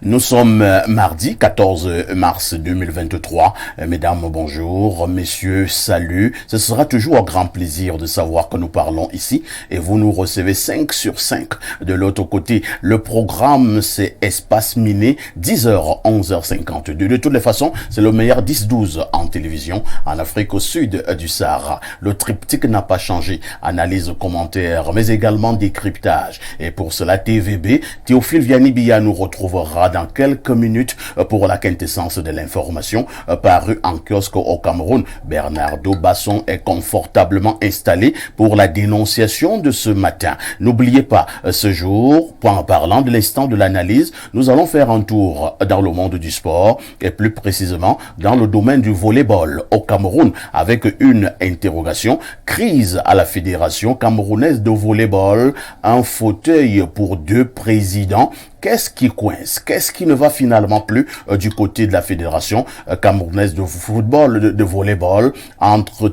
Nous sommes mardi 14 mars 2023. Mesdames, bonjour. Messieurs, salut. Ce sera toujours un grand plaisir de savoir que nous parlons ici et vous nous recevez 5 sur 5. De l'autre côté, le programme c'est Espace Miné, 10h, 11h52. De toutes les façons, c'est le meilleur 10-12 en télévision en Afrique au sud du Sahara. Le triptyque n'a pas changé. Analyse, commentaires, mais également décryptage. Et pour cela, TVB, Théophile Vianney-Billa nous retrouvera dans quelques minutes pour la quintessence de l'information parue en kiosque au Cameroun. Bernardo Basson est confortablement installé pour la dénonciation de ce matin. N'oubliez pas, ce jour, en parlant de l'instant de l'analyse, nous allons faire un tour dans le monde du sport et plus précisément dans le domaine du volleyball au Cameroun avec une interrogation. Crise à la Fédération camerounaise de volleyball, un fauteuil pour deux présidents. Qu'est-ce qui coince? Qu'est-ce qui ne va finalement plus du côté de la Fédération camerounaise de football, de volleyball, entre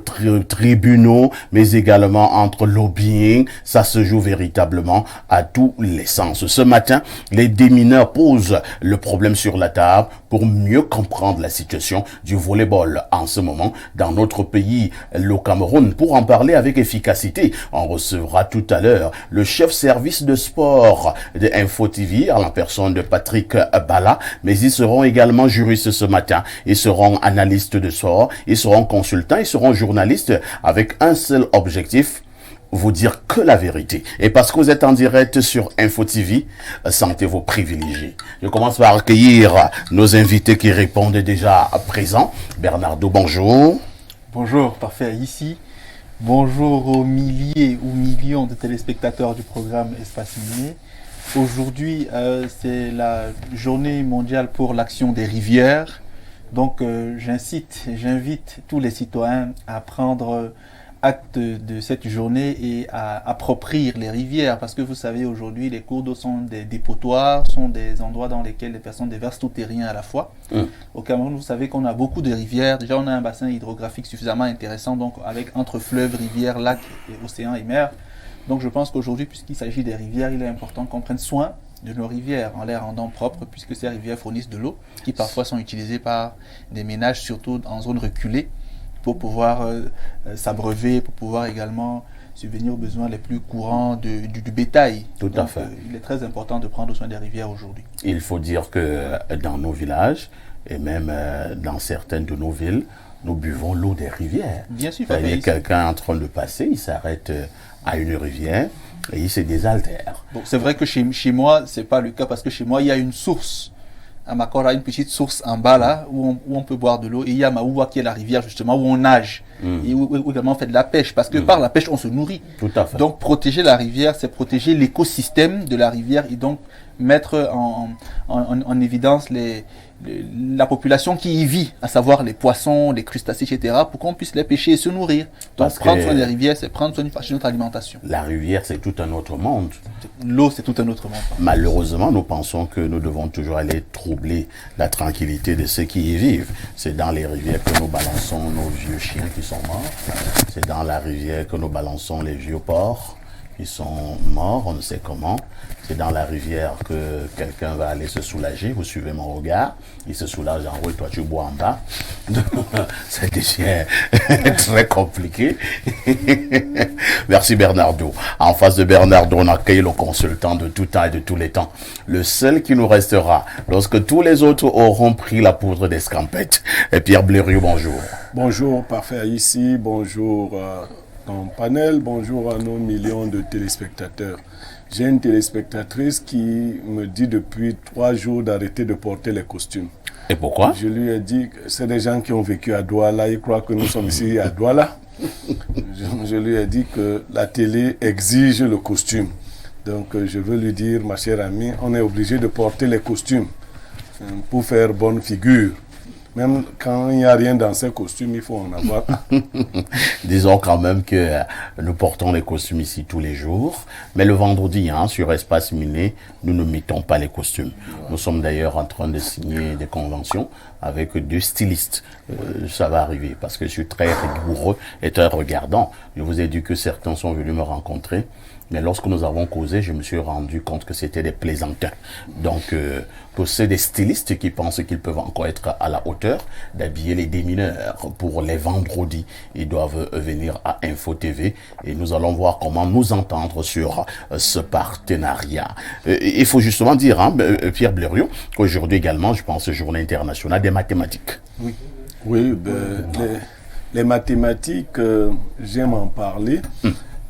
tribunaux, mais également entre lobbying? Ça se joue véritablement à tous les sens. Ce matin, les démineurs posent le problème sur la table pour mieux comprendre la situation du volleyball en ce moment dans notre pays, le Cameroun. Pour en parler avec efficacité, on recevra tout à l'heure le chef service de sport de Info TV, en la personne de Patrick Bala, mais ils seront également juristes ce matin, ils seront analystes de sport, ils seront consultants, ils seront journalistes avec un seul objectif, vous dire que la vérité. Et parce que vous êtes en direct sur Info TV, sentez-vous privilégiés. Je commence par accueillir nos invités qui répondent déjà à présent. Bernardo, bonjour. Bonjour, parfait ici. Bonjour aux milliers ou millions de téléspectateurs du programme Espace Miné. Aujourd'hui, c'est la journée mondiale pour l'action des rivières. Donc, j'invite tous les citoyens à prendre acte de cette journée et à approprier les rivières. Parce que vous savez, aujourd'hui, les cours d'eau sont des dépotoirs, sont des endroits dans lesquels les personnes déversent tout et rien à la fois. Au Cameroun, vous savez qu'on a beaucoup de rivières. Déjà, on a un bassin hydrographique suffisamment intéressant, donc avec entre fleuves, rivières, lacs, océans et mers. Donc je pense qu'aujourd'hui, puisqu'il s'agit des rivières, il est important qu'on prenne soin de nos rivières en les rendant propres, puisque ces rivières fournissent de l'eau qui parfois sont utilisées par des ménages, surtout en zone reculée, pour pouvoir s'abreuver, pour pouvoir également subvenir aux besoins les plus courants du bétail. Tout à fait. Il est très important de prendre soin des rivières aujourd'hui. Il faut dire que dans nos villages et même dans certaines de nos villes, nous buvons l'eau des rivières. Bien sûr. Il y a quelqu'un en train de passer, il s'arrête à une rivière et il se désaltère. Bon, c'est vrai que chez moi, ce n'est pas le cas parce que chez moi, il y a une source. À Makora, une petite source en bas là où on peut boire de l'eau. Et il y a Maoua qui est la rivière justement où on nage. Et où également on fait de la pêche. Parce que par la pêche, on se nourrit. Tout à fait. Donc protéger la rivière, c'est protéger l'écosystème de la rivière et donc mettre en évidence la population qui y vit, à savoir les poissons, les crustacés, etc., pour qu'on puisse les pêcher et se nourrir. Donc prendre soin des rivières, c'est prendre soin de notre alimentation. La rivière, c'est tout un autre monde. L'eau, c'est tout un autre monde. Malheureusement, nous pensons que nous devons toujours aller troubler la tranquillité de ceux qui y vivent. C'est dans les rivières que nous balançons nos vieux chiens qui sont morts. C'est dans la rivière que nous balançons les vieux porcs qui sont morts, on ne sait comment. C'est dans la rivière que quelqu'un va aller se soulager. Vous suivez mon regard. Il se soulage en haut et toi tu bois en bas. Ça devient très compliqué. Merci Bernardo. En face de Bernardo, on accueille le consultant de tout temps et de tous les temps. Le seul qui nous restera lorsque tous les autres auront pris la poudre d'escampette. Et Pierre Blériot, bonjour. Bonjour, parfait ici. Bonjour dans le panel. Bonjour à nos millions de téléspectateurs. J'ai une téléspectatrice qui me dit depuis 3 jours d'arrêter de porter les costumes. Et pourquoi? Je lui ai dit que c'est des gens qui ont vécu à Douala. Ils croient que nous sommes ici à Douala. Je lui ai dit que la télé exige le costume. Donc je veux lui dire, ma chère amie, on est obligé de porter les costumes pour faire bonne figure. Même quand il n'y a rien dans ces costumes, il faut en avoir. Disons quand même que nous portons les costumes ici tous les jours. Mais le vendredi, sur Espace Miné, nous ne mettons pas les costumes. Nous sommes d'ailleurs en train de signer des conventions avec 2 stylistes. Ça va arriver parce que je suis très rigoureux et très regardant. Je vous ai dit que certains sont venus me rencontrer Mais lorsque nous avons causé, je me suis rendu compte que c'était des plaisantins. Donc, que c'est des stylistes qui pensent qu'ils peuvent encore être à la hauteur d'habiller les démineurs pour les vendredis. Ils doivent venir à Info TV et nous allons voir comment nous entendre sur ce partenariat. Il faut justement dire, hein, Pierre Blériot, qu'aujourd'hui également, je pense, Journée internationale des mathématiques. Oui. Oui, les mathématiques, j'aime en parler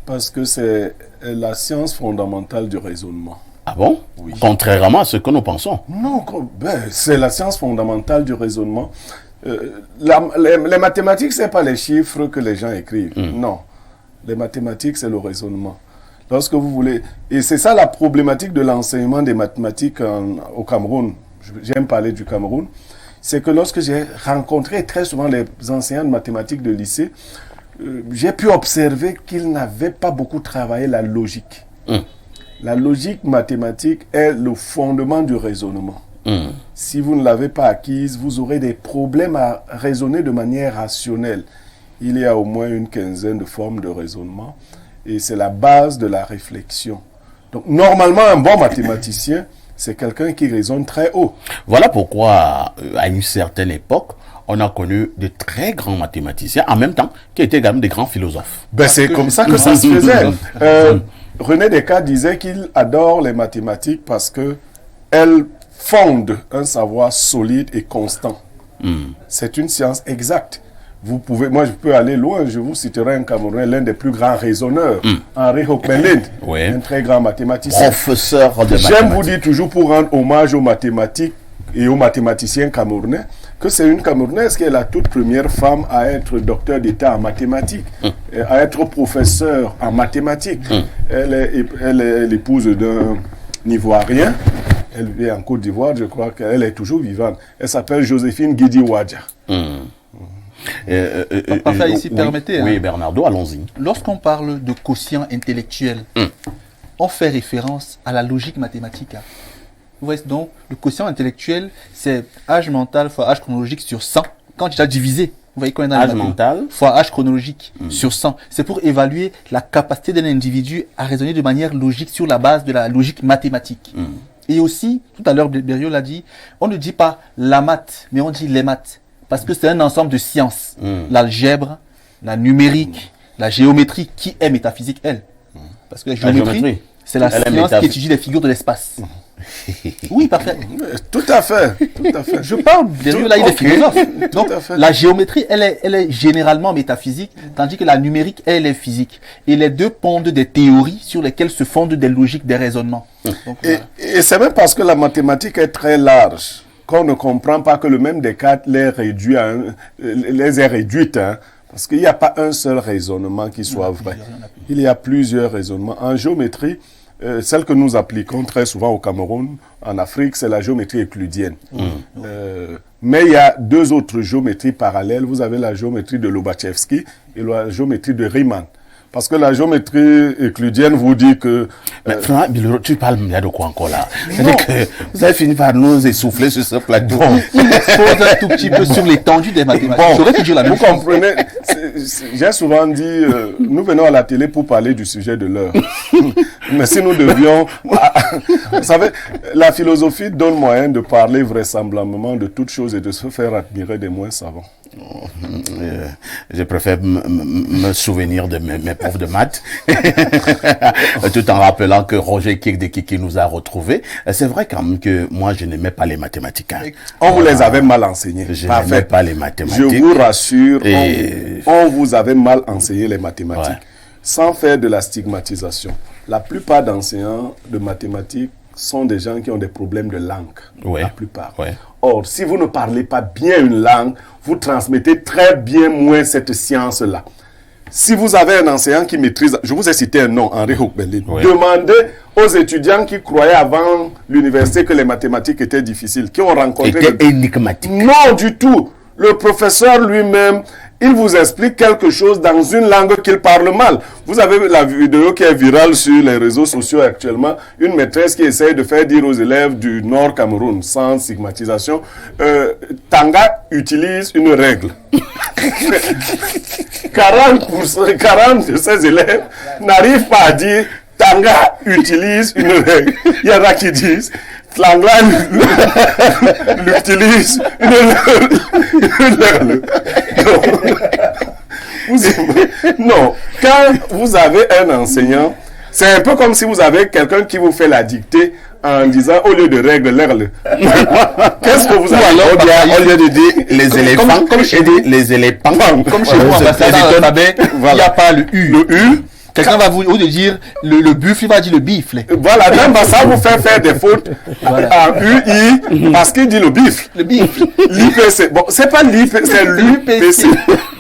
parce que c'est la science fondamentale du raisonnement. Ah bon? Oui. Contrairement à ce que nous pensons. Non, c'est la science fondamentale du raisonnement. Les mathématiques, ce n'est pas les chiffres que les gens écrivent. Non, les mathématiques, c'est le raisonnement. Lorsque vous voulez... Et c'est ça la problématique de l'enseignement des mathématiques au Cameroun. J'aime parler du Cameroun. C'est que lorsque j'ai rencontré très souvent les enseignants de mathématiques de lycée, j'ai pu observer qu'ils n'avaient pas beaucoup travaillé la logique. La logique mathématique est le fondement du raisonnement. Si vous ne l'avez pas acquise, vous aurez des problèmes à raisonner de manière rationnelle. Il y a au moins une quinzaine de formes de raisonnement et c'est la base de la réflexion. Donc, normalement, un bon mathématicien, c'est quelqu'un qui raisonne très haut. Voilà pourquoi, à une certaine époque, on a connu de très grands mathématiciens, en même temps, qui étaient également des grands philosophes. C'est comme ça que ça se faisait. René Descartes disait qu'il adore les mathématiques parce que elles fondent un savoir solide et constant. C'est une science exacte. Moi je peux aller loin, je vous citerai un Camerounais, l'un des plus grands raisonneurs, Henri Hochberlin, un très grand mathématicien. Professeur de mathématiques. J'aime vous dire toujours pour rendre hommage aux mathématiques et aux mathématiciens camerounais, que c'est une Camerounaise qui est la toute première femme à être docteur d'État en mathématiques, à être professeur en mathématiques. Elle est l'épouse d'un Ivoirien, elle vit en Côte d'Ivoire, je crois qu'elle est toujours vivante. Elle s'appelle Joséphine Guidi Wadja. Parfait, ici, permettez. Oui, Bernardo, allons-y. Lorsqu'on parle de quotient intellectuel, on fait référence à la logique mathématique. Vous voyez, donc, le quotient intellectuel, c'est âge mental fois âge chronologique sur 100. Quand tu as divisé, vous voyez qu'on est dans âge mental fois âge chronologique sur 100. C'est pour évaluer la capacité d'un individu à raisonner de manière logique sur la base de la logique mathématique. Et aussi, tout à l'heure, Blériot l'a dit, on ne dit pas la maths, mais on dit les maths. Parce que c'est un ensemble de sciences. L'algèbre, la numérique, la géométrie, qui est métaphysique, elle. Parce que la géométrie, c'est la science qui étudie les figures de l'espace. Oui, parfait. Tout à fait. Tout à fait. Je parle, Blériot, là, il est philosophe. Donc, la géométrie, elle est généralement métaphysique, tandis que la numérique, elle est physique. Et les deux pondent des théories sur lesquelles se fondent des logiques, des raisonnements. Donc, et c'est même parce que la mathématique est très large qu'on ne comprend pas que le même Descartes les ait réduites. Parce qu'il n'y a pas un seul raisonnement qui soit vrai. Il y a plusieurs raisonnements. En géométrie, celle que nous appliquons très souvent au Cameroun, en Afrique, c'est la géométrie euclidienne. Mais il y a deux autres géométries parallèles. Vous avez la géométrie de Lobachevsky et la géométrie de Riemann. Parce que la géométrie euclidienne vous dit que... Mais tu parles de quoi encore là? C'est-à-dire que vous avez fini par nous essouffler sur ce plateau. On pose un tout petit peu sur l'étendue des mathématiques. Vous comprenez, j'ai souvent dit, nous venons à la télé pour parler du sujet de l'heure. Mais si nous devions... Vous savez, la philosophie donne moyen de parler vraisemblablement de toutes choses et de se faire admirer des moins savants. Je préfère me souvenir de mes profs de maths tout en rappelant que Roger Kik de Kiki nous a retrouvés. C'est vrai quand même que moi je n'aimais pas les mathématiques. On vous les avait mal enseignées. Je n'aimais pas les mathématiques. Je vous rassure, on vous avait mal enseigné les mathématiques. Sans faire de la stigmatisation. La plupart d'enseignants de mathématiques sont des gens qui ont des problèmes de langue. La plupart. Or, si vous ne parlez pas bien une langue, vous transmettez très bien moins cette science-là. Si vous avez un enseignant qui maîtrise, je vous ai cité un nom, Henri Hochberlin, demandez aux étudiants qui croyaient avant l'université que les mathématiques étaient difficiles, qui ont rencontré... Étaient énigmatiques. Non, du tout. Le professeur lui-même, il vous explique quelque chose dans une langue qu'il parle mal. Vous avez la vidéo qui est virale sur les réseaux sociaux actuellement, une maîtresse qui essaye de faire dire aux élèves du Nord Cameroun, sans stigmatisation, Tanga utilise une règle. 40 de ces élèves n'arrivent pas à dire Tanga utilise une règle. Il y en a qui disent Tlangla utilise une règle. Non, quand vous avez un enseignant, c'est un peu comme si vous avez quelqu'un qui vous fait la dictée en disant au lieu de règle, l'erle. Qu'est-ce que vous avez? Au lieu de dire les éléphants, comme chez les éléphants. Comme chez nous, en alphabet, il n'y a pas le U. Le U. Quelqu'un va vous, au lieu de dire le buffle, il va dire le bifle. Voilà, même ça vous fait faire des fautes en UI parce qu'il dit le bifle. Le bifle. L'IPC. Bon, c'est pas l'IPC, c'est l'UPC.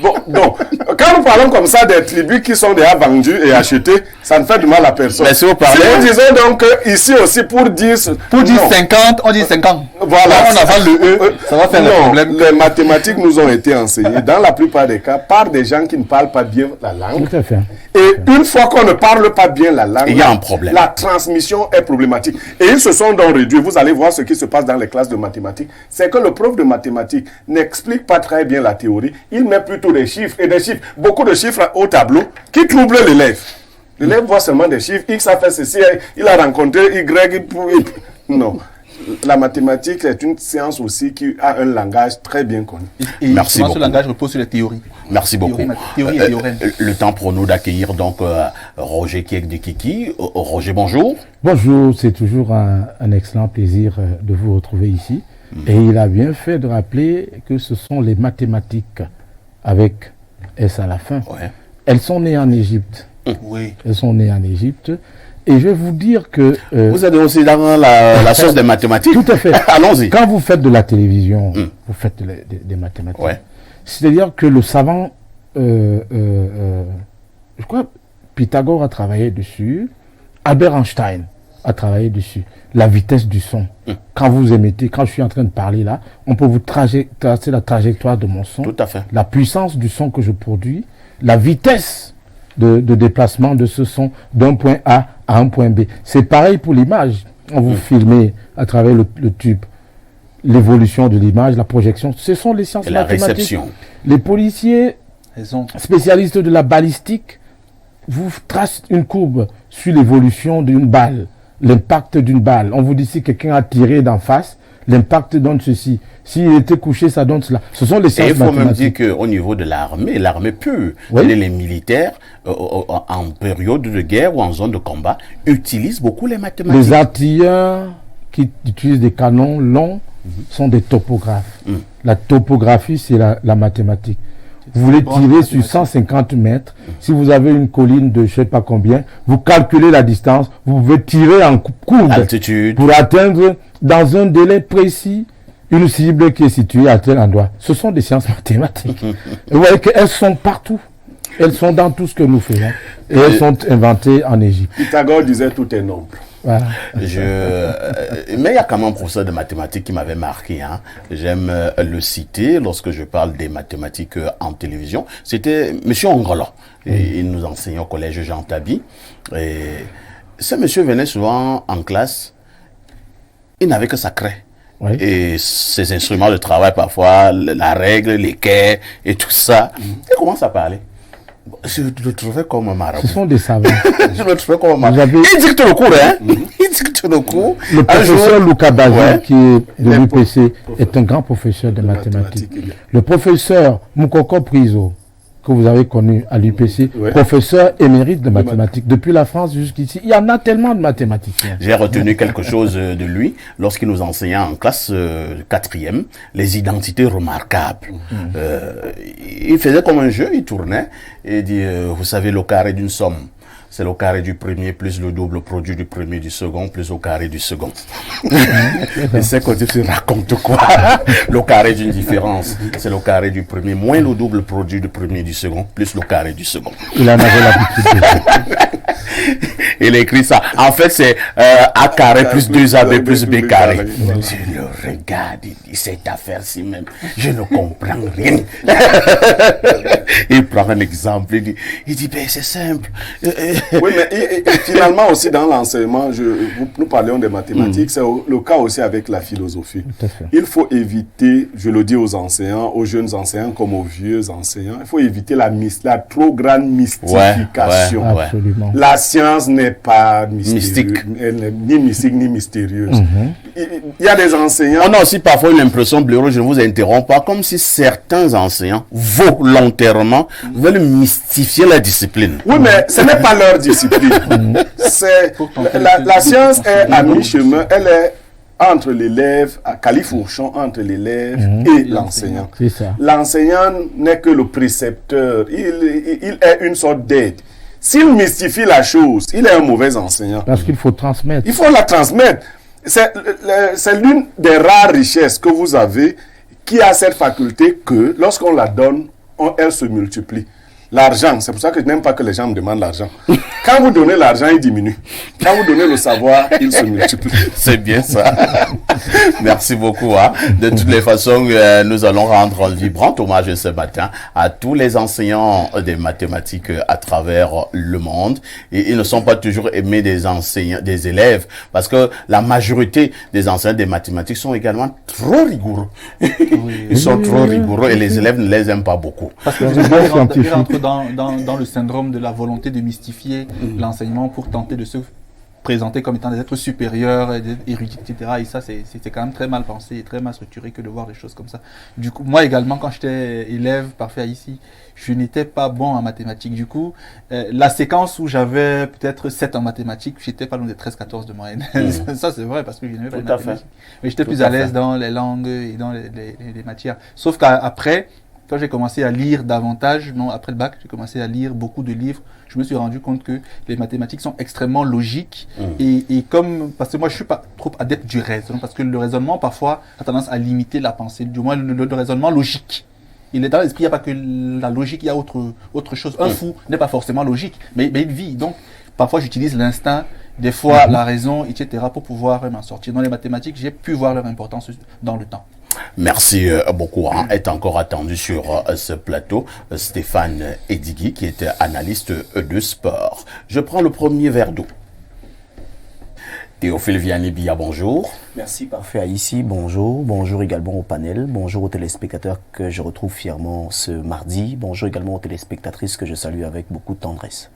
Bon, donc, quand nous parlons comme ça des tribus qui sont déjà vendues et achetées, ça ne fait du mal à personne. Mais si vous parlez... nous disons donc ici aussi pour dire... Pour dire 50, on dit 50. Voilà. Là, on avale le E, ça va faire le problème. Les mathématiques nous ont été enseignées, dans la plupart des cas, par des gens qui ne parlent pas bien la langue. Tout à fait. Et une fois qu'on ne parle pas bien la langue, il y a un problème. La transmission est problématique. Et ils se sont donc réduits. Vous allez voir ce qui se passe dans les classes de mathématiques. C'est que le prof de mathématiques n'explique pas très bien la théorie. Il met plutôt des chiffres et des chiffres, beaucoup de chiffres au tableau qui troublent l'élève. L'élève voit seulement des chiffres. X a fait ceci, il a rencontré Y. Non. La mathématique, c'est une science aussi qui a un langage très bien connu. Et merci beaucoup. Ce langage repose sur les théories. Merci beaucoup. Théorie et théorème. Le temps pour nous d'accueillir donc Roger Kiek de Kiki. Roger, bonjour. Bonjour, c'est toujours un excellent plaisir de vous retrouver ici. Et il a bien fait de rappeler que ce sont les mathématiques avec S à la fin. Ouais. Elles sont nées en Égypte. Oui. Elles sont nées en Égypte. Et je vais vous dire que... vous êtes aussi dans la source des mathématiques. Tout à fait. Allons-y. Quand vous faites de la télévision, vous faites des mathématiques. Ouais. C'est-à-dire que le savant, je crois, Pythagore a travaillé dessus, Albert Einstein a travaillé dessus. La vitesse du son. Quand vous émettez, quand je suis en train de parler là, on peut vous tracer la trajectoire de mon son. Tout à fait. La puissance du son que je produis, la vitesse de déplacement de ce son d'un point A à un point B. C'est pareil pour l'image. On vous filmez à travers le tube l'évolution de l'image, la projection. Ce sont les sciences et la mathématiques. réception. Les policiers spécialistes de la balistique vous tracent une courbe sur l'évolution d'une balle, l'impact d'une balle. On vous dit si quelqu'un a tiré d'en face, l'impact donne ceci. S'il était couché, ça donne cela. Ce sont les sciences mathématiques. Et il faut même dire qu'au niveau de l'armée pure, les militaires, en période de guerre ou en zone de combat, utilisent beaucoup les mathématiques. Les artilleurs qui utilisent des canons longs sont des topographes. La topographie, c'est la mathématique. Vous voulez tirer sur 150 mètres. Si vous avez une colline de je ne sais pas combien, vous calculez la distance. Vous pouvez tirer en courbe altitude pour atteindre dans un délai précis une cible qui est située à tel endroit. Ce sont des sciences mathématiques. Vous voyez qu'elles sont partout. Elles sont dans tout ce que nous faisons. Et elles sont inventées en Égypte. Pythagore disait tout est noble. Voilà. Mais il y a quand même un professeur de mathématiques qui m'avait marqué. Hein. J'aime le citer lorsque je parle des mathématiques en télévision. C'était M. Ongolo. Et il nous enseignait au collège Jean Tabi. Et ce monsieur venait souvent en classe. Il n'avait que sa craie. Oui. Et ses instruments de travail, parfois, la règle, les quais et tout ça. Il commence à parler. Je le trouvais comme un marabout. Ce sont des savants. Je le trouvais comme un marabout. Il dicte le cours, hein. Il dicte le cours. Le professeur Luca Bazin, qui est de l'UPC, est un grand professeur de mathématiques. Le professeur Mukoko Priso, que vous avez connu à l'UPC, professeur émérite de mathématiques. Depuis la France jusqu'ici, il y en a tellement de mathématiciens. J'ai retenu quelque chose de lui lorsqu'il nous enseignait en classe 4e, les identités remarquables. Il faisait comme un jeu, il tournait et dit, vous savez, le carré d'une somme, c'est le carré du premier plus le double produit du premier du second plus le carré du second. Et c'est quand tu racontes quoi? Le carré d'une différence, c'est le carré du premier moins le double produit du premier du second plus le carré du second. Il en avait l'habitude. Il écrit ça. En fait, c'est A carré plus 2AB plus B carré. Je le regarde, il dit, cette affaire-ci même, je ne comprends rien. Il prend un exemple, il dit ben, c'est simple. Oui, mais et finalement aussi dans l'enseignement, nous parlions des mathématiques, c'est le cas aussi avec la philosophie. Tout à fait. Il faut éviter, je le dis aux enseignants, aux jeunes enseignants comme aux vieux enseignants, il faut éviter la trop grande mystification. Ouais. Absolument. La science n'est pas Mystique. Elle n'est ni mystique ni mystérieuse. Il y a des enseignants... On a aussi parfois une impression, Blaireau, je ne vous interromps pas, comme si certains enseignants, volontairement, veulent mystifier la discipline. Oui, mais ce n'est pas leur discipline. La science est à mi-chemin. Elle est entre l'élève, à califourchon entre l'élève et l'enseignant. C'est ça. L'enseignant n'est que le précepteur. Il est une sorte d'aide. S'il mystifie la chose, il est un mauvais enseignant. Parce qu'il faut transmettre. Il faut la transmettre. C'est l'une des rares richesses que vous avez qui a cette faculté que lorsqu'on la donne, elle se multiplie. L'argent, c'est pour ça que je n'aime pas que les gens me demandent l'argent. Quand vous donnez l'argent, il diminue. Quand vous donnez le savoir, il se multiplie. C'est bien ça. Merci beaucoup. De toutes les façons, nous allons rendre un vibrant hommage ce matin à tous les enseignants des mathématiques à travers le monde. Et ils ne sont pas toujours aimés des enseignants, des élèves, parce que la majorité des enseignants des mathématiques sont également trop rigoureux. Ils sont trop rigoureux et les élèves ne les aiment pas beaucoup. Parce que ils rentrent dans le syndrome de la volonté de mystifier l'enseignement pour tenter de se présenter comme étant des êtres supérieurs, érudits, etc. Et ça, c'est quand même très mal pensé et très mal structuré que de voir des choses comme ça. Du coup, moi également, quand j'étais élève parfait ici, je n'étais pas bon en mathématiques. Du coup, la séquence où j'avais peut-être 7 en mathématiques, j'étais pas loin des 13-14 de moyenne. Ça, c'est vrai, parce que je n'aimais pas les mathématiques. Mais j'étais plus à l'aise dans les langues et dans les matières. Sauf qu'après, quand j'ai commencé à lire davantage, après le bac, j'ai commencé à lire beaucoup de livres, je me suis rendu compte que les mathématiques sont extrêmement logiques. Et comme, parce que moi je suis pas trop adepte du raisonnement, parce que le raisonnement parfois a tendance à limiter la pensée, du moins le raisonnement logique. Il est dans l'esprit, il n'y a pas que la logique, il y a autre chose. Un fou n'est pas forcément logique, mais il vit. Donc parfois j'utilise l'instinct, des fois la raison, etc. pour pouvoir m'en sortir. Dans les mathématiques, j'ai pu voir leur importance dans le temps. Merci beaucoup. Est encore attendu sur ce plateau Stéphane Edigui, qui est analyste de sport. Je prends le premier verre d'eau. Théophile Vianney-Bia, bonjour. Merci, parfait Haïti, bonjour. Bonjour également au panel. Bonjour aux téléspectateurs que je retrouve fièrement ce mardi. Bonjour également aux téléspectatrices que je salue avec beaucoup de tendresse.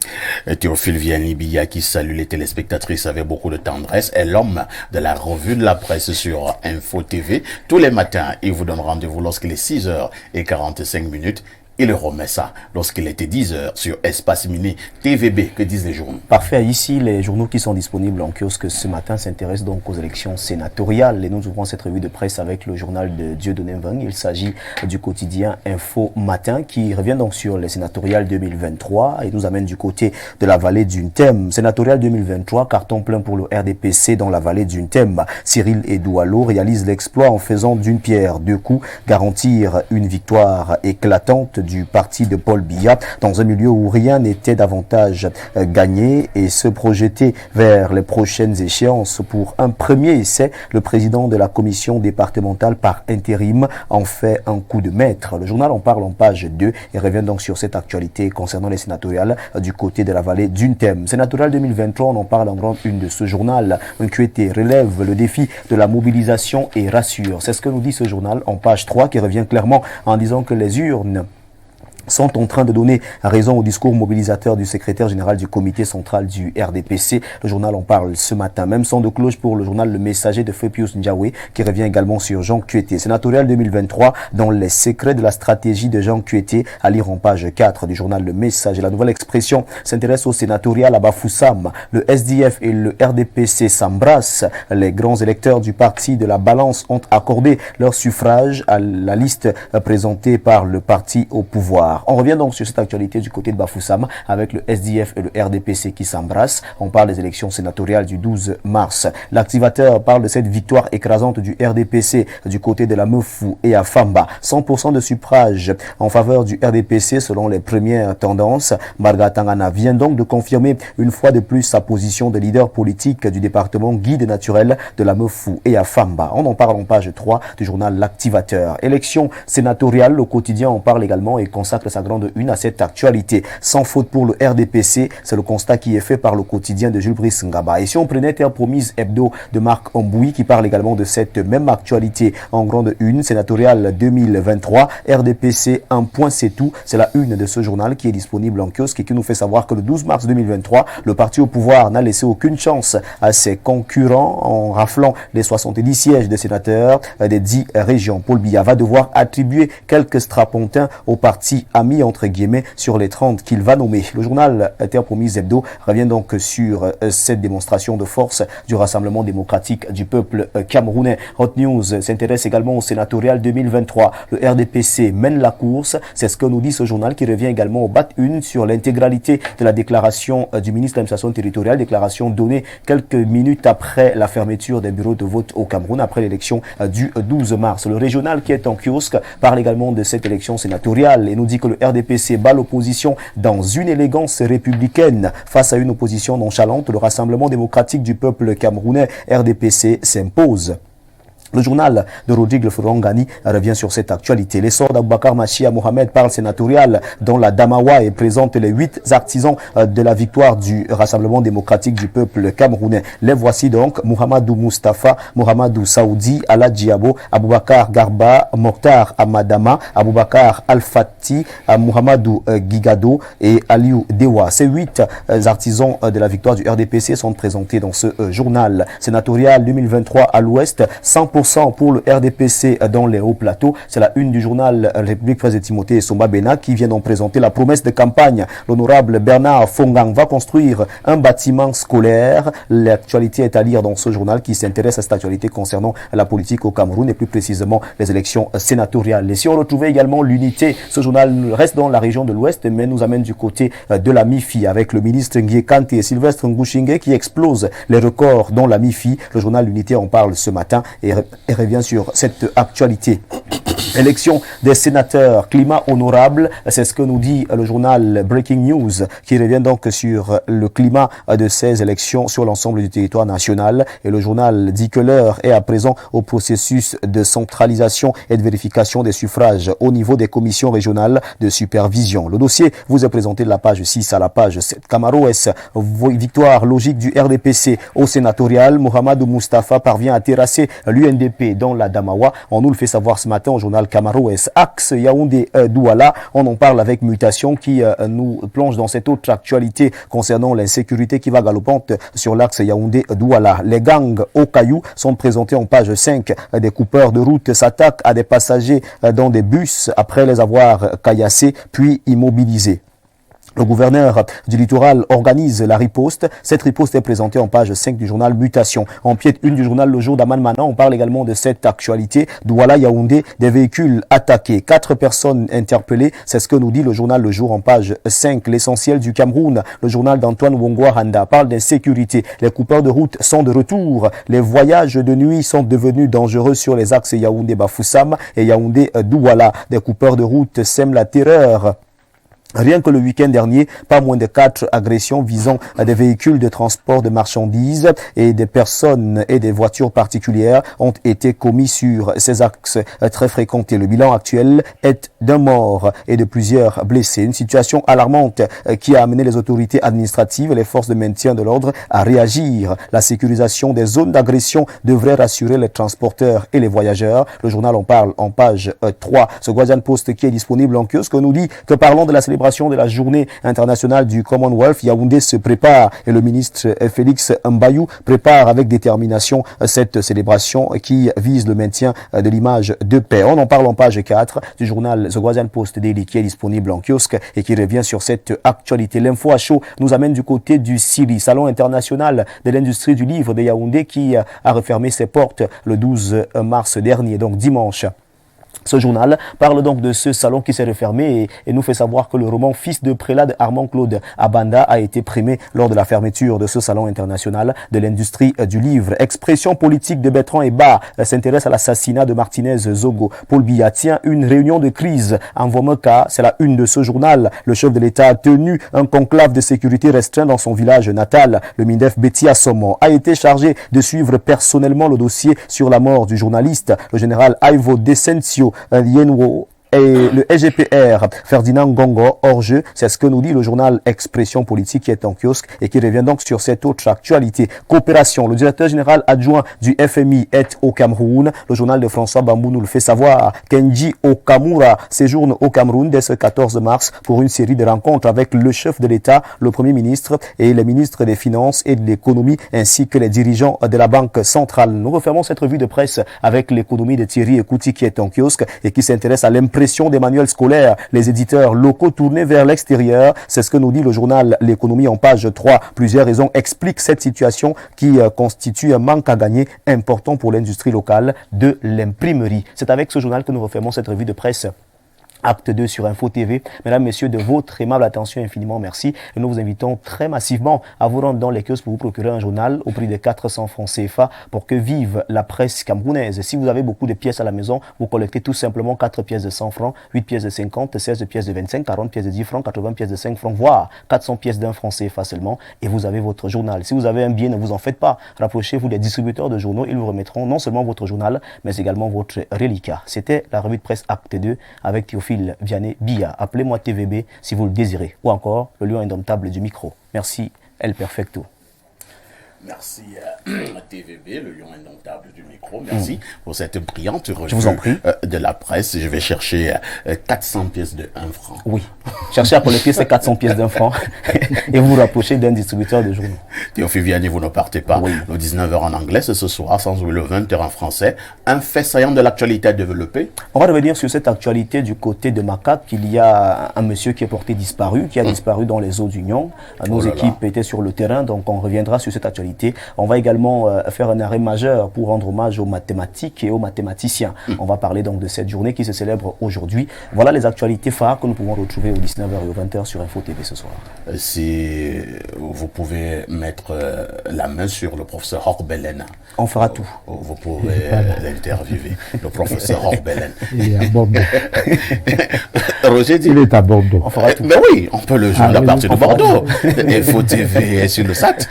Théophile Vianney-Bia qui salue les téléspectatrices avec beaucoup de tendresse est l'homme de la revue de la presse sur Info TV. Tous les matins, il vous donne rendez-vous lorsqu'il est 6h45. Il le remet ça lorsqu'il était 10h sur Espace Mini TVB. Que disent les journaux? Parfait. Ici, les journaux qui sont disponibles en kiosque ce matin s'intéressent donc aux élections sénatoriales. Et nous ouvrons cette revue de presse avec le journal de Dieudonné Mveng. Il s'agit du quotidien Info Matin qui revient donc sur les sénatoriales 2023 et nous amène du côté de la vallée d'une thème. Sénatoriale 2023, carton plein pour le RDPC dans la vallée d'une thème. Cyril Edoualo réalise l'exploit en faisant d'une pierre deux coups, garantir une victoire éclatante du parti de Paul Biya dans un milieu où rien n'était davantage gagné et se projeter vers les prochaines échéances pour un premier essai. Le président de la commission départementale par intérim en fait un coup de maître. Le journal en parle en page 2 et revient donc sur cette actualité concernant les sénatoriales du côté de la vallée d'une thème. Sénatoriale 2023, on en parle en grande une de ce journal. Inquiété relève le défi de la mobilisation et rassure. C'est ce que nous dit ce journal en page 3 qui revient clairement en disant que les urnes sont en train de donner raison au discours mobilisateur du secrétaire général du comité central du RDPC. Le journal en parle ce matin. Même son de cloche pour le journal Le Messager de Feu Pius Ndiawe qui revient également sur Jean Kueté. Sénatorial 2023 dans les secrets de la stratégie de Jean Kueté à lire en page 4 du journal Le Messager. La nouvelle expression s'intéresse au sénatorial à Bafoussam. Le SDF et le RDPC s'embrassent. Les grands électeurs du parti de la Balance ont accordé leur suffrage à la liste présentée par le parti au pouvoir. On revient donc sur cette actualité du côté de Bafoussam avec le SDF et le RDPC qui s'embrassent. On parle des élections sénatoriales du 12 mars. L'activateur parle de cette victoire écrasante du RDPC du côté de la Meufou et à Famba. 100% de suffrage en faveur du RDPC selon les premières tendances. Marga Tangana vient donc de confirmer une fois de plus sa position de leader politique du département guide naturel de la Meufou et à Famba. On en parle en page 3 du journal L'activateur. Élection sénatoriale, le quotidien en parle également et consacre consacre sa grande une à cette actualité. Sans faute pour le RDPC, c'est le constat qui est fait par le quotidien de Jules Brice Ngaba. Et si on prenait Terre Promise Hebdo de Marc Omboui, qui parle également de cette même actualité en grande une, sénatoriale 2023, RDPC, un point c'est tout. C'est la une de ce journal qui est disponible en kiosque et qui nous fait savoir que le 12 mars 2023, le parti au pouvoir n'a laissé aucune chance à ses concurrents en raflant les 70 sièges de sénateurs des 10 régions. Paul Biya va devoir attribuer quelques strapontins au parti ami entre guillemets sur les 30 qu'il va nommer. Le journal Terre Promise Hebdo revient donc sur cette démonstration de force du Rassemblement démocratique du peuple camerounais. Hot News s'intéresse également au sénatorial 2023. Le RDPC mène la course, c'est ce que nous dit ce journal qui revient également au BAT1 sur l'intégralité de la déclaration du ministre de l'administration territoriale, déclaration donnée quelques minutes après la fermeture des bureaux de vote au Cameroun après l'élection du 12 mars. Le régional qui est en kiosque parle également de cette élection sénatoriale et nous dit que le RDPC bat l'opposition dans une élégance républicaine face à une opposition nonchalante. Le Rassemblement démocratique du peuple camerounais, RDPC, s'impose. Le journal de Rodrigue Florangani revient sur cette actualité. L'essor d'Aboubacar Machia Mohamed parle sénatorial dont la Damawa et présente les 8 artisans de la victoire du Rassemblement démocratique du peuple camerounais. Les voici donc: Mohamedou Mustafa, Mohamedou Saoudi, Ala Diabo, Aboubacar Garba, Mokhtar Amadama, Aboubacar Al-Fati, Mohamedou Gigado et Aliou Dewa. Ces 8 artisans de la victoire du RDPC sont présentés dans ce journal. Sénatorial 2023 à l'ouest, 100% pour le RDPC dans les hauts plateaux. C'est la une du journal République Frères et Timothée et Somba Bena qui vient donc présenter la promesse de campagne. L'honorable Bernard Fongang va construire un bâtiment scolaire. L'actualité est à lire dans ce journal qui s'intéresse à cette actualité concernant la politique au Cameroun et plus précisément les élections sénatoriales. Et si on retrouvait également l'unité, ce journal reste dans la région de l'Ouest mais nous amène du côté de la MIFI avec le ministre Nguye Kante et Sylvestre Ngouchingue qui explosent les records dans la MIFI. Le journal L'Unité en parle ce matin et revient sur cette actualité. Élection des sénateurs, climat honorable, c'est ce que nous dit le journal Breaking News qui revient donc sur le climat de ces élections sur l'ensemble du territoire national et le journal dit que l'heure est à présent au processus de centralisation et de vérification des suffrages au niveau des commissions régionales de supervision. Le dossier vous est présenté de la page 6 à la page 7. Camaroès, victoire logique du RDPC au sénatorial. Mohamedou Mustafa parvient à terrasser l'UNDP dans la Damawa. On nous le fait savoir ce matin au journal Camaroès. Axe Yaoundé-Douala, on en parle avec Mutation qui nous plonge dans cette autre actualité concernant l'insécurité qui va galopante sur l'axe Yaoundé-Douala. Les gangs au Caillou sont présentés en page 5. Des coupeurs de route s'attaquent à des passagers dans des bus après les avoir caillassés puis immobilisés. Le gouverneur du littoral organise la riposte. Cette riposte est présentée en page 5 du journal Mutation. En pièce 1 du journal Le Jour d'Aman Mana, on parle également de cette actualité. Douala Yaoundé, des véhicules attaqués. 4 personnes interpellées. C'est ce que nous dit le journal Le Jour en page 5. L'essentiel du Cameroun. Le journal d'Antoine Wongwa Handa parle d'insécurité. Les coupeurs de route sont de retour. Les voyages de nuit sont devenus dangereux sur les axes Yaoundé-Bafoussam et Yaoundé-Douala. Des coupeurs de route sèment la terreur. Rien que le week-end dernier, pas moins de 4 agressions visant des véhicules de transport de marchandises et des personnes et des voitures particulières ont été commis sur ces axes très fréquentés. Le bilan actuel est d'un mort et de plusieurs blessés. Une situation alarmante qui a amené les autorités administratives et les forces de maintien de l'ordre à réagir. La sécurisation des zones d'agression devrait rassurer les transporteurs et les voyageurs. Le journal en parle en page 3. Ce Guardian Post qui est disponible en kiosque nous dit que parlons de la célébration de la journée internationale du Commonwealth. Yaoundé se prépare et le ministre Félix Mbayou prépare avec détermination cette célébration qui vise le maintien de l'image de paix. On en parle en page 4 du journal The Guardian Post Daily qui est disponible en kiosque et qui revient sur cette actualité. L'info à chaud nous amène du côté du CILI, Salon international de l'industrie du livre de Yaoundé qui a refermé ses portes le 12 mars dernier, donc dimanche. Ce journal parle donc de ce salon qui s'est refermé et nous fait savoir que le roman Fils de prélat de Armand-Claude Abanda a été primé lors de la fermeture de ce salon international de l'industrie du livre. Expression politique de Bertrand Eba s'intéresse à l'assassinat de Martinez Zogo. Paul Biya tient une réunion de crise en Vomoka, c'est la une de ce journal. Le chef de l'État a tenu un conclave de sécurité restreint dans son village natal. Le MINDEF Betty Assomo a été chargé de suivre personnellement le dossier sur la mort du journaliste. Le général Ivo Decencio Yenwo et le SGPR, Ferdinand Gongo, hors jeu. C'est ce que nous dit le journal Expression Politique qui est en kiosque et qui revient donc sur cette autre actualité. Coopération. Le directeur général adjoint du FMI est au Cameroun. Le journal de François Bambou nous le fait savoir. Kenji Okamura séjourne au Cameroun dès ce 14 mars pour une série de rencontres avec le chef de l'État, le Premier ministre et les ministres des Finances et de l'Économie ainsi que les dirigeants de la Banque centrale. Nous refermons cette revue de presse avec l'économie de Thierry Ekouti qui est en kiosque et qui s'intéresse à l'impression des manuels scolaires. Les éditeurs locaux tournés vers l'extérieur, c'est ce que nous dit le journal L'économie en page 3. Plusieurs raisons expliquent cette situation qui constitue un manque à gagner important pour l'industrie locale de l'imprimerie. C'est avec ce journal que nous refermons cette revue de presse. Acte 2 sur Info TV. Mesdames, Messieurs, de votre aimable attention, infiniment merci. Et nous vous invitons très massivement à vous rendre dans les kiosques pour vous procurer un journal au prix de 400 francs CFA pour que vive la presse camerounaise. Si vous avez beaucoup de pièces à la maison, vous collectez tout simplement 4 pièces de 100 francs, 8 pièces de 50, 16 pièces de 25, 40 pièces de 10 francs, 80 pièces de 5 francs, voire 400 pièces d'un franc CFA seulement et vous avez votre journal. Si vous avez un bien, ne vous en faites pas. Rapprochez-vous des distributeurs de journaux. Ils vous remettront non seulement votre journal, mais également votre reliquat. C'était la revue de presse Acte 2 avec Théophile Vianney Bia. Appelez-moi TVB si vous le désirez. Ou encore le lion indomptable du micro. Merci, El Perfecto. Merci TVB, le lion indomptable du micro. Merci pour cette brillante revue Je vous en prie. De la presse. Je vais chercher 400 pièces de 1 franc. Oui. Cherchez à collecter ces 400 pièces d'un franc et vous vous rapprochez d'un distributeur de journaux. Théophile Vianney, vous ne partez pas. Oui. Le 19h en anglais, c'est ce soir, sans oublier le 20h en français. Un fait saillant de l'actualité à développer. On va revenir sur cette actualité du côté de Macaque. Il y a un monsieur qui est porté disparu, qui a disparu dans les eaux d'Union. Nos équipes étaient sur le terrain, donc on reviendra sur cette actualité. On va également faire un arrêt majeur pour rendre hommage aux mathématiques et aux mathématiciens. On va parler donc de cette journée qui se célèbre aujourd'hui. Voilà les actualités phares que nous pouvons retrouver au 19h et au 20h sur Info TV ce soir. Si vous pouvez mettre la main sur le professeur Horbelen. On fera tout. Vous pouvez l'interviewer. Le professeur Horbelen. Il est à Bordeaux. Roger dit... Il est à Bordeaux. On fera tout. Mais oui, on peut le joindre à partir de Bordeaux. Info TV est sur le SAT.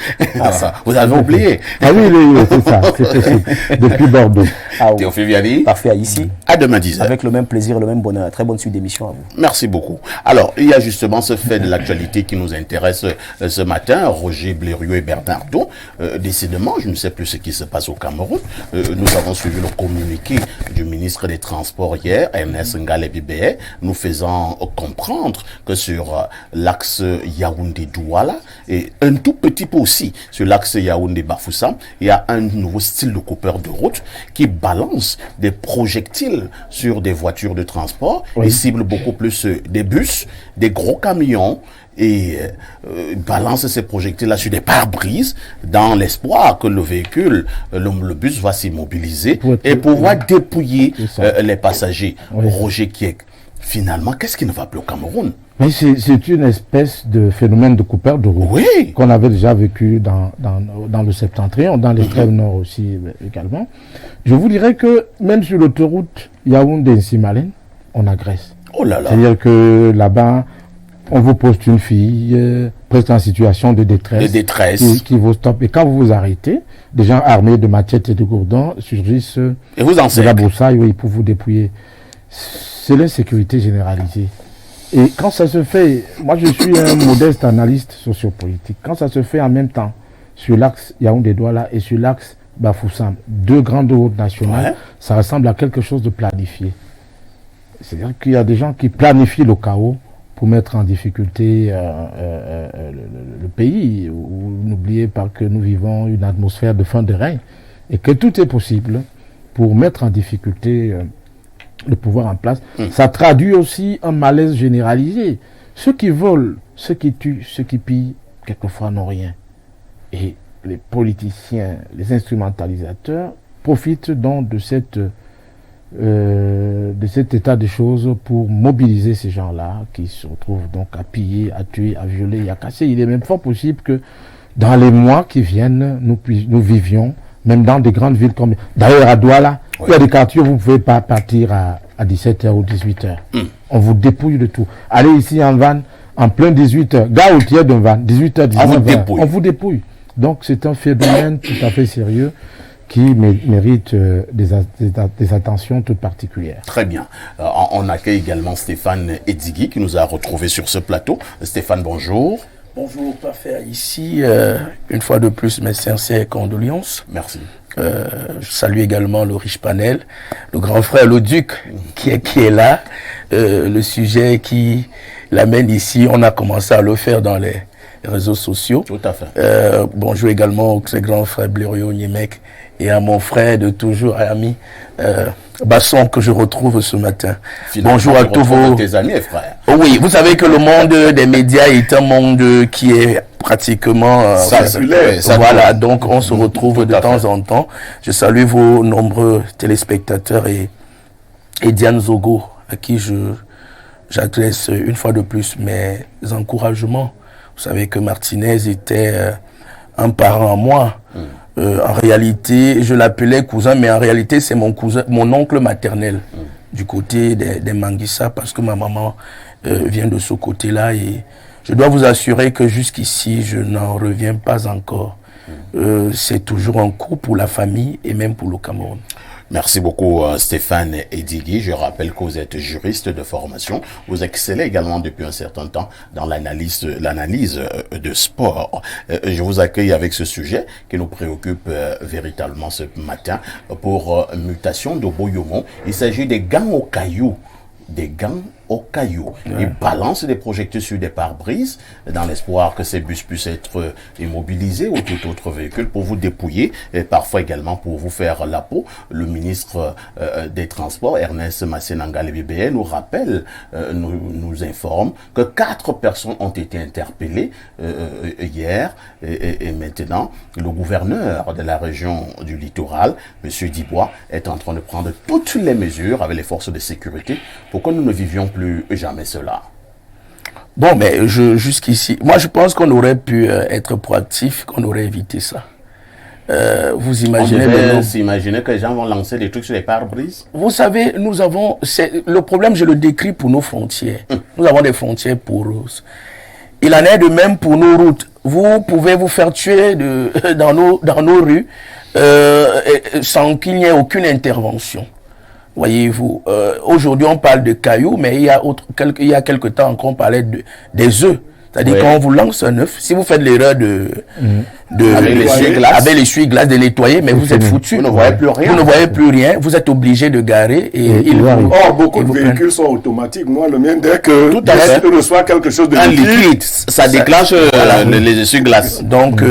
Vous avez oublié. Ah oui, c'est ça, c'est possible. Depuis Bordeaux. Ah, oui. Théophile Vianney. Parfait, ici. À demain 10h. Avec le même plaisir, le même bonheur. Très bonne suite d'émission à vous. Merci beaucoup. Alors, il y a justement ce fait de l'actualité qui nous intéresse ce matin. Roger Blériot et Bernardo. Décidément, je ne sais plus ce qui se passe au Cameroun. Nous avons suivi le communiqué du ministre des Transports hier, Ernest Ngale Bibé, nous faisant comprendre que sur l'axe Yaoundé-Douala et un tout petit peu aussi sur l'axe Yaoundé-Bafoussam, il y a un nouveau style de coupeur de route qui balance des projectiles sur des voitures de transport et cible beaucoup plus des bus, des gros camions et balance ces projectiles-là sur des pare-brises dans l'espoir que le véhicule, le bus va s'immobiliser et pouvoir dépouiller les passagers. Roger Kiek, finalement, qu'est-ce qui ne va plus au Cameroun? Mais c'est une espèce de phénomène de coupeur de route qu'on avait déjà vécu dans le septentrion, dans l'extrême nord aussi également. Je vous dirais que même sur l'autoroute Yaoundé-Nsimalen, on agresse. Oh là là. C'est-à-dire que là-bas, on vous poste une fille presque en situation de détresse, qui vous stoppe. Et quand vous vous arrêtez, des gens armés de machettes et de gourdons surgissent et vous de la broussaille pour vous dépouiller. C'est l'insécurité généralisée. Et quand ça se fait, moi je suis un modeste analyste sociopolitique, quand ça se fait en même temps sur l'axe Yaoundé-Douala et sur l'axe Bafoussam, deux grandes routes nationales, ça ressemble à quelque chose de planifié. C'est-à-dire qu'il y a des gens qui planifient le chaos pour mettre en difficulté le pays. N'oubliez pas que nous vivons une atmosphère de fin de règne et que tout est possible pour mettre en difficulté le pouvoir en place. Ça traduit aussi un malaise généralisé. Ceux qui volent, ceux qui tuent, ceux qui pillent, quelquefois n'ont rien. Et les politiciens, les instrumentalisateurs profitent donc de cet état de choses pour mobiliser ces gens-là qui se retrouvent donc à piller, à tuer, à violer et à casser. Il est même fort possible que dans les mois qui viennent, nous vivions, même dans des grandes villes comme... D'ailleurs, à Douala, il y a des quartiers où vous ne pouvez pas partir à 17h ou 18h. On vous dépouille de tout. Allez ici en van, en plein 18h, gare routière d'un van, 18h, 19h, on vous dépouille. Donc c'est un phénomène tout à fait sérieux qui méritent des attentions toutes particulières. Très bien. On accueille également Stéphane Edigui qui nous a retrouvés sur ce plateau. Stéphane, bonjour. Bonjour, parfait. Ici, une fois de plus, mes sincères condoléances. Merci. Je salue également le riche panel, le grand frère, le duc, qui est là. Le sujet qui l'amène ici, on a commencé à le faire dans les réseaux sociaux. Tout à fait. Bonjour également au très grand frère Blériot Niemek et à mon frère de toujours, ami Basson, que je retrouve ce matin. Finalement, bonjour à tous vos... tes amis et frères. Oui, vous savez que le monde des médias est un monde qui est pratiquement... voilà, donc on se retrouve de temps en temps. Je salue vos nombreux téléspectateurs et Diane Zogo, à qui j'adresse une fois de plus mes encouragements. Vous savez que Martinez était un parent à moi. En réalité, je l'appelais cousin, mais en réalité, c'est mon cousin, mon oncle maternel, du côté des Manguissa, parce que ma maman vient de ce côté-là. Et je dois vous assurer que jusqu'ici, je n'en reviens pas encore. C'est toujours un coup pour la famille et même pour le Cameroun. Merci beaucoup Stéphane Edigui. Je rappelle que vous êtes juriste de formation. Vous excellez également depuis un certain temps dans l'analyse de sport. Je vous accueille avec ce sujet qui nous préoccupe véritablement ce matin pour mutation de Boyomo. Il s'agit des gangs au caillou. Des gangs au caillou. Ils balancent des projectiles sur des pare-brises dans l'espoir que ces bus puissent être immobilisés ou tout autre véhicule pour vous dépouiller et parfois également pour vous faire la peau. Le ministre des Transports, Ernest Massenanga BBN, nous rappelle, nous informe que 4 personnes ont été interpellées hier et maintenant le gouverneur de la région du littoral, M. Dibois, est en train de prendre toutes les mesures avec les forces de sécurité pour que nous ne vivions plus jamais cela. Bon, mais jusqu'ici, moi je pense qu'on aurait pu être proactif, qu'on aurait évité ça. Vous imaginez... On devait s'imaginer que les gens vont lancer des trucs sur les pare-brises. Vous savez, nous avons... Le problème, je le décris pour nos frontières. Nous avons des frontières poreuses. Il en est de même pour nos routes. Vous pouvez vous faire tuer dans nos rues sans qu'il n'y ait aucune intervention. Voyez-vous, aujourd'hui on parle de cailloux, mais il y a quelque temps encore on parlait des œufs. C'est-à-dire quand on vous lance un œuf, si vous faites l'erreur avec l'essuie-glace de nettoyer, mais vous êtes foutu. Vous ne voyez plus rien. Vous ne voyez plus rien, vous êtes obligé de garer beaucoup de véhicules sont automatiques. Moi, le mien, dès que je reçois quelque chose de liquide, ça déclenche les essuie-glaces. Donc,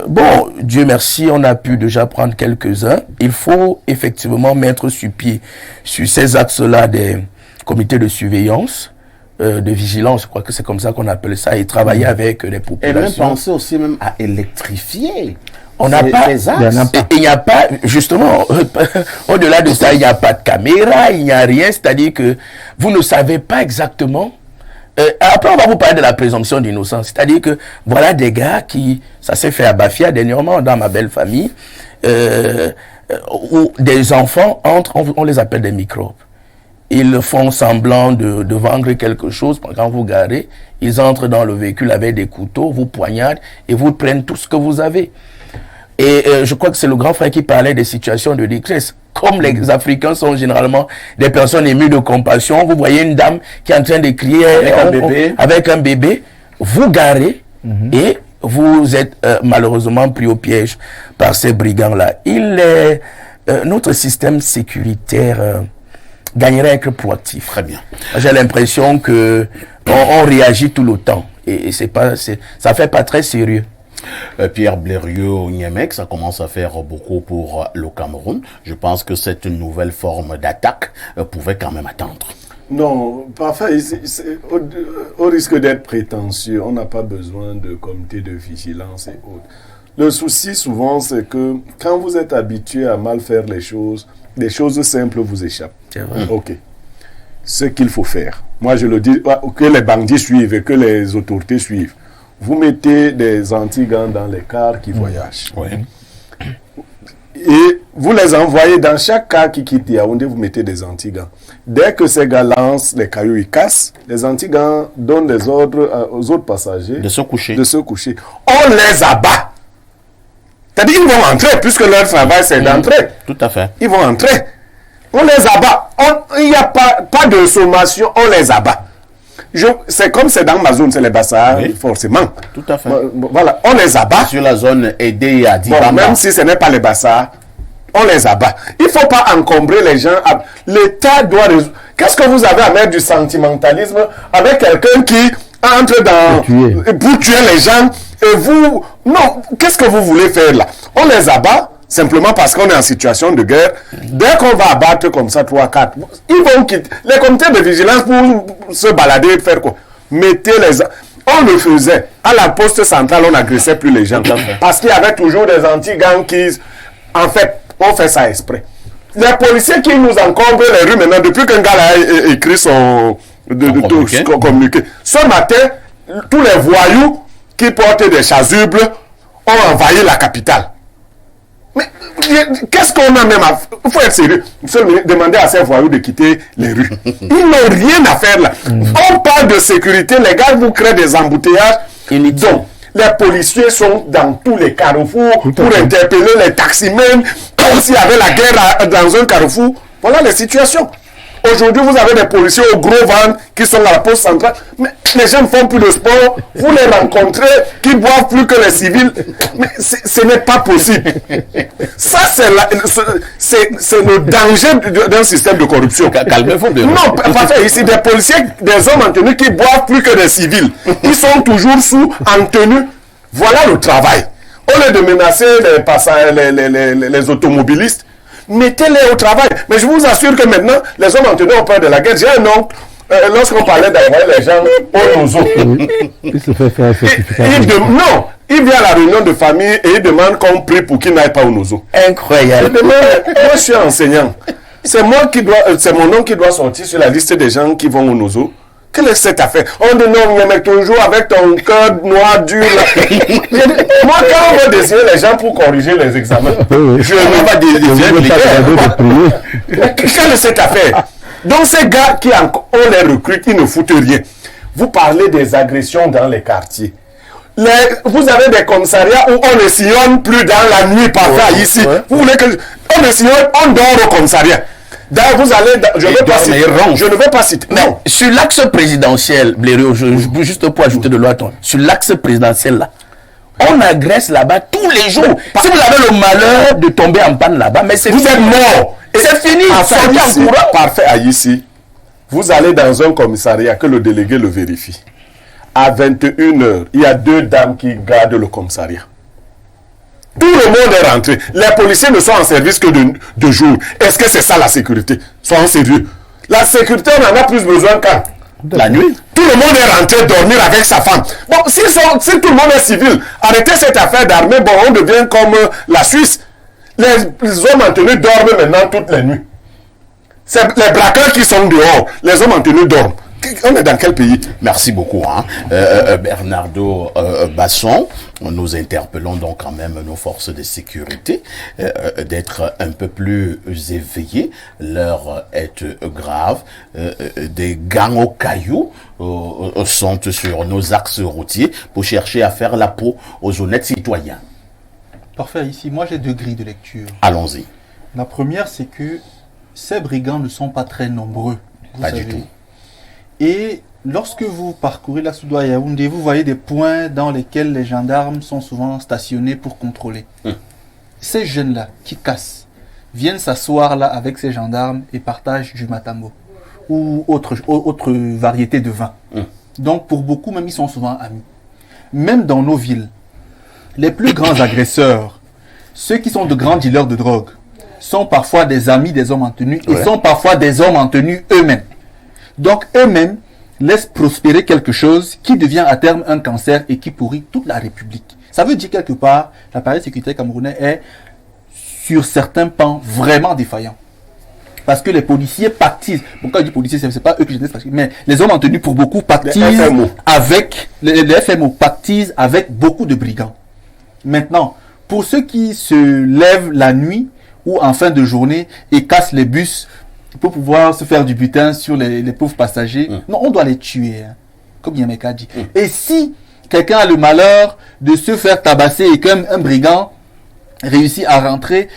bon, Dieu merci, on a pu déjà prendre quelques-uns. Il faut effectivement mettre sur pied, sur ces axes-là, des comités de surveillance, de vigilance, je crois que c'est comme ça qu'on appelle ça, et travailler avec les populations. Et même penser aussi même à électrifier. On n'a pas, il n'y a pas, justement, au-delà de ça, il n'y a pas de caméra, il n'y a rien, c'est-à-dire que vous ne savez pas exactement. Après, on va vous parler de la présomption d'innocence. C'est-à-dire que voilà des gars qui, ça s'est fait à Bafia dernièrement dans ma belle famille, où des enfants entrent, on les appelle des microbes. Ils font semblant de vendre quelque chose. Quand vous garez, ils entrent dans le véhicule avec des couteaux, vous poignardent et vous prennent tout ce que vous avez. Et je crois que c'est le grand frère qui parlait des situations de détresse. Comme les Africains sont généralement des personnes émues de compassion, vous voyez une dame qui est en train de crier avec un bébé, vous garez et vous êtes malheureusement pris au piège par ces brigands-là. Notre système sécuritaire gagnerait à être proactif. Très bien. J'ai l'impression que on réagit tout le temps et ça fait pas très sérieux. Pierre Blériot Niemek, ça commence à faire beaucoup pour le Cameroun. Je pense que cette nouvelle forme d'attaque pouvait quand même attendre. Non, parfait. Au risque d'être prétentieux, on n'a pas besoin de comité de vigilance et autres. Le souci souvent, c'est que quand vous êtes habitué à mal faire les choses simples vous échappent. C'est vrai. Ok. Ce qu'il faut faire. Moi, je le dis, que les bandits suivent et que les autorités suivent. Vous mettez des antigants dans les cars qui voyagent. Oui. Et vous les envoyez dans chaque car qui quitte Yaoundé, vous mettez des antigants. Dès que ces gars lancent les cailloux, ils cassent, les antigants donnent des ordres aux autres passagers de se coucher. On les abat. C'est-à-dire qu'ils vont entrer, puisque leur travail c'est d'entrer. Tout à fait. Ils vont entrer. On les abat. Il n'y a pas de sommation, on les abat. C'est comme c'est dans ma zone, c'est les Bassards, forcément. Tout à fait. Voilà, on les abat. Sur la zone aidée à Dibamba. Même si ce n'est pas les Bassards, on les abat. Il ne faut pas encombrer les gens. L'État doit résoudre. Qu'est-ce que vous avez à mettre du sentimentalisme avec quelqu'un qui entre pour tuer les gens et vous... Non, qu'est-ce que vous voulez faire là? On les abat simplement parce qu'on est en situation de guerre. Dès qu'on va abattre comme ça 3, 4, ils vont quitter les comités de vigilance pour se balader et faire quoi? Mettez les... On le faisait. À la poste centrale, on n'agressait plus les gens. Parce qu'il y avait toujours des anti-gangs qui... En fait, on fait ça exprès. Les policiers qui nous encombrent les rues maintenant, depuis qu'un gars a écrit son communiqué. Ce matin, tous les voyous qui portent des chasubles ont envahi la capitale. Mais qu'est-ce qu'on a même à faire? Il faut être sérieux. Il faut demander à ces voyous de quitter les rues. Ils n'ont rien à faire là. On parle de sécurité, les gars vous créent des embouteillages. Donc, les policiers sont dans tous les carrefours pour interpeller les taximens, comme s'il y avait la guerre dans un carrefour. Voilà les situations. Aujourd'hui, vous avez des policiers au gros ventre qui sont à la poste centrale. Mais les gens ne font plus de sport. Vous les rencontrez, qui boivent plus que les civils. Mais ce n'est pas possible. Ça, c'est le danger d'un système de corruption. Calmez-vous. Non, parfait. Ici, des policiers, des hommes en tenue qui boivent plus que des civils. Ils sont toujours en tenue. Voilà le travail. Au lieu de menacer les automobilistes, mettez-les au travail. Mais je vous assure que maintenant, les hommes en tenue ont peur de la guerre. J'ai un oncle, lorsqu'on parlait d'envoyer les gens au Nozo, il se fait faire un certificat. Non, il vient à la réunion de famille et il demande qu'on prie pour qu'il n'aille pas au Nozo. Incroyable. Moi, je suis enseignant. C'est mon oncle qui doit sortir sur la liste des gens qui vont au Nozo. Quelle est cette affaire? On dit non, mais toujours avec ton cœur noir dur. Moi, quand on veut désigner les gens pour corriger les examens, je ne vais pas désigner militaire. Quelle est cette affaire? Donc, ces gars on les recrute, ils ne foutent rien. Vous parlez des agressions dans les quartiers. Vous avez des commissariats où on ne sillonne plus dans la nuit parfois ici. Vous voulez que on ne sillonne, on dort au commissariat. D'ailleurs, vous allez, je ne veux pas citer. Mais sur l'axe présidentiel, Blériot, juste pour ajouter de l'autre, sur l'axe présidentiel là, on agresse là-bas tous les jours. Si vous avez le malheur de tomber en panne là-bas, mais c'est vous êtes mort. C'est fini. Parfait, ici. Vous allez dans un commissariat que le délégué le vérifie. À 21h, il y a 2 dames qui gardent le commissariat. Tout le monde est rentré. Les policiers ne sont en service que de jour. Est-ce que c'est ça la sécurité? Soyons sérieux. La sécurité, on en a plus besoin quand? La nuit. Tout le monde est rentré dormir avec sa femme. Bon, si tout le monde est civil, arrêtez cette affaire d'armée. Bon, on devient comme la Suisse. Les hommes en tenue dorment maintenant toutes les nuits. C'est les braqueurs qui sont dehors. Les hommes en tenue dorment. On est dans quel pays? Merci beaucoup, Bernardo Basson. Nous interpellons donc quand même nos forces de sécurité d'être un peu plus éveillées. L'heure est grave. Des gangs aux cailloux sont sur nos axes routiers pour chercher à faire la peau aux honnêtes citoyens. Parfait. Ici, moi j'ai 2 grilles de lecture. Allons-y. La première, c'est que ces brigands ne sont pas très nombreux. Pas du tout. Et lorsque vous parcourez la Soudoua Yaoundé, vous voyez des points dans lesquels les gendarmes sont souvent stationnés pour contrôler. Ces jeunes-là qui cassent viennent s'asseoir là avec ces gendarmes et partagent du matambo ou autre variété de vin. Donc pour beaucoup, même ils sont souvent amis. Même dans nos villes, les plus grands agresseurs, ceux qui sont de grands dealers de drogue, sont parfois des amis des hommes en tenue et sont parfois des hommes en tenue eux-mêmes. Donc eux-mêmes laissent prospérer quelque chose qui devient à terme un cancer et qui pourrit toute la République. Ça veut dire quelque part, l'appareil sécuritaire camerounais est sur certains pans vraiment défaillant. Parce que les policiers pactisent. Bon, quand je dis policiers, c'est pas eux que je dis, mais les hommes en tenue pour beaucoup pactisent avec les FMO pactisent avec beaucoup de brigands. Maintenant, pour ceux qui se lèvent la nuit ou en fin de journée et cassent les bus pour pouvoir se faire du butin sur les pauvres passagers. Non, on doit les tuer, comme Yameka dit. Et si quelqu'un a le malheur de se faire tabasser et qu'un brigand réussit à rentrer,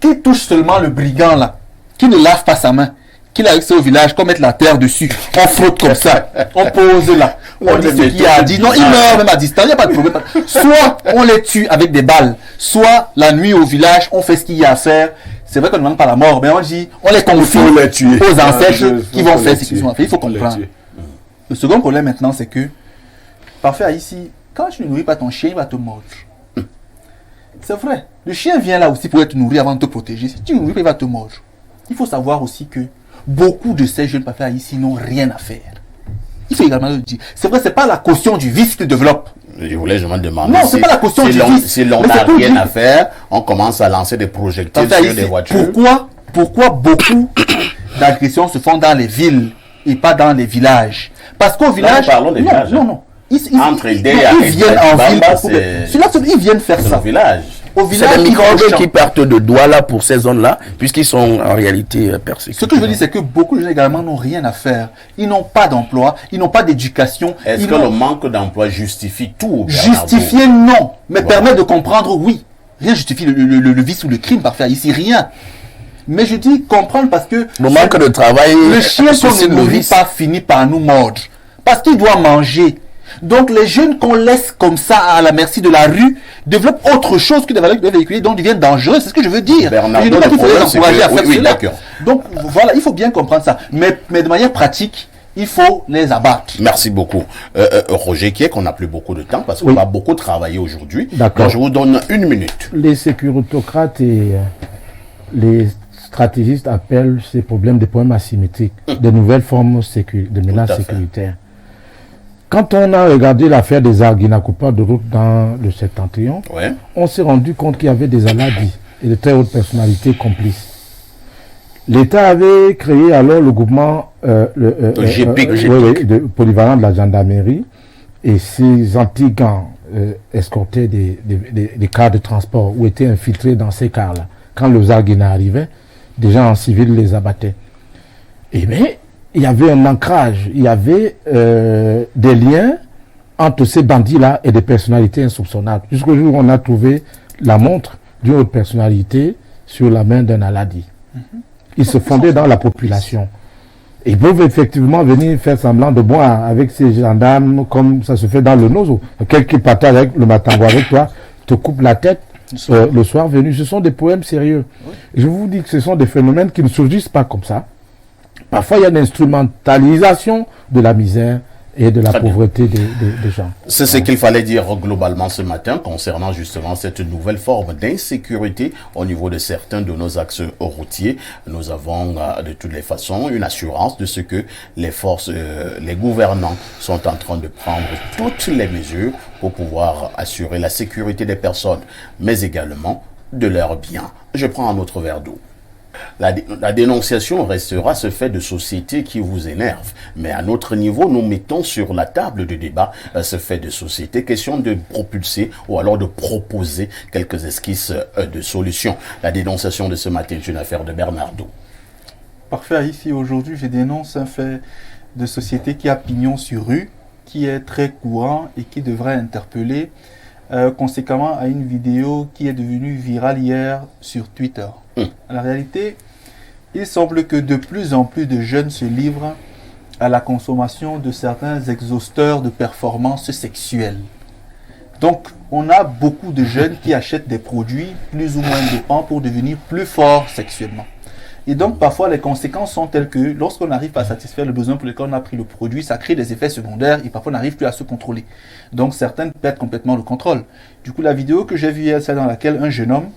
qui touche seulement le brigand là, qui ne lave pas sa main, qu'il a accès au village, qu'on mette la terre dessus, on frotte comme ça, on pose là, on dit ce qu'il a dit, non, il meurt même à distance, il n'y a pas de problème. Soit on les tue avec des balles, soit la nuit au village, on fait ce qu'il y a à faire. C'est vrai qu'on ne demande pas la mort, mais on dit, on les confie aux ancêtres qui vont faire ce qu'ils ont fait. Il faut comprendre. Le second problème maintenant, c'est que, parfait, ici, quand tu ne nourris pas ton chien, il va te mordre. C'est vrai. Le chien vient là aussi pour être nourri avant de te protéger. Si tu ne nourris pas, il va te mordre. Il faut savoir aussi que beaucoup de ces jeunes parfaits ici n'ont rien à faire. Il faut également le dire. C'est vrai, c'est pas la caution du vice qu'ils développent. Je voulais me demander. Non, c'est pas la caution du vice. Si l'on n'a rien à faire, on commence à lancer des projectiles sur des voitures. Pourquoi beaucoup d'agressions se font dans les villes et pas dans les villages? Parce qu'au village... Parlons des villages. Non. Ils viennent en ville. Ils viennent faire ça. Au village. C'est des microbes qui partent de Douala pour ces zones-là, puisqu'ils sont en réalité persécutés. Ce que je veux dire, c'est que beaucoup de gens également n'ont rien à faire. Ils n'ont pas d'emploi, ils n'ont pas d'éducation. Est-ce que le manque d'emploi justifie tout? Justifier, non. Mais permet de comprendre, oui. Rien justifie le vice ou le crime parfait. Ici, rien. Mais je dis comprendre parce que... Le manque de travail... Le chien qu'on ne nourrit pas finit par nous mordre. Parce qu'il doit manger. Donc les jeunes qu'on laisse comme ça à la merci de la rue développent autre chose que des valeurs qui doivent véhiculer, donc deviennent dangereux, c'est ce que je veux dire. Bernard, je ne dis pas qu'il faut les encourager à faire cela. D'accord. Donc voilà, il faut bien comprendre ça. Mais de manière pratique, il faut les abattre. Merci beaucoup. Roger Kiek, on n'a plus beaucoup de temps parce qu'on va beaucoup travailler aujourd'hui. D'accord. Donc je vous donne 1 minute. Les sécurotocrates et les stratégistes appellent ces problèmes des problèmes asymétriques, de nouvelles formes de menaces sécuritaires. Quand on a regardé l'affaire des Arguinacoupes de route dans le Septentrion, on s'est rendu compte qu'il y avait des Aladis et de très hautes personnalités complices. L'État avait créé alors le groupement polyvalent de la gendarmerie et ces anti-gangs escortaient des cars de transport ou étaient infiltrés dans ces cars-là. Quand les Arguinas arrivaient, des gens en civil les abattaient. Et bien, il y avait un ancrage, il y avait des liens entre ces bandits-là et des personnalités insoupçonnables. Jusqu'au jour où on a trouvé la montre d'une autre personnalité sur la main d'un Aladi. Ils se fondaient dans la population. Ils peuvent effectivement venir faire semblant de boire avec ces gendarmes comme ça se fait dans le Nozo. Quelqu'un qui partage avec le Matango avec toi, te coupe la tête le soir venu. Ce sont des poèmes sérieux. Je vous dis que ce sont des phénomènes qui ne surgissent pas comme ça. Parfois, il y a une instrumentalisation de la misère et de la pauvreté des gens. C'est ce qu'il fallait dire globalement ce matin concernant justement cette nouvelle forme d'insécurité au niveau de certains de nos axes routiers. Nous avons de toutes les façons une assurance de ce que les forces, les gouvernants sont en train de prendre toutes les mesures pour pouvoir assurer la sécurité des personnes, mais également de leurs biens. Je prends un autre verre d'eau. La dénonciation restera ce fait de société qui vous énerve. Mais à notre niveau, nous mettons sur la table de débat ce fait de société. Question de propulser ou alors de proposer quelques esquisses de solutions. La dénonciation de ce matin est une affaire de Bernardo. Parfait. Ici, aujourd'hui, je dénonce un fait de société qui a pignon sur rue, qui est très courant et qui devrait interpeller conséquemment à une vidéo qui est devenue virale hier sur Twitter. La réalité, il semble que de plus en plus de jeunes se livrent à la consommation de certains exhausteurs de performance sexuelle. Donc, on a beaucoup de jeunes qui achètent des produits plus ou moins dopants pour devenir plus forts sexuellement. Et donc, parfois, les conséquences sont telles que lorsqu'on n'arrive pas à satisfaire le besoin pour lequel on a pris le produit, ça crée des effets secondaires et parfois on n'arrive plus à se contrôler. Donc, certains perdent complètement le contrôle. Du coup, la vidéo que j'ai vue hier, c'est dans laquelle un jeune homme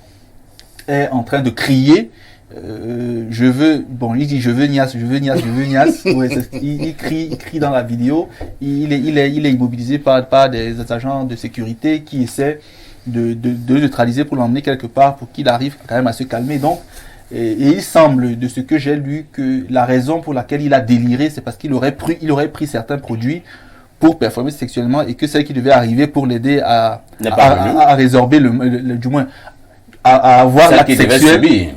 est en train de crier je veux, bon, il dit je veux Nias, je veux Nias, je veux Nias. Ouais, il crie dans la vidéo. Il est immobilisé par des agents de sécurité qui essaient de neutraliser pour l'emmener quelque part pour qu'il arrive quand même à se calmer. Donc, et il semble, de ce que j'ai lu, que la raison pour laquelle il a déliré, c'est parce qu'il aurait pris certains produits pour performer sexuellement et que celle qui devait arriver pour l'aider à résorber, du moins, à avoir l'acte sexuel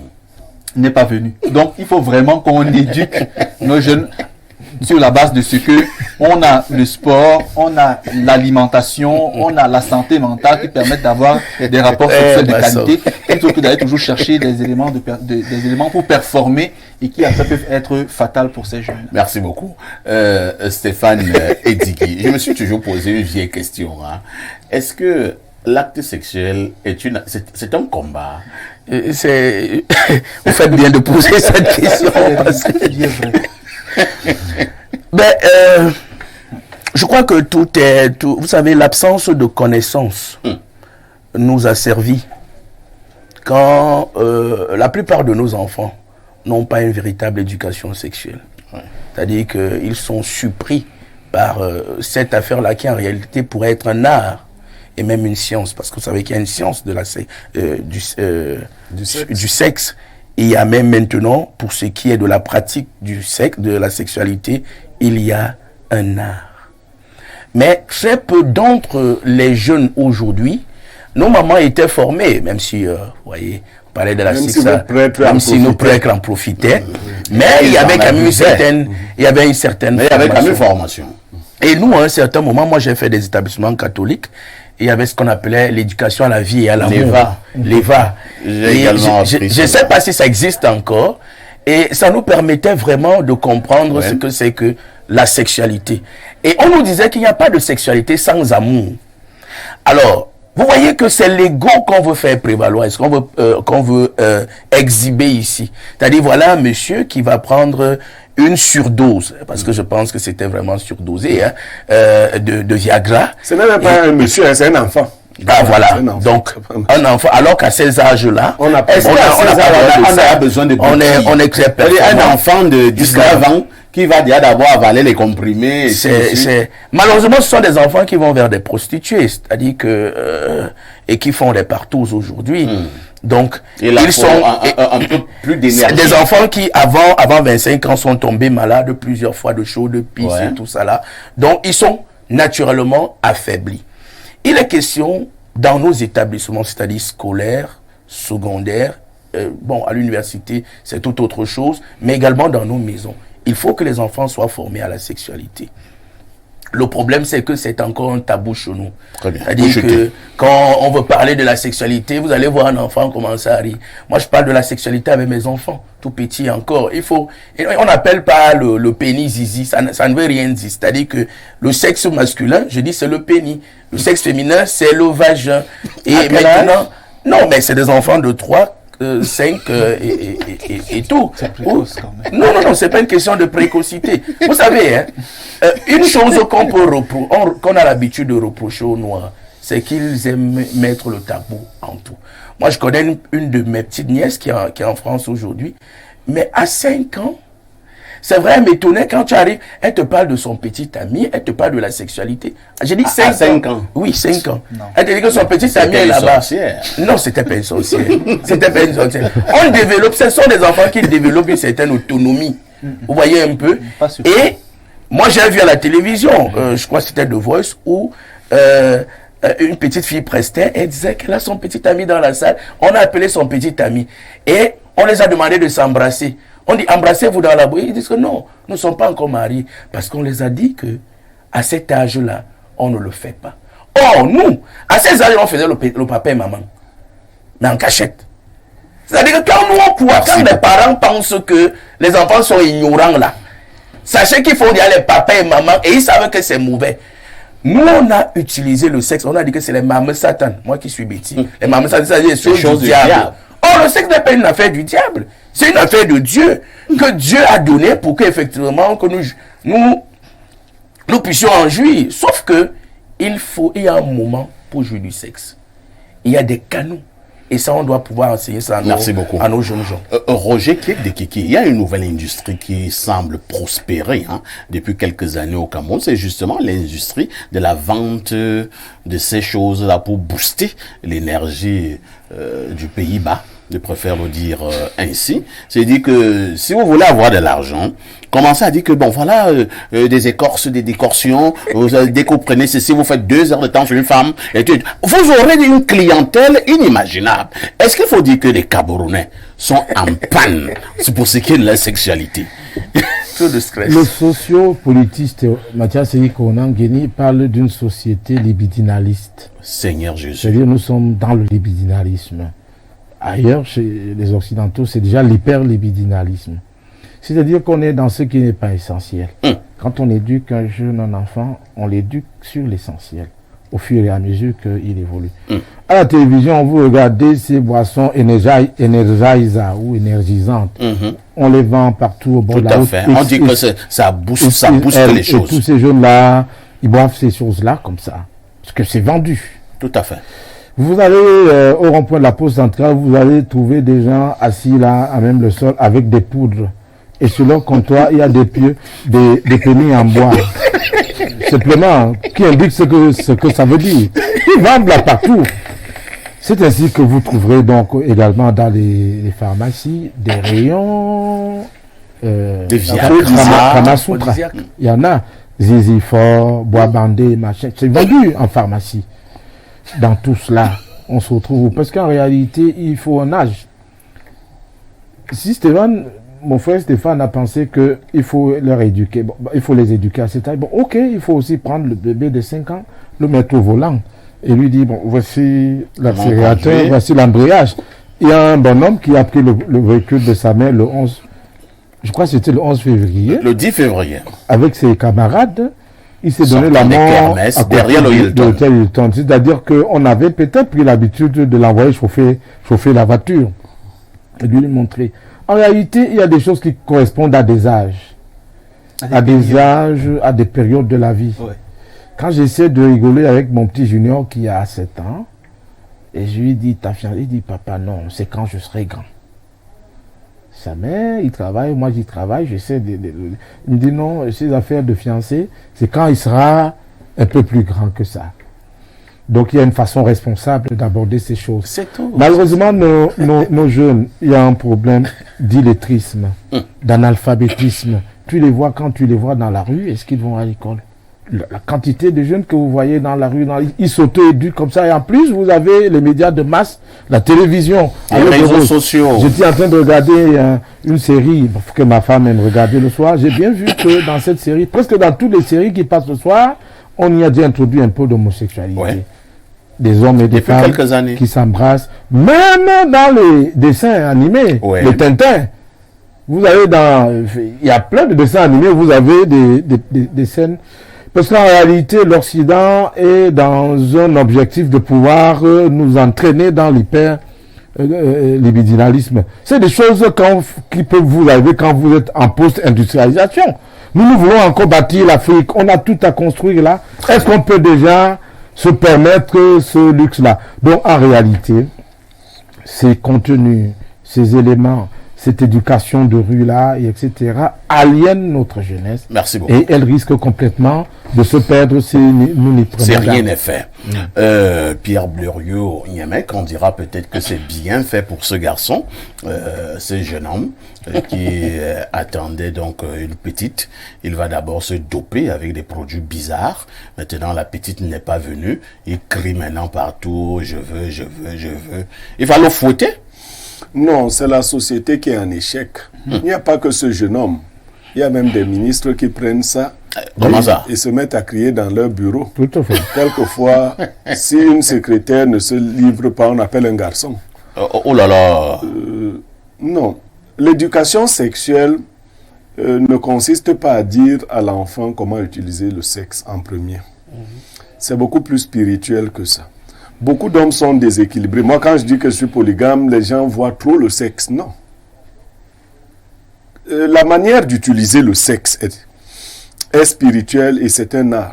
n'est pas venu. Donc, il faut vraiment qu'on éduque nos jeunes sur la base de ce que on a le sport, on a l'alimentation, on a la santé mentale qui permettent d'avoir des rapports sexuels de qualité, plutôt que d'aller toujours chercher des éléments, des éléments pour performer et qui après peuvent être fatals pour ces jeunes. Merci beaucoup. Stéphane Edigui, je me suis toujours posé une vieille question. Hein. Est-ce que l'acte sexuel c'est un combat? Vous faites bien de poser cette question. Je crois que tout, vous savez, l'absence de connaissance nous a servi quand la plupart de nos enfants n'ont pas une véritable éducation sexuelle. Ouais. C'est-à-dire qu'ils sont surpris par cette affaire-là qui en réalité pourrait être un art et même une science, parce que vous savez qu'il y a une science de du sexe. Et il y a même maintenant, pour ce qui est de la pratique du sexe, de la sexualité, il y a un art. Mais très peu d'entre les jeunes aujourd'hui, nos mamans étaient formées, même si, vous voyez, on parlait de la sexe, même si nos prêtres en profitaient, mais il y avait quand même une certaine, formation. Et nous, à un certain moment, moi j'ai fait des établissements catholiques, il y avait ce qu'on appelait l'éducation à la vie et à l'amour. L'EVA. Je ne sais pas si ça existe encore. Et ça nous permettait vraiment de comprendre ce que c'est que la sexualité. Et on nous disait qu'il n'y a pas de sexualité sans amour. Alors, vous voyez que c'est l'ego qu'on veut faire prévaloir, qu'on veut exhiber ici. C'est-à-dire, voilà un monsieur qui va prendre une surdose, parce que je pense que c'était vraiment surdosé, hein, de Viagra. Ce n'est même pas un monsieur, c'est un enfant. Ah voilà, donc un enfant, alors qu'à ces âges-là, on a besoin de on est très performant. Un enfant de 19 ans qui va déjà d'abord avaler les comprimés. Malheureusement, ce sont des enfants qui vont vers des prostituées, c'est-à-dire que et qui font des partous aujourd'hui. Donc, ils sont un peu plus d'énergie. Des enfants qui, avant 25 ans, sont tombés malades plusieurs fois de chaud, de pisse et tout ça là. Donc, ils sont naturellement affaiblis. Il est question, dans nos établissements, c'est-à-dire scolaires, secondaires, à l'université, c'est tout autre chose, mais également dans nos maisons. Il faut que les enfants soient formés à la sexualité. Le problème, c'est que c'est encore un tabou chez nous. C'est-à-dire que quand on veut parler de la sexualité, vous allez voir un enfant commencer à rire. Moi, je parle de la sexualité avec mes enfants, tout petits encore. On n'appelle pas le pénis zizi, ça ne veut rien dire. C'est-à-dire que le sexe masculin, je dis c'est le pénis. Le sexe féminin, c'est le vagin. Et maintenant, non, mais c'est des enfants de 3, 5 et tout. C'est précoce quand même. Non, c'est pas une question de précocité. Vous savez, hein, une chose qu'on a l'habitude de reprocher aux Noirs, c'est qu'ils aiment mettre le tabou en tout. Moi, je connais une de mes petites nièces qui est en France aujourd'hui, mais à 5 ans, c'est vrai, elle m'étonnait quand tu arrives, elle te parle de son petit ami, elle te parle de la sexualité. J'ai dit 5 ans. Oui, 5 ans. Non. Elle te dit que son petit ami est là-bas. Non, c'était pas une sorcière. C'était pas une sorcière. On développe, ce sont des enfants qui développent une certaine autonomie. Vous voyez un peu. Et moi, j'ai vu à la télévision, je crois que c'était The Voice, où une petite fille prestait, elle disait qu'elle a son petit ami dans la salle. On a appelé son petit ami. Et on les a demandé de s'embrasser. On dit, embrassez-vous dans la bouche. Ils disent que non, nous ne sommes pas encore mariés. Parce qu'on les a dit que à cet âge-là, on ne le fait pas. Or, nous, à ces âges, on faisait le papa et maman. Mais en cachette. C'est-à-dire que quand nous, quand les parents pensent que les enfants sont ignorants là, sachez qu'il faut dire les papas et maman, et ils savent que c'est mauvais. Nous, on a utilisé le sexe, on a dit que c'est les mamans Satan. Moi qui suis bêtis. Les mamans Satan, c'est des choses du diable. Or, le sexe n'est pas une affaire du diable. C'est une affaire de Dieu que Dieu a donné pour qu'effectivement que nous puissions en jouir. Sauf que il y a un moment pour jouir du sexe. Il y a des canaux. Et ça, on doit pouvoir enseigner ça à nos jeunes gens. Roger Kiki, il y a une nouvelle industrie qui semble prospérer depuis quelques années au Cameroun. C'est justement l'industrie de la vente de ces choses-là pour booster l'énergie du Pays-Bas. Je préfère le dire ainsi. C'est-à-dire que si vous voulez avoir de l'argent, commencez à dire que bon voilà des écorces, des décortions, dès que vous prenez ceci, vous faites 2 heures de temps sur une femme, et vous aurez une clientèle inimaginable. Est-ce qu'il faut dire que les Camerounais sont en panne pour ce qui est de la sexualité? Trop de stress. Le sociopolitiste Mathias Konangeni parle d'une société libidinaliste. Seigneur Jésus. C'est-à-dire nous sommes dans le libidinalisme. Ailleurs, chez les Occidentaux, c'est déjà l'hyperlibidinalisme. C'est-à-dire qu'on est dans ce qui n'est pas essentiel. Quand on éduque un jeune, un enfant, on l'éduque sur l'essentiel, au fur et à mesure qu'il évolue. À la télévision, vous regardez ces boissons energizer ou énergisantes. On les vend partout au bord de la route. On dit que ça booste les choses. Et tous ces jeunes-là, ils boivent ces choses-là comme ça. Parce que c'est vendu. Tout à fait. Vous allez au rond-point de la poste centrale, vous allez trouver des gens assis là, à même le sol, avec des poudres. Et sur leur comptoir, il y a des pennies en bois. Simplement, qui indique ce que ça veut dire. Ils vendent là partout. C'est ainsi que vous trouverez donc également dans les pharmacies des rayons des Kamasutra. Il y en a. Zizi Fort, Bois Bandé, machin. C'est vendu en pharmacie. Dans tout cela, on se retrouve. Parce qu'en réalité, il faut un âge. Si Stéphane, mon frère Stéphane a pensé qu'il faut leur éduquer. Bon, il faut les éduquer à cet âge. Bon, ok, il faut aussi prendre le bébé de 5 ans, le mettre au volant et lui dire, bon, voici l'accélérateur, voici l'embrayage. Il y a un bonhomme qui a pris le véhicule de sa mère le 11, je crois que c'était le 11 février. Le 10 février. Avec ses camarades. Il s'est donné la mort derrière l'hôtel Hilton. C'est-à-dire qu'on avait peut-être pris l'habitude de l'envoyer chauffer la voiture. Et de lui montrer. En réalité, il y a des choses qui correspondent à des âges. À des périodes de la vie. Ouais. Quand j'essaie de rigoler avec mon petit junior qui a 7 ans, et je lui dis, il dit, papa, non, c'est quand je serai grand. Sa mère, il travaille, moi j'y travaille, j'essaie de... Il me dit non, ces affaires de fiancé, c'est quand il sera un peu plus grand que ça. Donc il y a une façon responsable d'aborder ces choses. C'est tout. Malheureusement, nos jeunes, il y a un problème d'illettrisme, d'analphabétisme. Quand tu les vois dans la rue, est-ce qu'ils vont à l'école? La quantité de jeunes que vous voyez dans la rue, ils s'auto-éduquent comme ça. Et en plus, vous avez les médias de masse, la télévision, les réseaux sociaux. J'étais en train de regarder une série que ma femme aime regarder le soir. J'ai bien vu que dans cette série, presque dans toutes les séries qui passent le soir, on y a déjà introduit un peu d'homosexualité. Ouais. Des hommes et des femmes qui s'embrassent. Même dans les dessins animés, les Tintins. Vous avez il y a plein de dessins animés, vous avez des scènes. Parce qu'en réalité, l'Occident est dans un objectif de pouvoir nous entraîner dans l'hyper-libidinalisme. C'est des choses qui peuvent vous arriver quand vous êtes en post-industrialisation. Nous voulons encore bâtir l'Afrique. On a tout à construire là. Est-ce qu'on peut déjà se permettre ce luxe-là? Donc, en réalité, ces contenus, ces éléments, cette éducation de rue-là, etc., aliène notre jeunesse. Merci beaucoup. Et elle risque complètement de se perdre si nous n'y prenons pas. Rien n'est fait. Pierre Blériot-Niémec, on dira peut-être que c'est bien fait pour ce garçon, ce jeune homme qui attendait donc une petite. Il va d'abord se doper avec des produits bizarres. Maintenant, la petite n'est pas venue. Il crie maintenant partout, je veux. Il va le fouetter. Non, c'est la société qui est en échec. Il n'y a pas que ce jeune homme. Il y a même des ministres qui prennent ça. Comment ça? Et se mettent à crier dans leur bureau. Tout à fait. Quelquefois, si une secrétaire ne se livre pas, on appelle un garçon. Oh là là. Non. L'éducation sexuelle ne consiste pas à dire à l'enfant comment utiliser le sexe en premier. C'est beaucoup plus spirituel que ça. Beaucoup d'hommes sont déséquilibrés. Moi, quand je dis que je suis polygame, les gens voient trop le sexe. Non. La manière d'utiliser le sexe est spirituelle et c'est un art.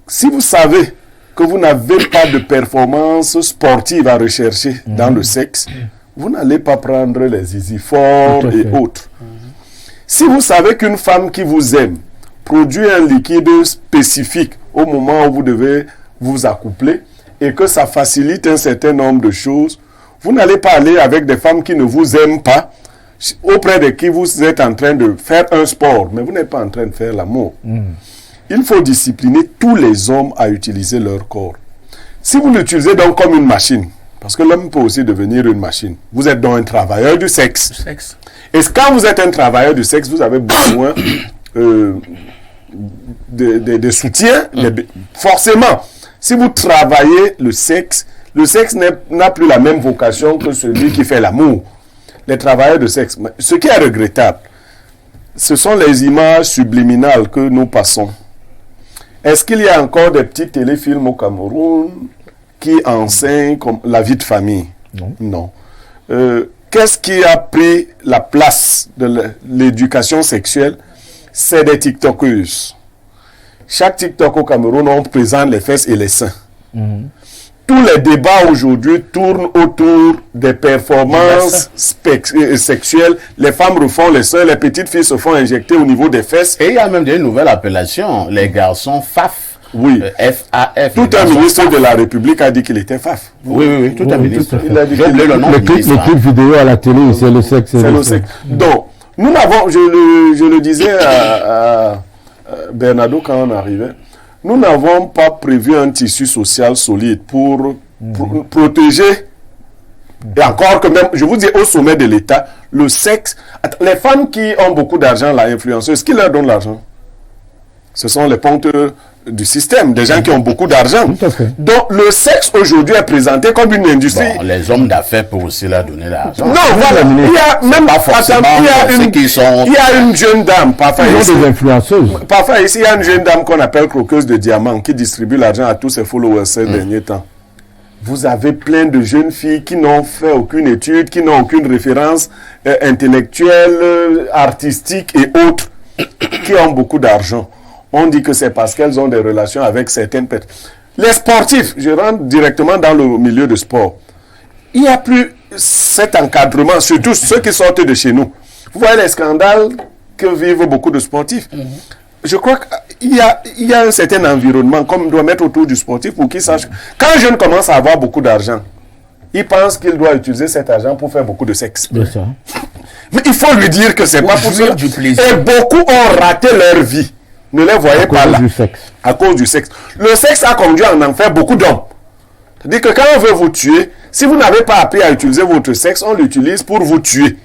Si vous savez que vous n'avez pas de performance sportive à rechercher dans le sexe, vous n'allez pas prendre les zizi forts et autres. Si vous savez qu'une femme qui vous aime produit un liquide spécifique au moment où vous devez vous accoupler, et que ça facilite un certain nombre de choses, vous n'allez pas aller avec des femmes qui ne vous aiment pas, auprès de qui vous êtes en train de faire un sport, mais vous n'êtes pas en train de faire l'amour. Il faut discipliner tous les hommes à utiliser leur corps. Si vous l'utilisez donc comme une machine, parce que l'homme peut aussi devenir une machine, vous êtes donc un travailleur du sexe. Et quand vous êtes un travailleur du sexe, vous avez besoin de soutien. Forcément, si vous travaillez le sexe n'a plus la même vocation que celui qui fait l'amour. Les travailleurs de sexe. Ce qui est regrettable, ce sont les images subliminales que nous passons. Est-ce qu'il y a encore des petits téléfilms au Cameroun qui enseignent comme la vie de famille? Non. Qu'est-ce qui a pris la place de l'éducation sexuelle? C'est des TikTokeuses. Chaque TikTok au Cameroun, on présente les fesses et les seins. Tous les débats aujourd'hui tournent autour des performances sexuelles. Les femmes refont les seins, les petites filles se font injecter au niveau des fesses. Et il y a même des nouvelles appellations. Les garçons FAF. Oui. FAF. Tout un ministre de la République a dit qu'il était FAF. Oui, tout un ministre. Il a dit les clips vidéo à la télé, c'est le sexe. C'est le sexe. Donc, nous n'avons, je le disais à Bernardo quand on arrivait, nous n'avons pas prévu un tissu social solide pour protéger. Et encore que même, je vous dis, au sommet de l'État, le sexe, les femmes qui ont beaucoup d'argent, la influenceuse, qui leur donne l'argent? Ce sont les ponteurs du système, des gens qui ont beaucoup d'argent. Donc, le sexe aujourd'hui est présenté comme une industrie. Bon, les hommes d'affaires peuvent aussi leur donner l'argent. Non, voilà. Il y a même il y a une jeune dame, parfois ici, des influenceuses. Parfois ici, il y a une jeune dame qu'on appelle croqueuse de diamants qui distribue l'argent à tous ses followers ces derniers temps. Vous avez plein de jeunes filles qui n'ont fait aucune étude, qui n'ont aucune référence intellectuelle, artistique et autres, qui ont beaucoup d'argent. On dit que c'est parce qu'elles ont des relations avec certaines personnes. Les sportifs, je rentre directement dans le milieu du sport. Il n'y a plus cet encadrement, surtout ceux qui sortent de chez nous. Vous voyez les scandales que vivent beaucoup de sportifs. Je crois qu'il y a un certain environnement qu'on doit mettre autour du sportif pour qu'il sache. Quand un jeune commence à avoir beaucoup d'argent, il pense qu'il doit utiliser cet argent pour faire beaucoup de sexe. C'est ça. Mais il faut lui dire que c'est pas pour ça. Et beaucoup ont raté leur vie. Ne les voyez pas là. À cause du sexe. Le sexe a conduit à en enfer beaucoup d'hommes. C'est-à-dire que quand on veut vous tuer, si vous n'avez pas appris à utiliser votre sexe, on l'utilise pour vous tuer.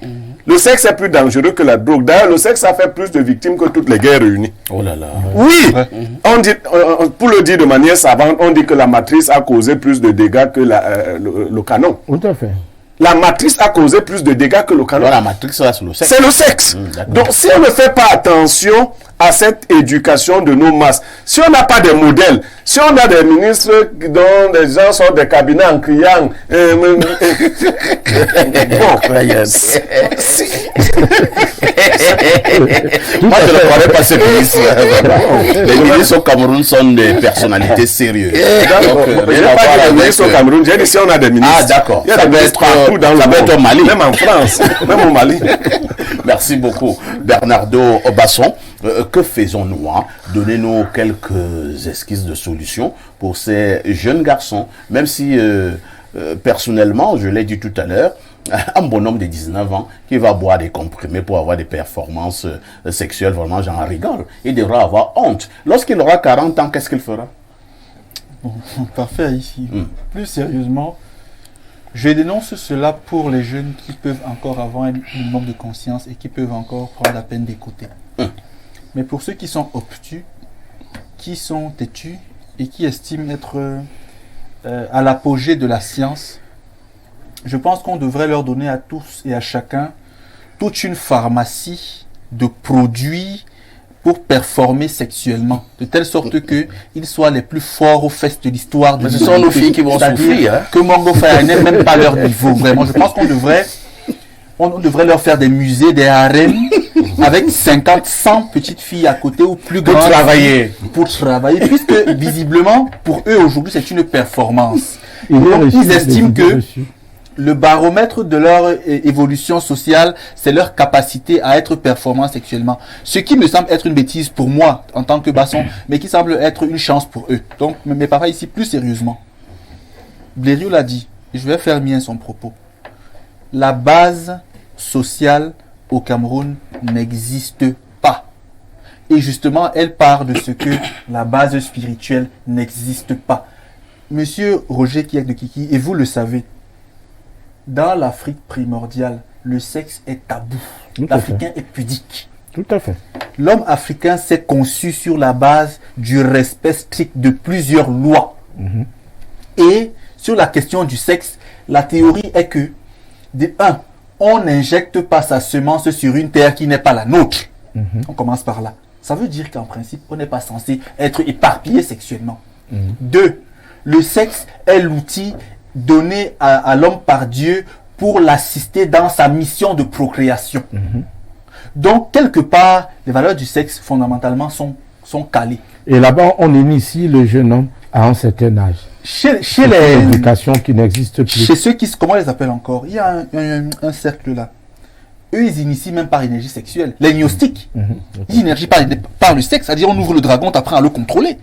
Le sexe est plus dangereux que la drogue. D'ailleurs, le sexe a fait plus de victimes que toutes les guerres réunies. Oh là là. Oui. On dit, pour le dire de manière savante, on dit que la matrice a causé plus de dégâts que le canon. Tout à fait. La matrice a causé plus de dégâts que le canon. Alors, la matrice, c'est le sexe. C'est le sexe. Donc, si on ne fait pas attention à cette éducation de nos masses, si on n'a pas de modèles, si on a des ministres dont des gens sortent des cabinets en criant, bon, moi je ne connais pas ces ministres. Les ministres au Cameroun sont des personnalités sérieuses. Donc, je n'ai pas dit les ministres au Cameroun, j'ai dit si on a des ministres. Ah d'accord. Il y a des ministres partout dans le monde, au Mali. Même en France, même au Mali. Merci beaucoup Bernardo Basson. Que faisons-nous? Donnez-nous quelques esquisses de solutions pour ces jeunes garçons, même si personnellement, je l'ai dit tout à l'heure, un bonhomme de 19 ans qui va boire des comprimés pour avoir des performances sexuelles, vraiment j'en rigole. Il devra avoir honte. Lorsqu'il aura 40 ans, qu'est-ce qu'il fera? Parfait ici. Plus sérieusement, je dénonce cela pour les jeunes qui peuvent encore avoir un minimum de conscience et qui peuvent encore prendre la peine d'écouter. Mais pour ceux qui sont obtus, qui sont têtus et qui estiment être à l'apogée de la science, je pense qu'on devrait leur donner à tous et à chacun toute une pharmacie de produits pour performer sexuellement, de telle sorte qu'ils soient les plus forts aux fesses de l'histoire. Mais ce sont nos filles qui vont souffrir. Hein? Que Mongo Faye n'est même pas leur niveau. Vraiment, je pense qu'on devrait leur faire des musées, des harems, avec 50, 100 petites filles à côté ou plus grandes. Pour travailler. Puisque, visiblement, pour eux, aujourd'hui, c'est une performance. Donc, ils estiment que le baromètre de leur évolution sociale, c'est leur capacité à être performant sexuellement. Ce qui me semble être une bêtise pour moi, en tant que Basson, mais qui semble être une chance pour eux. Donc, mes papas ici, plus sérieusement. Blériot l'a dit, et je vais faire mien son propos. La base sociale au Cameroun n'existe pas. Et justement, elle part de ce que la base spirituelle n'existe pas. Monsieur Roger Kiek de Kiki, et vous le savez, dans l'Afrique primordiale, le sexe est tabou. Tout à L'Africain est pudique. Tout à fait. L'homme africain s'est conçu sur la base du respect strict de plusieurs lois. Et sur la question du sexe, la théorie est que, de un, on n'injecte pas sa semence sur une terre qui n'est pas la nôtre. On commence par là. Ça veut dire qu'en principe, on n'est pas censé être éparpillé sexuellement. Deux, le sexe est l'outil donné à l'homme par Dieu pour l'assister dans sa mission de procréation. Donc, quelque part, les valeurs du sexe, fondamentalement, sont calées. Et là-bas, on initie le jeune homme à un certain âge. Chez les éducation qui n'existe plus. Chez ceux qui, comment on les appelle encore? Il y a un cercle là. Eux, ils initient même par énergie sexuelle. Les gnostiques, ils énergient par le sexe, c'est-à-dire on ouvre le dragon, t'apprends à le contrôler.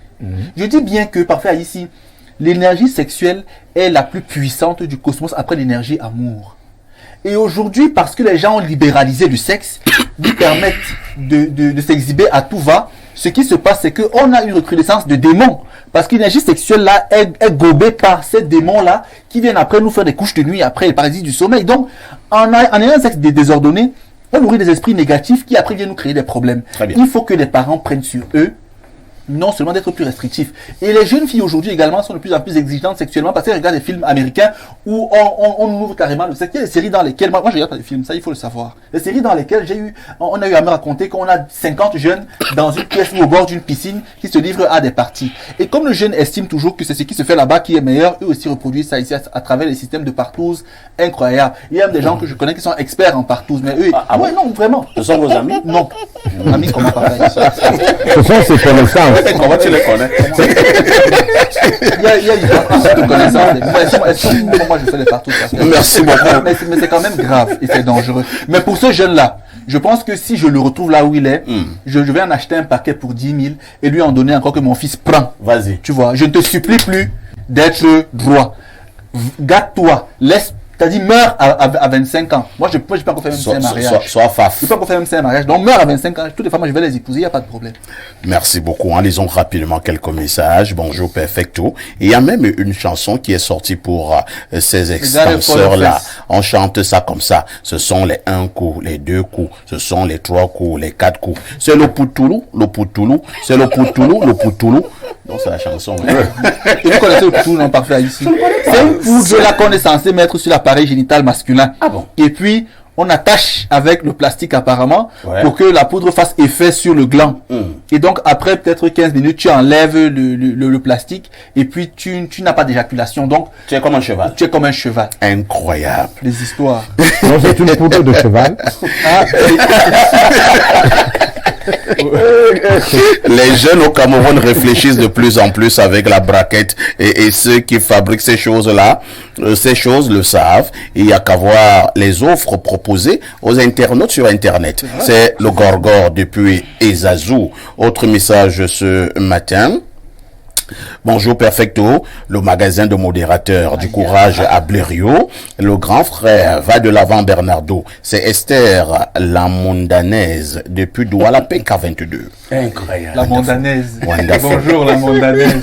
Je dis bien que, parfait ici, l'énergie sexuelle est la plus puissante du cosmos après l'énergie amour. Et aujourd'hui, parce que les gens ont libéralisé le sexe, lui permettent de s'exhiber à tout va, ce qui se passe, c'est qu'on a une recrudescence de démons. Parce que l'énergie sexuelle là est gobée par ces démons-là qui viennent après nous faire des couches de nuit, après le paradis du sommeil. Donc, en ayant un sexe désordonné, on nourrit des esprits négatifs qui après viennent nous créer des problèmes. Il faut que les parents prennent sur eux, non seulement d'être plus restrictifs. Et les jeunes filles aujourd'hui également sont de plus en plus exigeantes sexuellement parce qu'elles regardent des films américains où on ouvre carrément le sexe. Il y a des séries dans lesquelles, moi je regarde pas des films, ça il faut le savoir. Les séries dans lesquelles on a eu à me raconter qu'on a 50 jeunes dans une pièce ou au bord d'une piscine qui se livrent à des parties. Et comme le jeune estime toujours que c'est ce qui se fait là-bas qui est meilleur, eux aussi reproduisent ça ici à travers les systèmes de partouze incroyables. Il y a même des gens que je connais qui sont experts en partouze, mais eux, ouais, non, vraiment. Ce sont vos amis? Non. Amis, comment parler? Ce sont ces connaissances. Comment tu les connais? Il y a une de connaissances. Moi, je fais les partout. Merci beaucoup. Mais c'est quand même grave et c'est dangereux. Mais pour ce jeune-là, je pense que si je le retrouve là où il est, je vais en acheter un paquet pour 10 000 et lui en donner encore que mon fils prend. Vas-y. Tu vois, je ne te supplie plus d'être droit. Gâte-toi. Laisse. T'as dit meurs à 25 ans. Moi, je peux encore faire même 5 mariages. Sois faf. Je peux encore faire même 5 mariages. Donc, meurs à 25 ans. Toutes les femmes, je vais les épouser, il n'y a pas de problème. Merci beaucoup. En lisant rapidement quelques messages. Bonjour, perfecto. Et il y a même une chanson qui est sortie pour ces extenseurs-là. On chante ça comme ça. Ce sont les 1 coup, les 2 coups. Ce sont les 3 coups, les 4 coups. C'est le poutoulou, le poutoulou. C'est le poutoulou, le poutoulou. Donc, c'est la chanson. Et vous connaissez le poutoulou, non, parfait, ici. C'est une poudre là qu'on est censé mettre sur l'appareil génital masculin. Ah bon? Et puis, on attache avec le plastique apparemment pour que la poudre fasse effet sur le gland. Et donc, après peut-être 15 minutes, tu enlèves le plastique et puis tu n'as pas d'éjaculation. Donc, tu es comme un cheval. Tu es comme un cheval. Incroyable. Les histoires. Non, c'est une poudre de cheval. Les jeunes au Cameroun réfléchissent de plus en plus avec la braquette et ceux qui fabriquent ces choses-là, ces choses le savent. Il n'y a qu'à voir les offres proposées aux internautes sur Internet. C'est le Gorgor depuis Ezazou. Autre message ce matin. Bonjour Perfecto, le magasin de modérateurs du courage à Blériot. Le grand frère va de l'avant Bernardo. C'est Esther, la mondanaise, depuis Douala PK22. Incroyable. La mondanaise. Wonderful. Bonjour la mondanaise.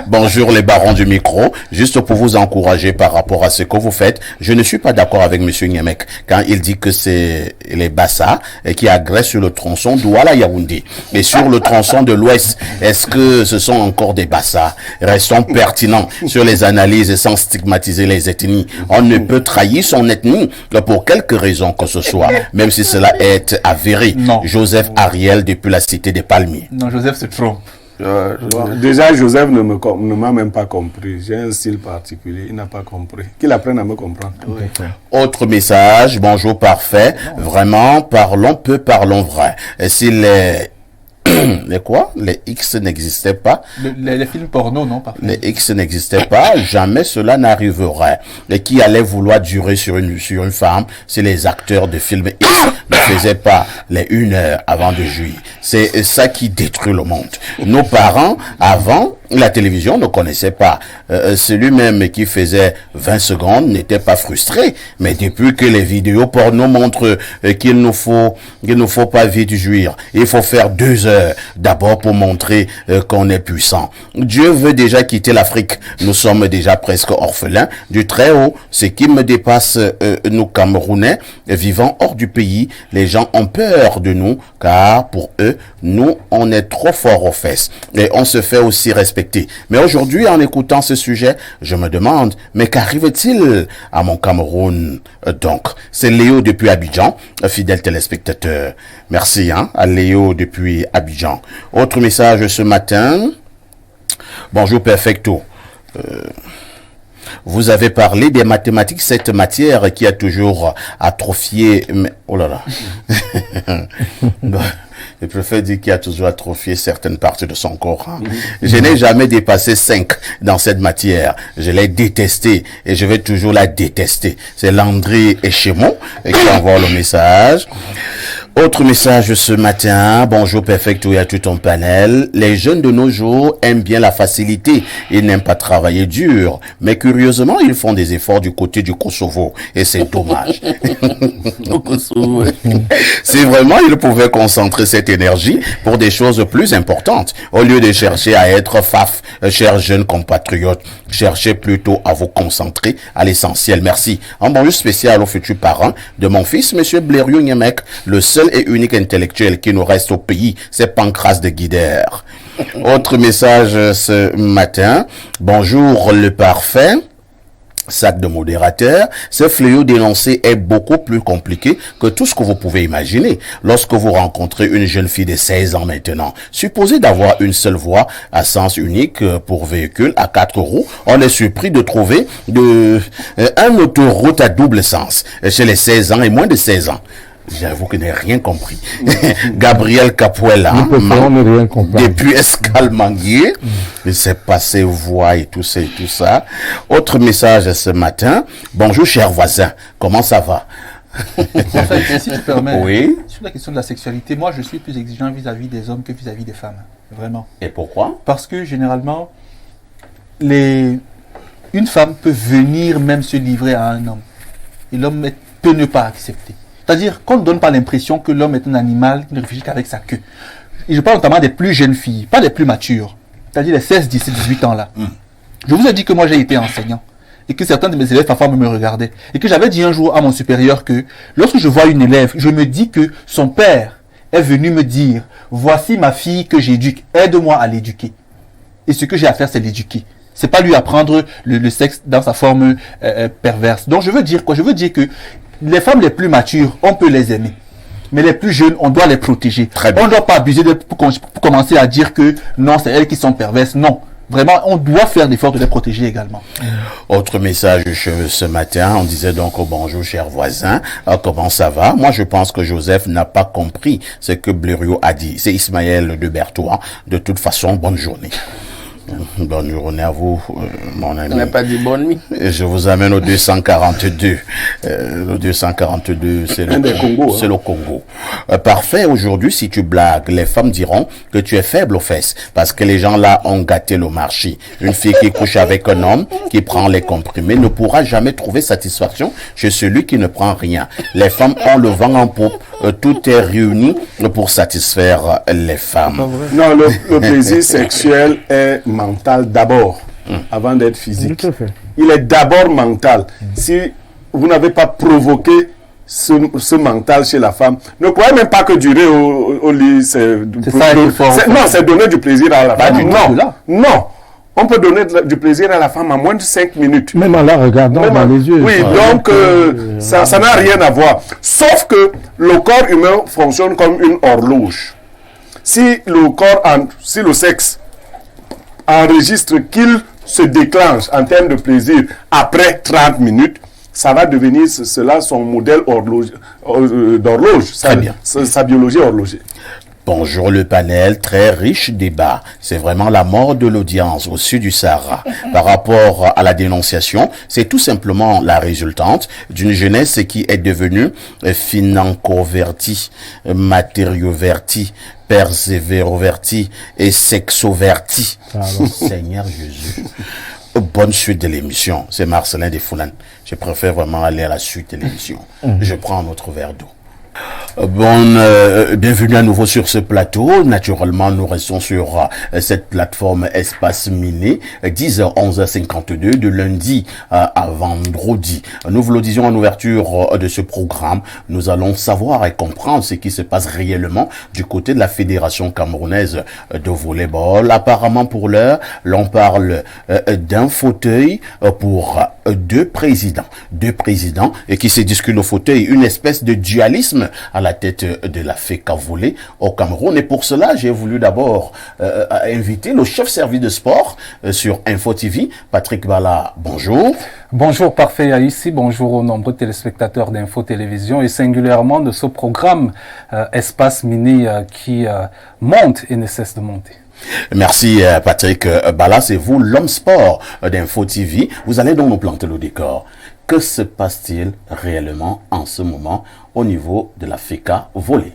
Bonjour les barons du micro. Juste pour vous encourager par rapport à ce que vous faites, je ne suis pas d'accord avec monsieur Niemek quand il dit que c'est les Bassa qui agressent sur le tronçon Douala Yaoundé. Et sur le tronçon de l'Ouest, est-ce que ce sont encore des Bassa? Restons pertinents sur les analyses sans stigmatiser les ethnies. On ne peut trahir son ethnie pour quelque raison que ce soit, même si cela est avéré. Non. Joseph Ariel depuis la cité des Palmiers. Non, Joseph se trompe. Déjà, Joseph ne m'a même pas compris. J'ai un style particulier. Il n'a pas compris. Qu'il apprenne à me comprendre. Oui. Autre message. Bonjour, parfait. Vraiment, parlons peu, parlons vrai. Si les X n'existaient pas. Les films porno, non? Parfait. Les X n'existaient pas, jamais cela n'arriverait. Et qui allait vouloir durer sur une femme si les acteurs de films X ne faisaient pas les 1 heure avant de jouir? C'est ça qui détruit le monde. Nos parents, avant, la télévision ne connaissait pas. Celui-même qui faisait 20 secondes n'était pas frustré. Mais depuis que les vidéos porno montrent qu'il ne faut pas vite jouir, il faut faire 2 heures d'abord pour montrer qu'on est puissant. Dieu veut déjà quitter l'Afrique. Nous sommes déjà presque orphelins du Très-Haut. Ce qui me dépasse, nous Camerounais, vivant hors du pays, les gens ont peur de nous, car pour eux, nous, on est trop fort aux fesses. Et on se fait aussi respecter. Mais aujourd'hui, en écoutant ce sujet, je me demande, mais qu'arrive-t-il à mon Cameroun? Donc, c'est Léo depuis Abidjan, fidèle téléspectateur. Merci à Léo depuis Abidjan. Autre message ce matin. Bonjour Perfecto. Vous avez parlé des mathématiques, cette matière qui a toujours atrophié... Oh là là. Je préfère dire qu'il a toujours atrophié certaines parties de son corps. Je n'ai jamais dépassé 5 dans cette matière. Je l'ai détestée et je vais toujours la détester. C'est Landry Echemont qui envoie le message. Autre message ce matin. Bonjour Perfecto et à tout ton panel. Les jeunes de nos jours aiment bien la facilité. Ils n'aiment pas travailler dur. Mais curieusement, ils font des efforts du côté du Kosovo. Et c'est dommage. Si vraiment ils pouvaient concentrer cette énergie pour des choses plus importantes, au lieu de chercher à être faf, chers jeunes compatriotes, cherchez plutôt à vous concentrer à l'essentiel. Merci. Un bonjour spécial aux futurs parents de mon fils, monsieur Blériot Niemek, le seul et unique intellectuel qui nous reste au pays, c'est Pancras de Guider. Autre message ce matin. Bonjour le parfait. Sac de modérateur, ce fléau dénoncé est beaucoup plus compliqué que tout ce que vous pouvez imaginer. Lorsque vous rencontrez une jeune fille de 16 ans maintenant, supposée d'avoir une seule voie à sens unique pour véhicule à 4 roues, on est surpris de trouver un autoroute à double sens chez les 16 ans et moins de 16 ans. J'avoue que je n'ai rien compris. Gabriel Capuela, depuis Escalmanguier, il s'est passé voix et tout ça. Autre message ce matin. Bonjour cher voisin, comment ça va? En fait, si tu permets, oui. Sur la question de la sexualité, moi je suis plus exigeant vis-à-vis des hommes que vis-à-vis des femmes. Vraiment. Et pourquoi? Parce que généralement, une femme peut venir même se livrer à un homme. Et l'homme peut ne pas accepter. C'est-à-dire qu'on ne donne pas l'impression que l'homme est un animal qui ne réfléchit qu'avec sa queue. Et je parle notamment des plus jeunes filles, pas des plus matures. C'est-à-dire les 16, 17, 18 ans là. Je vous ai dit que moi j'ai été enseignant. Et que certains de mes élèves parfois me regardaient. Et que j'avais dit un jour à mon supérieur que lorsque je vois une élève, je me dis que son père est venu me dire « Voici ma fille que j'éduque, aide-moi à l'éduquer. » Et ce que j'ai à faire, c'est l'éduquer. C'est pas lui apprendre le sexe dans sa forme perverse. Donc je veux dire quoi? Je veux dire que les femmes les plus matures, on peut les aimer. Mais les plus jeunes, on doit les protéger. On ne doit pas abuser pour commencer à dire que non, c'est elles qui sont perverses. Non. Vraiment, on doit faire l'effort de les protéger également. Autre message ce matin, on disait donc bonjour cher voisin, comment ça va? Moi je pense que Joseph n'a pas compris ce que Blériot a dit. C'est Ismaël de Berthois. De toute façon, bonne journée. Bonne journée à vous, mon ami. On n'a pas dit bonne nuit. Je vous amène au 242. Le 242, c'est le Congo. Parfait, aujourd'hui, si tu blagues, les femmes diront que tu es faible aux fesses, parce que les gens là ont gâté le marché. Une fille qui couche avec un homme, qui prend les comprimés, ne pourra jamais trouver satisfaction chez celui qui ne prend rien. Les femmes ont le vent en poupe. Tout est réuni pour satisfaire les femmes. Non, le plaisir sexuel est mental d'abord, avant d'être physique. Il est d'abord mental. Si vous n'avez pas provoqué ce mental chez la femme, ne croyez même pas que durer au lit, c'est donner du plaisir à la femme. Non. On peut donner du plaisir à la femme en moins de 5 minutes. Même en la regardant dans les yeux. Oui, donc ça n'a rien à voir. Sauf que le corps humain fonctionne comme une horloge. Si le sexe enregistre qu'il se déclenche en termes de plaisir après 30 minutes, ça va devenir son modèle d'horloge, sa biologie horlogère. Bonjour le panel, très riche débat. C'est vraiment la mort de l'audience au sud du Sahara. Par rapport à la dénonciation, c'est tout simplement la résultante d'une jeunesse qui est devenue financovertie, matériovertie, persévéroverti et sexoverti. Seigneur Jésus. Bonne suite de l'émission. C'est Marcelin Desfoulanes. Je préfère vraiment aller à la suite de l'émission. Je prends un autre verre d'eau. Bienvenue à nouveau sur ce plateau. Naturellement, nous restons sur cette plateforme Espace Miné, 10h, 11h52, de lundi à vendredi. Nous vous le disions en ouverture de ce programme, nous allons savoir et comprendre ce qui se passe réellement du côté de la Fédération camerounaise de volleyball. Apparemment, pour l'heure, l'on parle d'un fauteuil pour deux présidents et qui se discutent au fauteuil, une espèce de dualisme à la tête de la FECA Volley au Cameroun. Et pour cela, j'ai voulu d'abord inviter le chef service de sport sur Info TV, Patrick Bala. Bonjour. Bonjour Parfait Aïssi, bonjour aux nombreux téléspectateurs d'Info Télévision et singulièrement de ce programme Espace Mini qui monte et ne cesse de monter. Merci Patrick Bala, c'est vous l'homme sport d'Info TV. Vous allez donc nous planter le décor. Que se passe-t-il réellement en ce moment au niveau de la FECA Volley?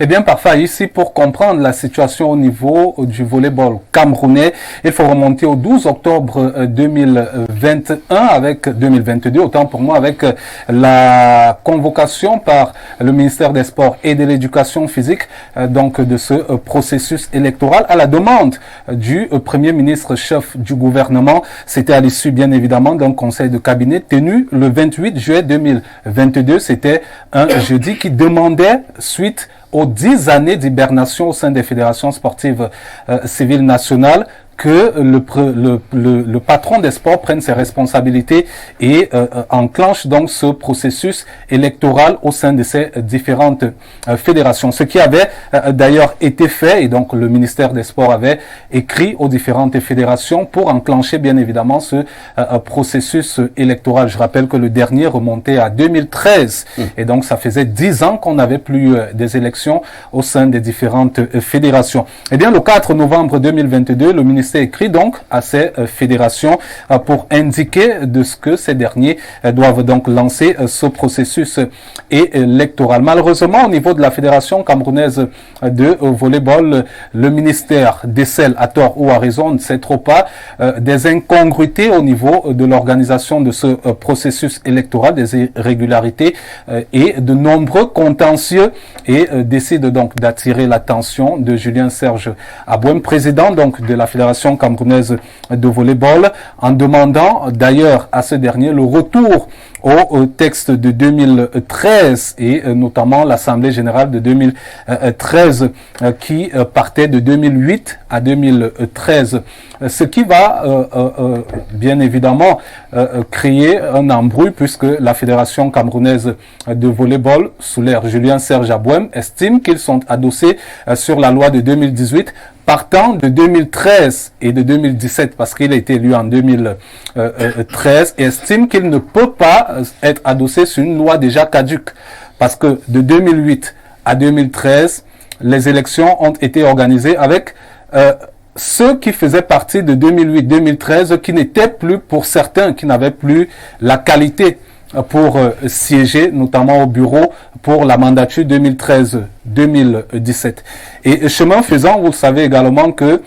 Eh bien, parfait. Ici, pour comprendre la situation au niveau du volleyball camerounais, il faut remonter au 12 octobre 2021 avec 2022, autant pour moi, avec la convocation par le ministère des Sports et de l'Éducation physique, donc de ce processus électoral à la demande du Premier ministre chef du gouvernement. C'était à l'issue, bien évidemment, d'un conseil de cabinet tenu le 28 juillet 2022. C'était un jeudi qui demandait, suite aux 10 années d'hibernation au sein des fédérations sportives civiles nationales, que le patron des sports prenne ses responsabilités et enclenche donc ce processus électoral au sein de ces différentes fédérations. Ce qui avait d'ailleurs été fait, et donc le ministère des Sports avait écrit aux différentes fédérations pour enclencher bien évidemment ce processus électoral. Je rappelle que le dernier remontait à 2013 et donc ça faisait 10 ans qu'on n'avait plus des élections au sein des différentes fédérations. Eh bien, le 4 novembre 2022, le ministère écrit donc à ces fédérations pour indiquer de ce que ces derniers doivent donc lancer ce processus électoral. Malheureusement, au niveau de la Fédération camerounaise de volleyball, le ministère décèle à tort ou à raison, on ne sait trop pas, des incongruités au niveau de l'organisation de ce processus électoral, des irrégularités et de nombreux contentieux et décide donc d'attirer l'attention de Julien Serge Abouem, président donc de la Fédération camerounaise de volleyball, en demandant d'ailleurs à ce dernier le retour au texte de 2013 et notamment l'Assemblée générale de 2013 qui partait de 2008 à 2013. Ce qui va bien évidemment créer un embrouille puisque la Fédération camerounaise de volleyball, sous l'ère Julien Serge Abouem, estime qu'ils sont adossés sur la loi de 2018 partant de 2013 et de 2017 parce qu'il a été élu en 2013 et estime qu'il ne peut pas être adossé sur une loi déjà caduque parce que de 2008 à 2013, les élections ont été organisées avec ceux qui faisaient partie de 2008-2013 qui n'étaient plus, pour certains, qui n'avaient plus la qualité pour siéger, notamment au bureau, pour la mandature 2013-2017. Et chemin faisant, vous le savez également que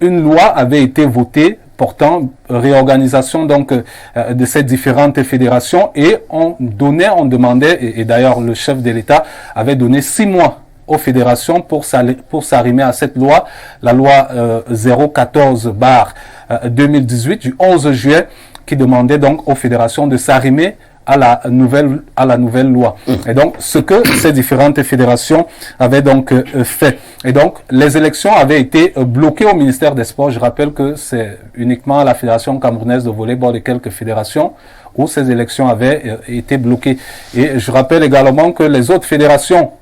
une loi avait été votée portant réorganisation donc de ces différentes fédérations et on demandait, et d'ailleurs le chef de l'État avait donné 6 mois aux fédérations pour s'arrimer à cette loi, la loi 014/2018 du 11 juillet, qui demandait donc aux fédérations de s'arrimer à la nouvelle loi. Et donc, ce que ces différentes fédérations avaient donc fait. Et donc, les élections avaient été bloquées au ministère des Sports. Je rappelle que c'est uniquement la Fédération camerounaise de volleyball et quelques fédérations où ces élections avaient été bloquées. Et je rappelle également que les autres fédérations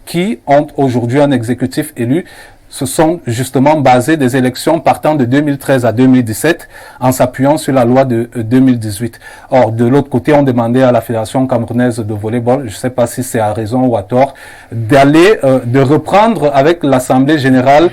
qui ont aujourd'hui un exécutif élu se sont justement basés des élections partant de 2013 à 2017 en s'appuyant sur la loi de 2018. Or, de l'autre côté, on demandait à la Fédération camerounaise de volleyball, je ne sais pas si c'est à raison ou à tort, de reprendre avec l'Assemblée générale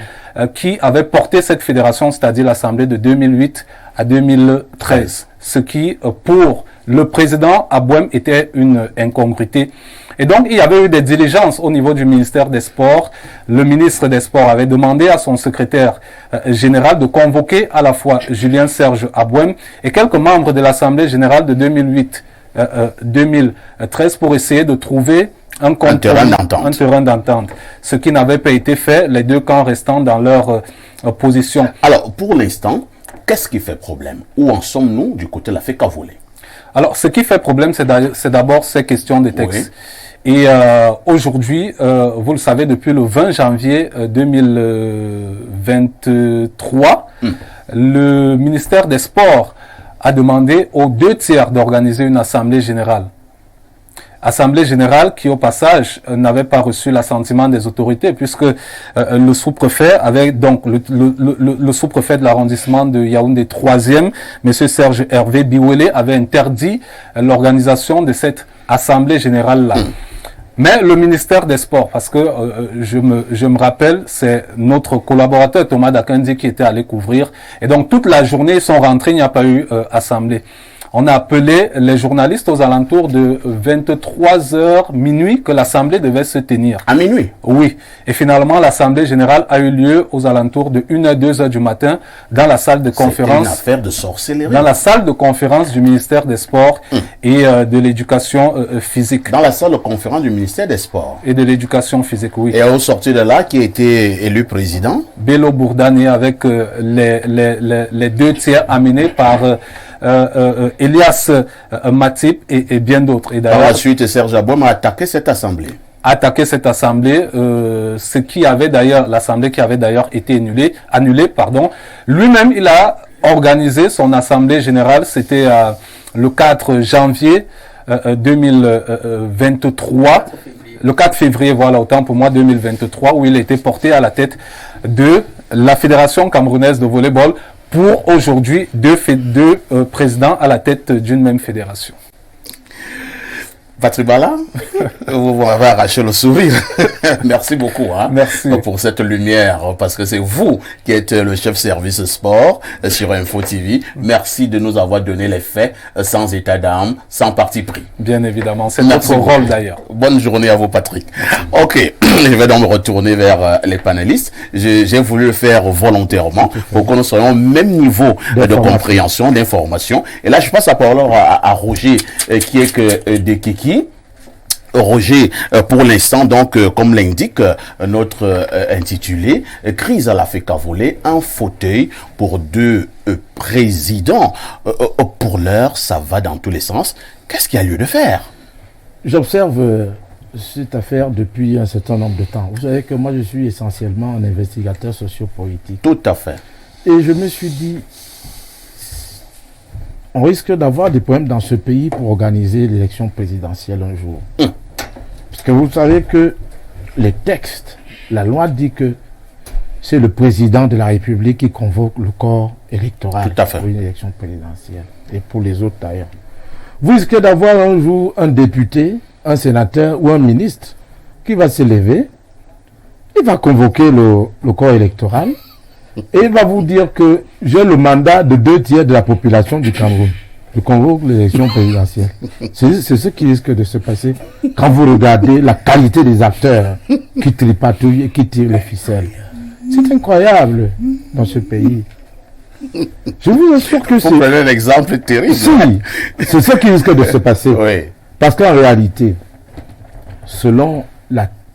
qui avait porté cette fédération, c'est-à-dire l'Assemblée de 2008 à 2013. ce qui, pour le président Abouem, était une incongruité. Et donc, il y avait eu des diligences au niveau du ministère des Sports. Le ministre des Sports avait demandé à son secrétaire général de convoquer à la fois Julien Serge Abouem et quelques membres de l'Assemblée générale de 2008-2013 pour essayer de trouver un terrain d'entente. Ce qui n'avait pas été fait, les deux camps restant dans leur position. Alors, pour l'instant, qu'est-ce qui fait problème? Où en sommes-nous du côté de la FECAVOLE? Alors, ce qui fait problème, c'est d'abord ces questions de texte. Oui. Et aujourd'hui, vous le savez, depuis le 20 janvier 2023, le ministère des Sports a demandé aux 2/3 d'organiser une assemblée générale. Assemblée générale qui, au passage, n'avait pas reçu l'assentiment des autorités, puisque le sous-préfet avait donc le sous-préfet de l'arrondissement de Yaoundé 3e, M. Serge Hervé Biwele, avait interdit l'organisation de cette assemblée générale-là. Mais le ministère des Sports, parce que je me rappelle, c'est notre collaborateur Thomas Dakandi qui était allé couvrir. Et donc toute la journée, ils sont rentrés, il n'y a pas eu assemblée. On a appelé les journalistes aux alentours de 23h minuit que l'assemblée devait se tenir. À minuit? Oui. Et finalement, l'assemblée générale a eu lieu aux alentours de 1h, 2h du matin dans la salle de conférence. C'est une affaire de sorcellerie. Dans la salle de conférence du ministère des Sports et de l'éducation physique. Dans la salle de conférence du ministère des Sports. Et de l'éducation physique, oui. Et au sortir de là, qui a été élu président? Bello Bourdane avec les 2/3 amenés par Elias Matip et bien d'autres. Et par la suite, Serge Abouem a attaqué cette assemblée. Ce qui avait d'ailleurs, l'assemblée qui avait d'ailleurs été annulée, pardon. Lui-même, il a organisé son assemblée générale, c'était le 4 janvier 2023. Le 4 février, voilà, autant pour moi, 2023, où il a été porté à la tête de la Fédération camerounaise de volleyball, pour aujourd'hui deux présidents à la tête d'une même fédération. Patrick Bala, vous m'avez arraché le sourire. Merci beaucoup Merci. Pour cette lumière, parce que c'est vous qui êtes le chef service sport sur Info TV. Merci de nous avoir donné les faits sans état d'âme, sans parti pris. Bien évidemment, c'est notre rôle d'ailleurs. Bonne journée à vous, Patrick. Ok, je vais donc me retourner vers les panélistes. J'ai voulu le faire volontairement pour que nous soyons au même niveau de compréhension, d'information. Et là, je passe la parole à Roger, qui est que des Kiki. Roger, pour l'instant, donc, comme l'indique notre intitulé, crise à la FECAVOLE, un fauteuil pour deux présidents. Pour l'heure, ça va dans tous les sens. Qu'est-ce qu'il y a lieu de faire? J'observe cette affaire depuis un certain nombre de temps. Vous savez que moi, je suis essentiellement un investigateur sociopolitique. Tout à fait. Et je me suis dit, on risque d'avoir des problèmes dans ce pays pour organiser l'élection présidentielle un jour. Parce que vous savez que les textes, la loi dit que c'est le président de la République qui convoque le corps électoral pour une élection présidentielle. Et pour les autres d'ailleurs. Vous risquez d'avoir un jour un député, un sénateur ou un ministre qui va se lever, il va convoquer le corps électoral et il va vous dire que j'ai le mandat de 2/3 de la population du Cameroun. Je convoque l'élection présidentielle. C'est ce qui risque de se passer quand vous regardez la qualité des acteurs qui tripatouillent et qui tirent les ficelles. C'est incroyable dans ce pays. Je vous assure que c'est... Vous prenez un exemple terrible. Si, c'est ce qui risque de se passer. Oui. Parce qu'en réalité, selon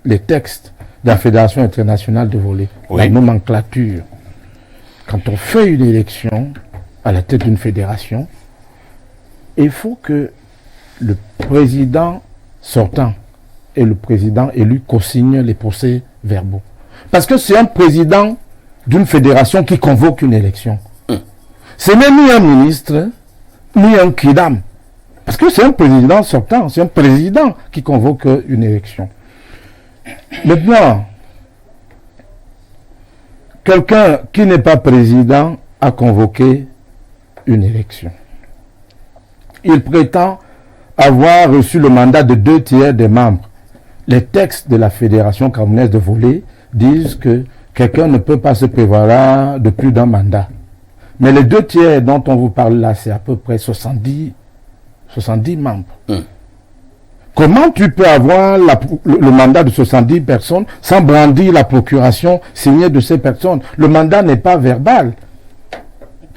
les textes de la Fédération internationale de volley, la nomenclature, quand on fait une élection à la tête d'une fédération, il faut que le président sortant et le président élu co-signent les procès-verbaux. Parce que c'est un président d'une fédération qui convoque une élection. Ce n'est ni un ministre, ni un kidam. Parce que c'est un président sortant, c'est un président qui convoque une élection. Maintenant, quelqu'un qui n'est pas président a convoqué une élection. Il prétend avoir reçu le mandat de 2/3 des membres. Les textes de la Fédération camerounaise de volley disent que quelqu'un ne peut pas se prévaloir de plus d'un mandat. Mais les 2 tiers dont on vous parle là, c'est à peu près 70 membres. Comment tu peux avoir le mandat de 70 personnes sans brandir la procuration signée de ces personnes? Le mandat n'est pas verbal.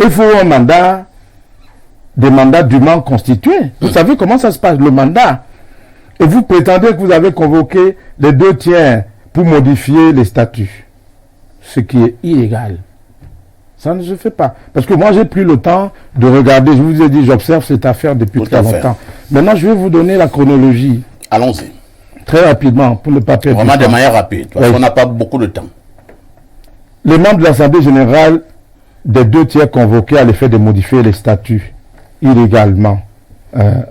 Il faut un mandat, des mandats dûment constitués. Vous savez comment ça se passe, le mandat. Et vous prétendez que vous avez convoqué les 2 tiers pour modifier les statuts. Ce qui est illégal. Ça ne se fait pas. Parce que moi, j'ai pris le temps de regarder. Je vous ai dit, j'observe cette affaire depuis très longtemps. Maintenant, je vais vous donner la chronologie. Allons-y. Très rapidement, pour ne pas perdre. Vraiment de manière rapide, parce qu'on n'a pas beaucoup de temps. Les membres de l'Assemblée générale des 2 tiers convoqués à l'effet de modifier les statuts illégalement.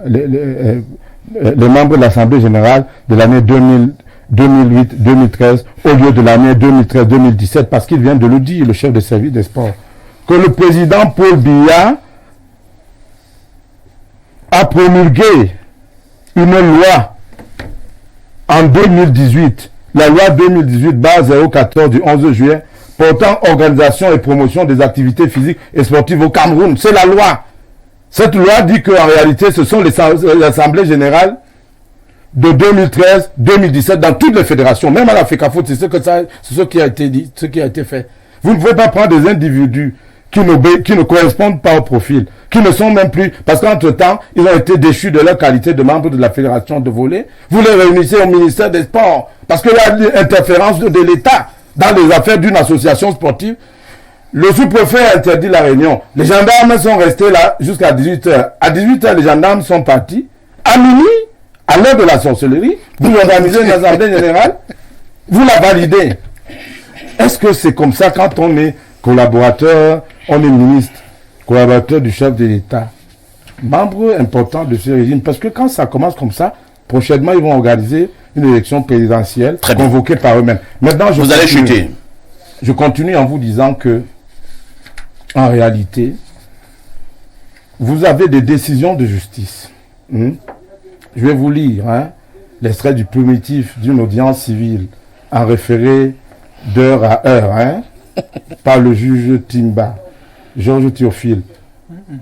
Les membres de l'Assemblée générale de l'année 2008-2013 au lieu de l'année 2013-2017, parce qu'il vient de le dire, le chef de service des sports, que le président Paul Biya a promulgué une loi en 2018, la loi 2018-014 du 11 juillet, portant organisation et promotion des activités physiques et sportives au Cameroun. C'est la loi. Cette loi dit qu'en réalité, ce sont les assemblées générales de 2013-2017 dans toutes les fédérations, même à la FECAFOOT, c'est ce qui a été dit, ce qui a été fait. Vous ne pouvez pas prendre des individus qui ne correspondent pas au profil, qui ne sont même plus, parce qu'entre-temps, ils ont été déchus de leur qualité de membres de la fédération de volley. Vous les réunissez au ministère des Sports, parce qu'il y a l'interférence de l'État dans les affaires d'une association sportive. Le sous-préfet a interdit la réunion. Les gendarmes sont restés là jusqu'à 18h. À 18h, les gendarmes sont partis. À minuit, à l'heure de la sorcellerie, vous organisez une assemblée générale, vous la validez. Est-ce que c'est comme ça quand on est collaborateur, on est ministre, collaborateur du chef de l'État, membre important de ce régime? Parce que quand ça commence comme ça, prochainement, ils vont organiser une élection présidentielle convoquée par eux-mêmes. Maintenant, vous allez chuter. Je continue en vous disant que, en réalité, vous avez des décisions de justice. Je vais vous lire l'extrait du primitif d'une audience civile en référé d'heure à heure par le juge Timba, Georges Théophile,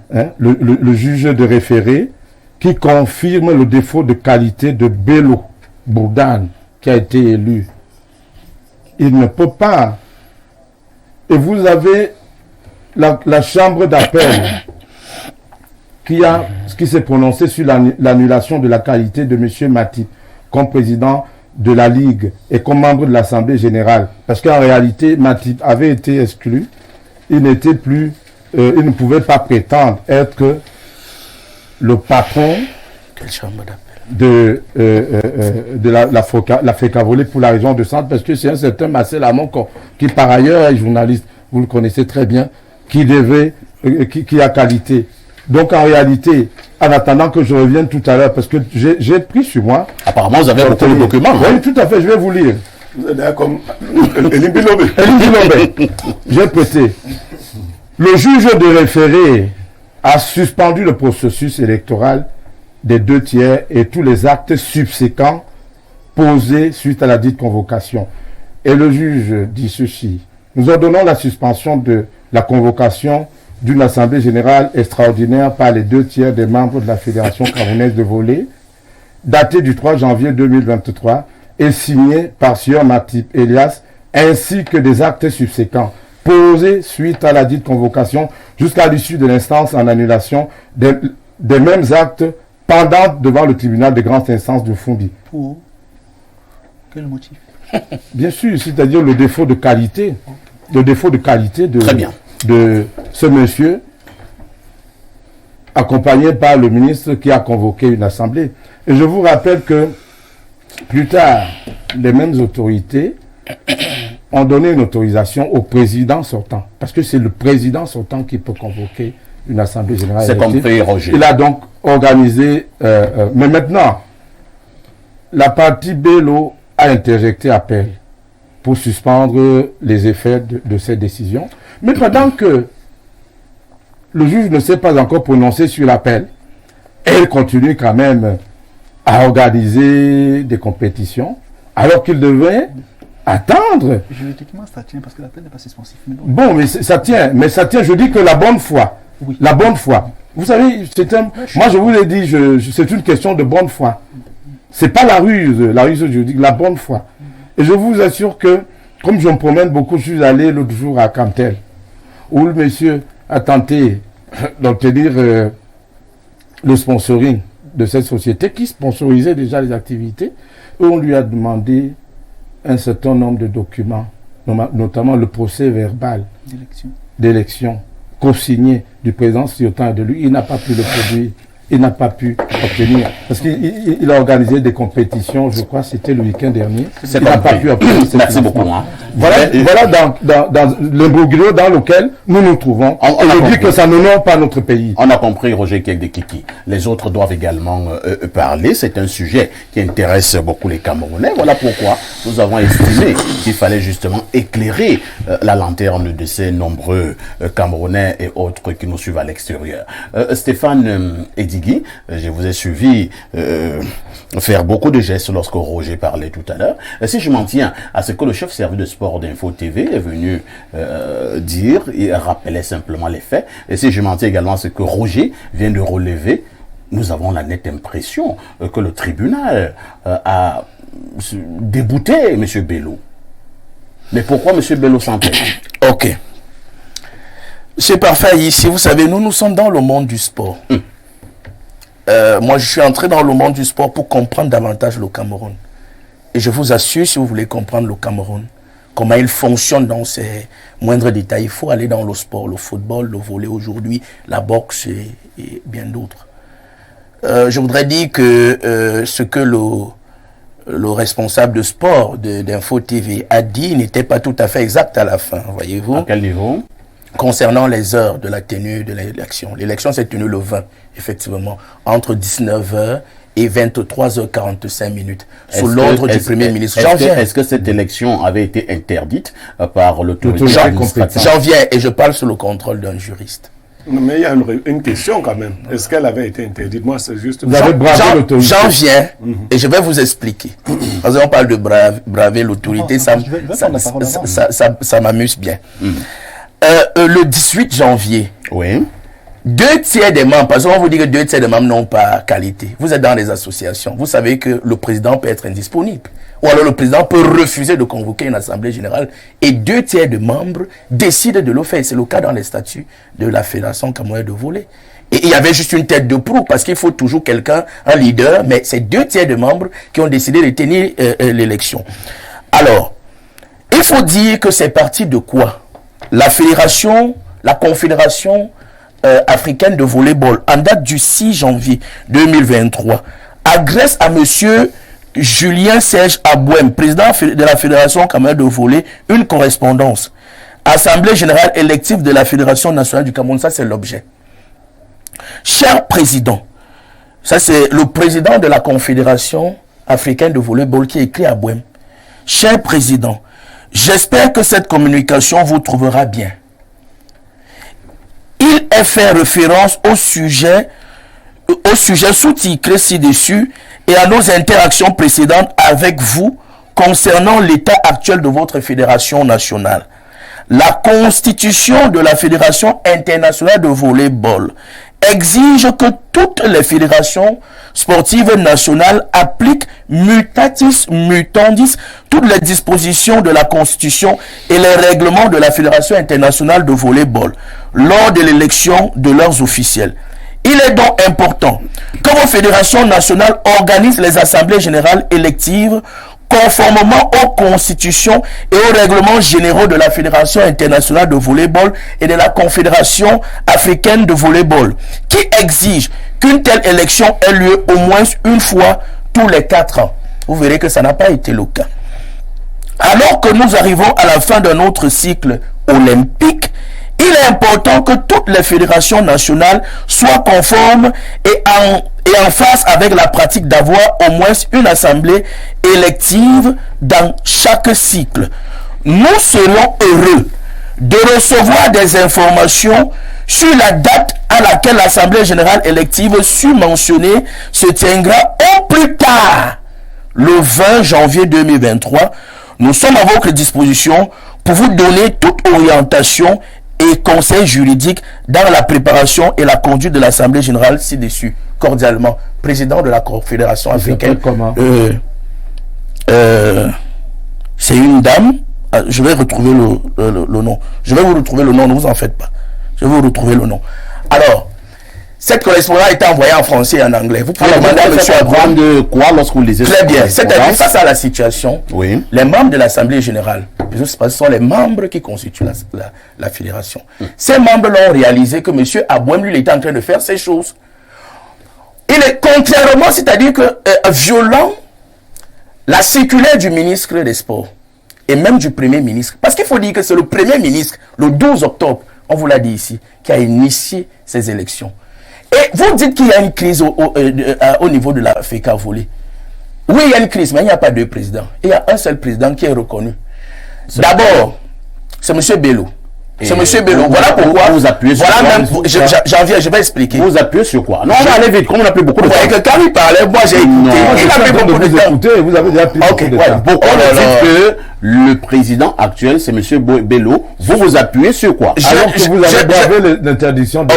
le juge de référé qui confirme le défaut de qualité de Bello Bourdane qui a été élu. Il ne peut pas. Et vous avez la chambre d'appel qui s'est prononcée sur l'annulation de la qualité de M. Matip comme président de la Ligue et comme membre de l'Assemblée générale. Parce qu'en réalité, Matip avait été exclu. Il n'était plus, il ne pouvait pas prétendre être le patron de la FECAVOLEY pour la région de Centre, parce que c'est un certain Marcel Amon qui par ailleurs est journaliste, vous le connaissez très bien, qui a qualité. Donc en réalité, en attendant que je revienne tout à l'heure, parce que j'ai pris sur moi... Apparemment, vous avez beaucoup de documents. Oui, tout à fait, je vais vous lire. Vous êtes comme Elim Bilobé. J'ai prêté. Le juge de référé a suspendu le processus électoral des 2 tiers et tous les actes subséquents posés suite à la dite convocation. Et le juge dit ceci: nous ordonnons la suspension de la convocation d'une assemblée générale extraordinaire par les 2 tiers des membres de la Fédération camerounaise de volley, datée du 3 janvier 2023 et signée par Sieur Matip Elias, ainsi que des actes subséquents posés suite à la dite convocation jusqu'à l'issue de l'instance en annulation des mêmes actes pendant devant le tribunal de grande instance de Fondi. Pour quel motif? Bien sûr, c'est-à-dire le défaut de qualité. Le défaut de qualité de ce monsieur, accompagné par le ministre qui a convoqué une assemblée. Et je vous rappelle que plus tard, les mêmes autorités ont donné une autorisation au président sortant. Parce que c'est le président sortant qui peut convoquer une assemblée générale. C'est compris, Roger. Il a donc organisé... mais maintenant, la partie Bello a interjecté appel pour suspendre les effets de cette décision. Mais pendant que le juge ne s'est pas encore prononcé sur l'appel, elle continue quand même à organiser des compétitions, alors qu'il devait attendre. Juridiquement, ça tient parce que l'appel n'est pas suspensif. Bon, mais ça tient. Mais ça tient, je dis que la bonne foi. Oui. La bonne foi. Vous savez, moi je vous l'ai dit, c'est une question de bonne foi. C'est pas la ruse juridique, la bonne foi. Et je vous assure que, comme je me promène beaucoup, je suis allé l'autre jour à Cantel, où le monsieur a tenté d'obtenir le sponsoring de cette société qui sponsorisait déjà les activités, et on lui a demandé un certain nombre de documents, notamment le procès verbal d'élection, co-signé du président Ciotan et de lui. Il n'a pas pu le produire, il n'a pas pu obtenir, parce qu'il a organisé des compétitions, je crois c'était le week-end dernier, il n'a pas pu obtenir. Merci beaucoup. Hein. Voilà dans l'imbroglio dans lequel nous nous trouvons. On a dit que ça n'honore pas notre pays. On a compris, Roger Kekdekiki. Les autres doivent également parler. C'est un sujet qui intéresse beaucoup les Camerounais. Voilà pourquoi nous avons estimé qu'il fallait justement éclairer la lanterne de ces nombreux Camerounais et autres qui nous suivent à l'extérieur. Stéphane Edigui, je vous ai suivi faire beaucoup de gestes lorsque Roger parlait tout à l'heure. Si je m'en tiens à ce que le chef service de sport d'Info TV est venu dire, il rappelait simplement les faits. Et si je m'en tiens également à ce que Roger vient de relever, nous avons la nette impression que le tribunal a débouté M. Bello. Mais pourquoi M. Bello s'empêche? Ok. C'est parfait ici. Vous savez, nous sommes dans le monde du sport. Moi, je suis entré dans le monde du sport pour comprendre davantage le Cameroun. Et je vous assure, si vous voulez comprendre le Cameroun, comment il fonctionne dans ses moindres détails, il faut aller dans le sport, le football, le volley aujourd'hui, la boxe et bien d'autres. Je voudrais dire que ce que le responsable de sport d'Info TV a dit n'était pas tout à fait exact à la fin, voyez-vous. À quel niveau? Concernant les heures de la tenue de l'élection. L'élection s'est tenue le 20, effectivement, entre 19h et 23h45 minutes, sous l'ordre du Premier ministre. Est-ce que cette élection avait été interdite par l'autorité administrative? J'en viens, et je parle sous le contrôle d'un juriste. Non, mais il y a une question quand même. Est-ce qu'elle avait été interdite? Moi, c'est juste... J'en viens, et je vais vous expliquer. Parce qu'on parle de braver l'autorité, ça m'amuse bien. Le 18 janvier, oui. 2/3 des membres, parce qu'on vous dit que 2/3 des membres n'ont pas qualité. Vous êtes dans les associations. Vous savez que le président peut être indisponible. Ou alors le président peut refuser de convoquer une assemblée générale et 2/3 des membres décident de le faire. C'est le cas dans les statuts de la Fédération camerounaise de volley. Et il y avait juste une tête de proue parce qu'il faut toujours quelqu'un, un leader, mais c'est 2/3 des membres qui ont décidé de tenir l'élection. Alors, il faut dire que c'est parti de quoi? La Confédération africaine de volleyball, en date du 6 janvier 2023, adresse à monsieur Julien Serge Abouem, président de la Fédération camerounaise de volley, une correspondance. Assemblée générale élective de la Fédération nationale du Cameroun, ça c'est l'objet. Cher président, ça c'est le président de la Confédération africaine de volleyball qui écrit à Abouem. Cher président, j'espère que cette communication vous trouvera bien. Il est fait référence au sujet sous-titré ci-dessus et à nos interactions précédentes avec vous concernant l'état actuel de votre fédération nationale. La constitution de la Fédération internationale de volleyball exige que toutes les fédérations sportives nationales appliquent mutatis mutandis toutes les dispositions de la Constitution et les règlements de la Fédération internationale de volleyball lors de l'élection de leurs officiels. Il est donc important que vos fédérations nationales organisent les assemblées générales électives conformément aux constitutions et aux règlements généraux de la Fédération internationale de volleyball et de la Confédération africaine de volleyball, qui exigent qu'une telle élection ait lieu au moins une fois tous les 4 ans. Vous verrez que ça n'a pas été le cas. Alors que nous arrivons à la fin d'un autre cycle olympique, il est important que toutes les fédérations nationales soient conformes et en phase avec la pratique d'avoir au moins une assemblée élective dans chaque cycle. Nous serons heureux de recevoir des informations sur la date à laquelle l'assemblée générale élective submentionnée se tiendra au plus tard le 20 janvier 2023. Nous sommes à votre disposition pour vous donner toute orientation et conseils juridiques dans la préparation et la conduite de l'Assemblée générale ci-dessus. Cordialement, président de la Confédération africaine. Comment c'est une dame. Je vais retrouver le nom. Je vais vous retrouver le nom, ne vous en faites pas. Je vais vous retrouver le nom. Alors, cette correspondance a été envoyée en français et en anglais. Vous pouvez demander à M. Abraham de quoi lorsque vous lisez. Très bien. C'est-à-dire, face à la situation, oui. Les membres de l'Assemblée générale, ce sont les membres qui constituent la fédération. Ces membres l'ont réalisé que M. Abouem, lui, il était en train de faire ces choses. Il est contrairement, c'est-à-dire que violant la circulaire du ministre des Sports et même du Premier ministre. Parce qu'il faut dire que c'est le Premier ministre, le 12 octobre, on vous l'a dit ici, qui a initié ces élections. Et vous dites qu'il y a une crise au niveau de la FECA volée. Oui, il y a une crise, mais il n'y a pas deux présidents. Il y a un seul président qui est reconnu. D'abord, c'est M. Bello. C'est M. Bello. Voilà pourquoi vous appuyez sur voilà quoi, même, j'en viens, je vais expliquer. Vous appuyez sur quoi? Non, on va aller vite, comme on a pris beaucoup de temps. Que quand il parlait, moi j'ai écouté. Il a pris beaucoup de temps. Vous avez déjà pris beaucoup de temps. Pourquoi vous dites que le président actuel, c'est M. Bello? Vous appuyez sur quoi? Alors que vous avez bravé l'interdiction de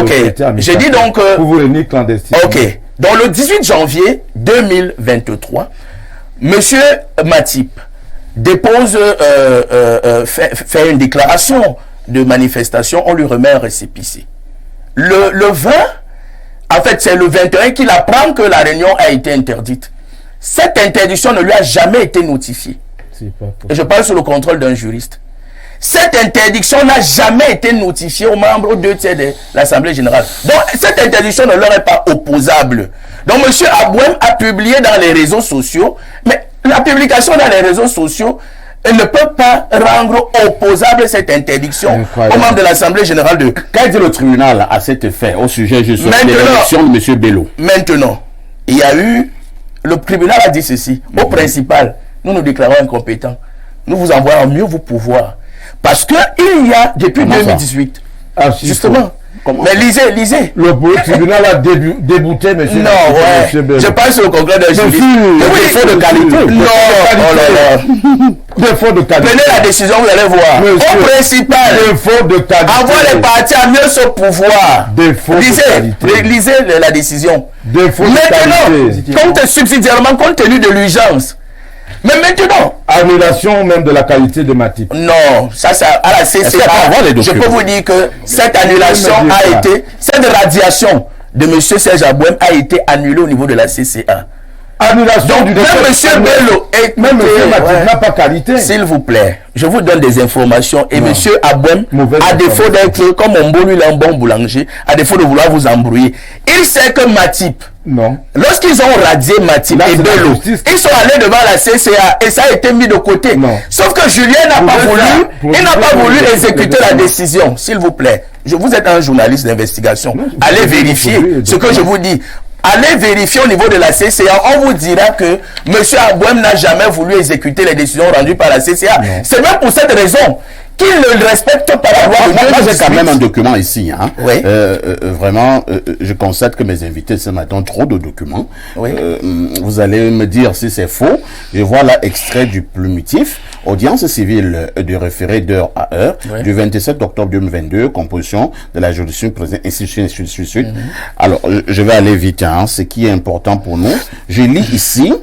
j'ai dit donc... pour vous réunir clandestinement. Ok. Donc le 18 janvier 2023, M. Matip dépose, fait une déclaration de manifestation, on lui remet un récépissé. Le 20, en fait c'est le 21 qu'il apprend que la réunion a été interdite. Cette interdiction ne lui a jamais été notifiée. Et je parle sous le contrôle d'un juriste. Cette interdiction n'a jamais été notifiée aux membres, aux 2/3 de l'Assemblée générale. Donc cette interdiction ne leur est pas opposable. Donc M. Abouem a publié dans les réseaux sociaux, mais la publication dans les réseaux sociaux elle ne peut pas rendre opposable cette interdiction aux membres de l'Assemblée générale de... Qu'a dit le tribunal à cet effet au sujet juste de l'élection de M. Bello? Maintenant, il y a eu... Le tribunal a dit ceci. Au principal, nous nous déclarons incompétents. Nous vous envoyons mieux vos pouvoirs. Parce que il y a, depuis 2018, justement... Mais lisez. Le tribunal a débouté M. Non, ouais. Je parle sur le congrès d'un juriste. Défaut de qualité. Non, oh là là. Défaut de qualité. Prenez la décision, vous allez voir. Au principal, défaut de qualité. Avoir les partis à mieux ce pouvoir. Défaut de qualité. Lisez la décision. Défaut de qualité. Maintenant, subsidiairement, compte tenu de l'urgence. Mais maintenant, annulation même de la qualité de Matip. Non, ça à la CCA, je peux vous dire que cette annulation a été, cette radiation de M. Serge Abouem a été annulée au niveau de la CCA. Annulation donc, du même M. Bello et même M. Matip n'a pas qualité. S'il vous plaît, je vous donne des informations et M. Abouem, à défaut d'être comme Ombo, lui, il est un bon boulanger, à défaut de vouloir vous embrouiller, il sait que Matip, lorsqu'ils ont radié Matip et Bello, ils sont allés devant la CCA et ça a été mis de côté. Sauf que Julien n'a pas voulu, il n'a pas voulu exécuter la décision. S'il vous plaît, vous êtes un journaliste d'investigation. Allez vérifier ce que je vous dis. Allez vérifier au niveau de la CCA. On vous dira que M. Abouem n'a jamais voulu exécuter les décisions rendues par la CCA. C'est même pour cette raison qu'il ne respecte pas la loi. Moi, j'ai quand même un document ici. Hein. Oui. Vraiment, je constate que mes invités ce matin ont trop de documents. Oui. Vous allez me dire si c'est faux. Je vois là extrait du plumitif. Audience civile du référé d'heure à heure du 27 octobre 2022, composition de la juridiction présidente, ainsi de suite. Alors, je vais aller vite. Hein. Ce qui est important pour nous. Je lis ici.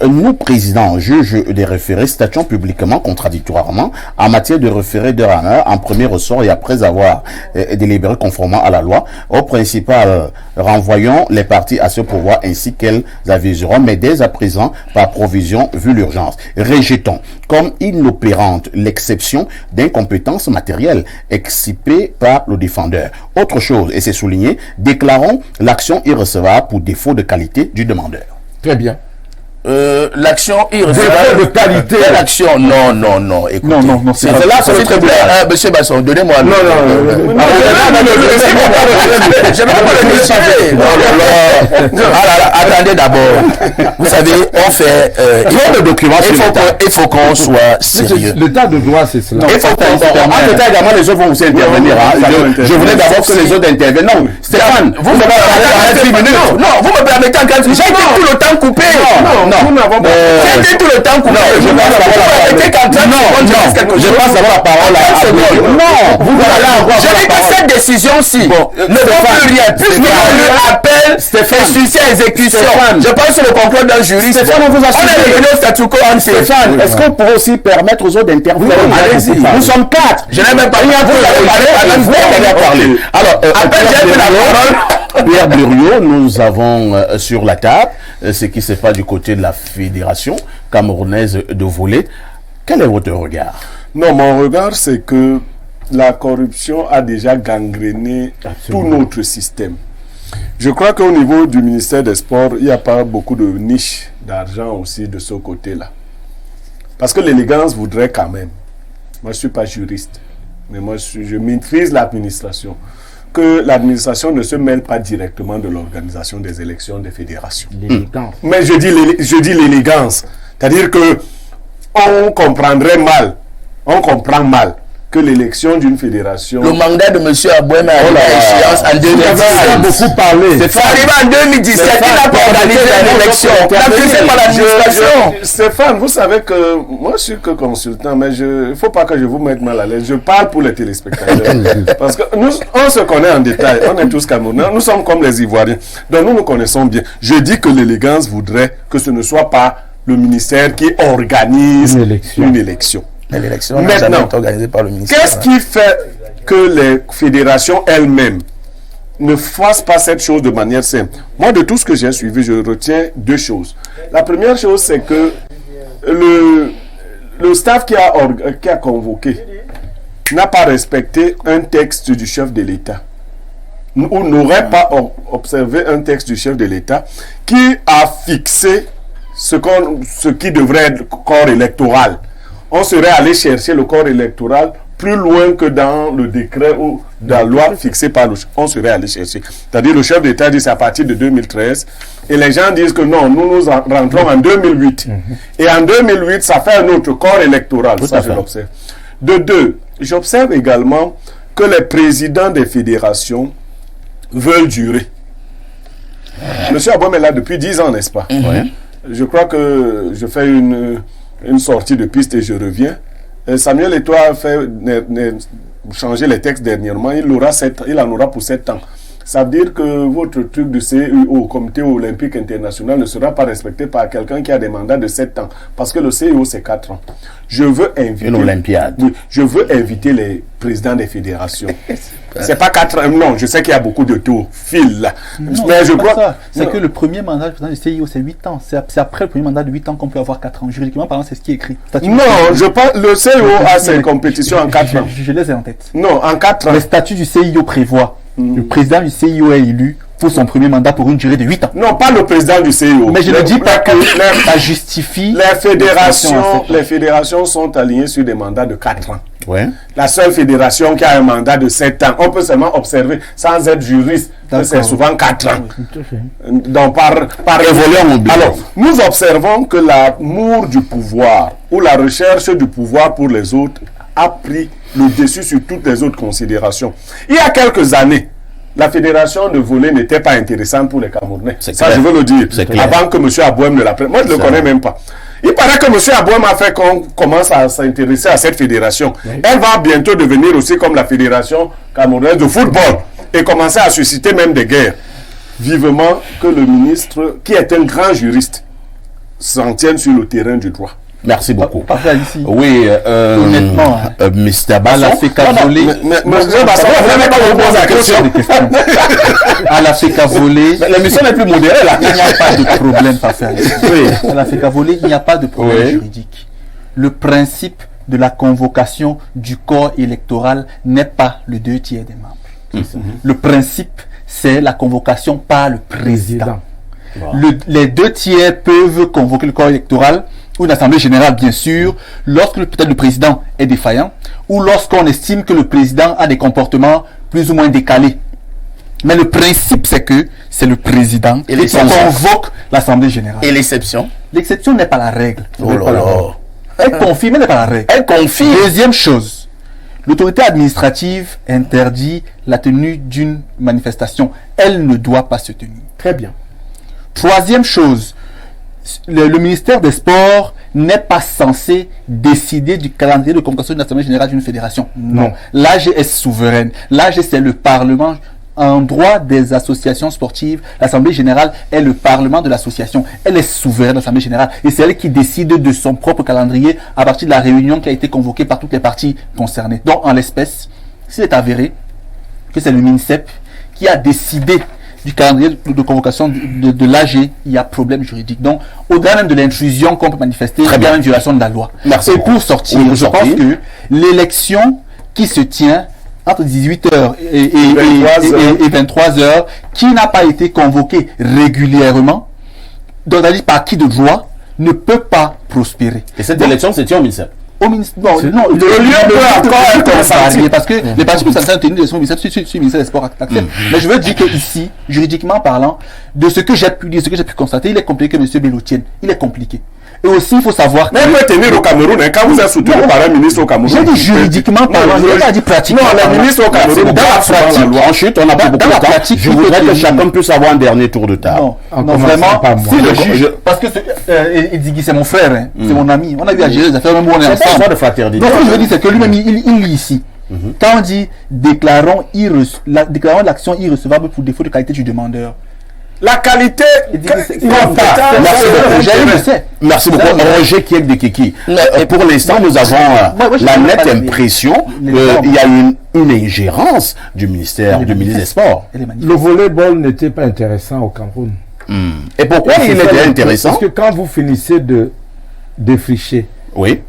Nous, présidents, juges des référés, statuons publiquement contradictoirement en matière de référé d'heure à heure en premier ressort et après avoir délibéré conformément à la loi. Au principal, renvoyons les parties à ce pouvoir ainsi qu'elles aviseront, mais dès à présent, par provision, vu l'urgence. Rejetons comme inopérante l'exception d'incompétence matérielle excipée par le défendeur. Autre chose, et c'est souligné, déclarons l'action irrecevable pour défaut de qualité du demandeur. Très bien. L'action irrecevable de qualité. L'action, non. Écoutez, non. C'est là, s'il te plaît, monsieur Basson, donnez-moi. Non. Je ne vais pas le décider. Attendez d'abord. Vous savez, on fait. Il faut qu'on soit sérieux. L'état de droit, c'est cela. Il faut qu'on l'état également, les autres vont aussi intervenir. Je voulais d'abord que les autres interviennent. Non, Stéphane, vous me permettez en 10 minutes. Non, vous me permettez en 15 minutes. J'ai été tout le temps coupé. nous n'avons pas... C'était tout le temps qu'on a... Je passe d'abord la parole à Blériot. Non, vous allez avoir je dis que cette décision-ci ne vaut plus rien. Plus qu'on lui appelle instruction à exécution. Je pense que le complot d'un juriste. Stéphane, on vous a on est revenu au statu quo. Stéphane, est-ce qu'on pourrait aussi permettre aux autres d'intervenir? Allez-y. Nous sommes 4. Je n'ai même pas parlé. Alors, après, j'ai pris la parole. Pierre Blériot, nous avons sur la table ce qui se passe du côté de la Fédération camerounaise de volley. Quel est votre regard? Non, mon regard, c'est que la corruption a déjà gangréné tout notre système. Je crois qu'au niveau du ministère des Sports, il n'y a pas beaucoup de niches d'argent aussi de ce côté-là. Parce que l'élégance voudrait quand même, moi je ne suis pas juriste, mais moi je maîtrise l'administration, que l'administration ne se mêle pas directement de l'organisation des élections des fédérations. L'élégance. Mais je dis l'élégance, c'est-à-dire que on comprendrait mal, on comprend mal que l'élection d'une fédération... Le mandat de M. Abouem est arrivé à échéance en 2017. beaucoup parlé. C'est arrivé en 2017. Il n'a pas organisé l'élection. C'est pas l'administration. Stéphane, vous savez que moi je suis que consultant, mais il ne faut pas que je vous mette mal à l'aise. Je parle pour les téléspectateurs. Parce que nous, on se connaît en détail. On est tous Camerounais. Nous sommes comme les Ivoiriens. Donc nous nous connaissons bien. Je dis que l'élégance voudrait que ce ne soit pas le ministère qui organise une élection. L'élection n'a jamais été organisée par le ministère. Qu'est-ce qui fait que les fédérations elles-mêmes ne fassent pas cette chose de manière simple? Moi, de tout ce que j'ai suivi, je retiens deux choses. La première chose, c'est que le staff qui a convoqué n'a pas respecté un texte du chef de l'État, ou n'aurait pas observé un texte du chef de l'État qui a fixé ce qui devrait être le corps électoral. On serait allé chercher le corps électoral plus loin que dans le décret ou dans la loi fixée par le... On serait allé chercher. C'est-à-dire le chef d'État dit c'est à partir de 2013. Et les gens disent que non, nous rentrons en 2008. Et en 2008, ça fait un autre corps électoral. Ça, je l'observe. De deux, j'observe également que les présidents des fédérations veulent durer. Monsieur Abouem est là depuis 10 ans, n'est-ce pas? Je crois que je fais une sortie de piste et je reviens. Samuel Eto'o a fait changer les textes dernièrement. Il en aura pour 7 ans. Ça veut dire que votre truc du CIO, Comité Olympique International, ne sera pas respecté par quelqu'un qui a des mandats de 7 ans. Parce que le CIO, c'est 4 ans. Je veux inviter... Une Olympiade. Oui, je veux inviter les présidents des fédérations. C'est pas 4 ans. Non, je sais qu'il y a beaucoup de tours. Fil là. Non, mais je crois... C'est que le premier mandat du président du CIO, c'est 8 ans. C'est après le premier mandat de 8 ans qu'on peut avoir 4 ans. Juridiquement parlant, c'est ce qui est écrit. Non, je pense le CIO a ses compétitions en 4 ans. Je les ai en tête. Non, en 4 ans. Le statut du CIO prévoit le président du CIO est élu pour son premier mandat pour une durée de 8 ans. Non, pas le président du CIO. Mais je ne dis pas que ça justifie... Les fédérations sont alignées sur des mandats de 4 ans. Ouais. La seule fédération qui a un mandat de 7 ans, on peut seulement observer, sans être juriste, que c'est souvent 4 ans. Donc, par évolution. Alors, nous observons que l'amour du pouvoir ou la recherche du pouvoir pour les autres a pris le dessus sur toutes les autres considérations. Il y a quelques années, la fédération de volley n'était pas intéressante pour les Camerounais. Ça, clair. je veux le dire. Clair. Avant que M. Abouem ne l'apprenne. Moi, je ne le connais même pas. Il paraît que M. Abouem a fait qu'on commence à s'intéresser à cette fédération. Oui. Elle va bientôt devenir aussi comme la fédération camerounaise de football et commencer à susciter même des guerres. Vivement que le ministre, qui est un grand juriste, s'en tienne sur le terrain du droit. Merci beaucoup. Parfait ici. Oui, honnêtement, Mr. Basson. À la FECAVOLEY, à la FECAVOLEY, l'émission n'est plus modérée là. Il n'y a pas de problème, parfait. Oui. À la FECAVOLEY, il n'y a pas de problème juridique. Le principe de la convocation du corps électoral n'est pas le 2 tiers des membres. Le principe, c'est la convocation par le président. Les 2 tiers peuvent convoquer le corps électoral ou une assemblée générale, bien sûr, lorsque peut-être le président est défaillant ou lorsqu'on estime que le président a des comportements plus ou moins décalés. Mais le principe, c'est que c'est le président qui convoque l'assemblée générale. Et l'exception? L'exception n'est pas la règle. Oh là là. Elle confie, mais n'est pas la règle. Elle confie. Deuxième chose, l'autorité administrative interdit la tenue d'une manifestation. Elle ne doit pas se tenir. Très bien. Troisième chose, le ministère des Sports n'est pas censé décider du calendrier de convocation de l'Assemblée générale d'une fédération. Non. L'AG est souveraine. L'AG, c'est le Parlement. En droit des associations sportives, l'Assemblée générale est le Parlement de l'association. Elle est souveraine, l'Assemblée générale. Et c'est elle qui décide de son propre calendrier à partir de la réunion qui a été convoquée par toutes les parties concernées. Donc, en l'espèce, s'il est avéré que c'est le MINSEP qui a décidé du calendrier de convocation de l'AG, il y a problème juridique. Donc, au-delà même de l'intrusion qu'on peut manifester, il y a une violation de la loi. Merci. Et pour sortir, je pense que l'élection qui se tient entre 18h et 23h, qui n'a pas été convoquée régulièrement, donc par qui de droit, ne peut pas prospérer. Et cette élection se tient au ministère. Au ministère, non, le lieu peut encore être varié parce que les partis peuvent s'entendre tenir l'élection au ministère, sur le ministère des Sports accepte. Mais je veux dire que ici, juridiquement parlant, de ce que j'ai pu dire, ce que j'ai pu constater, il est compliqué que M. Bello tienne. Il est compliqué. Et aussi, il faut savoir que... Mais il peut tenir au Cameroun, hein, quand vous êtes soutenu par un ministre au Cameroun. J'ai dit juridiquement parlant, je n'ai pas dit pratiquement. Non, le ministre au Cameroun, dans la pratique. Ensuite, on n'a pas beaucoup de temps. Je voudrais que chacun puisse avoir un dernier tour de table. Non, vraiment, si le juge... Parce que Edigui, c'est mon frère, hein, c'est mon ami. On a eu à gérer les affaires, même où on est ensemble. C'est pas de fraternité. Donc, ce que je veux dire, c'est que lui-même, il lit ici. Quand on dit déclarons l'action irrecevable pour défaut de qualité du demandeur, la qualité, merci beaucoup. Roger Kiek de Kiki. Pour l'instant, nous avons la nette impression qu'il y a une ingérence du ministère, du ministre des Sports. Le volleyball n'était pas intéressant au Cameroun. Et pourquoi il était intéressant? Parce que quand vous finissez de défricher,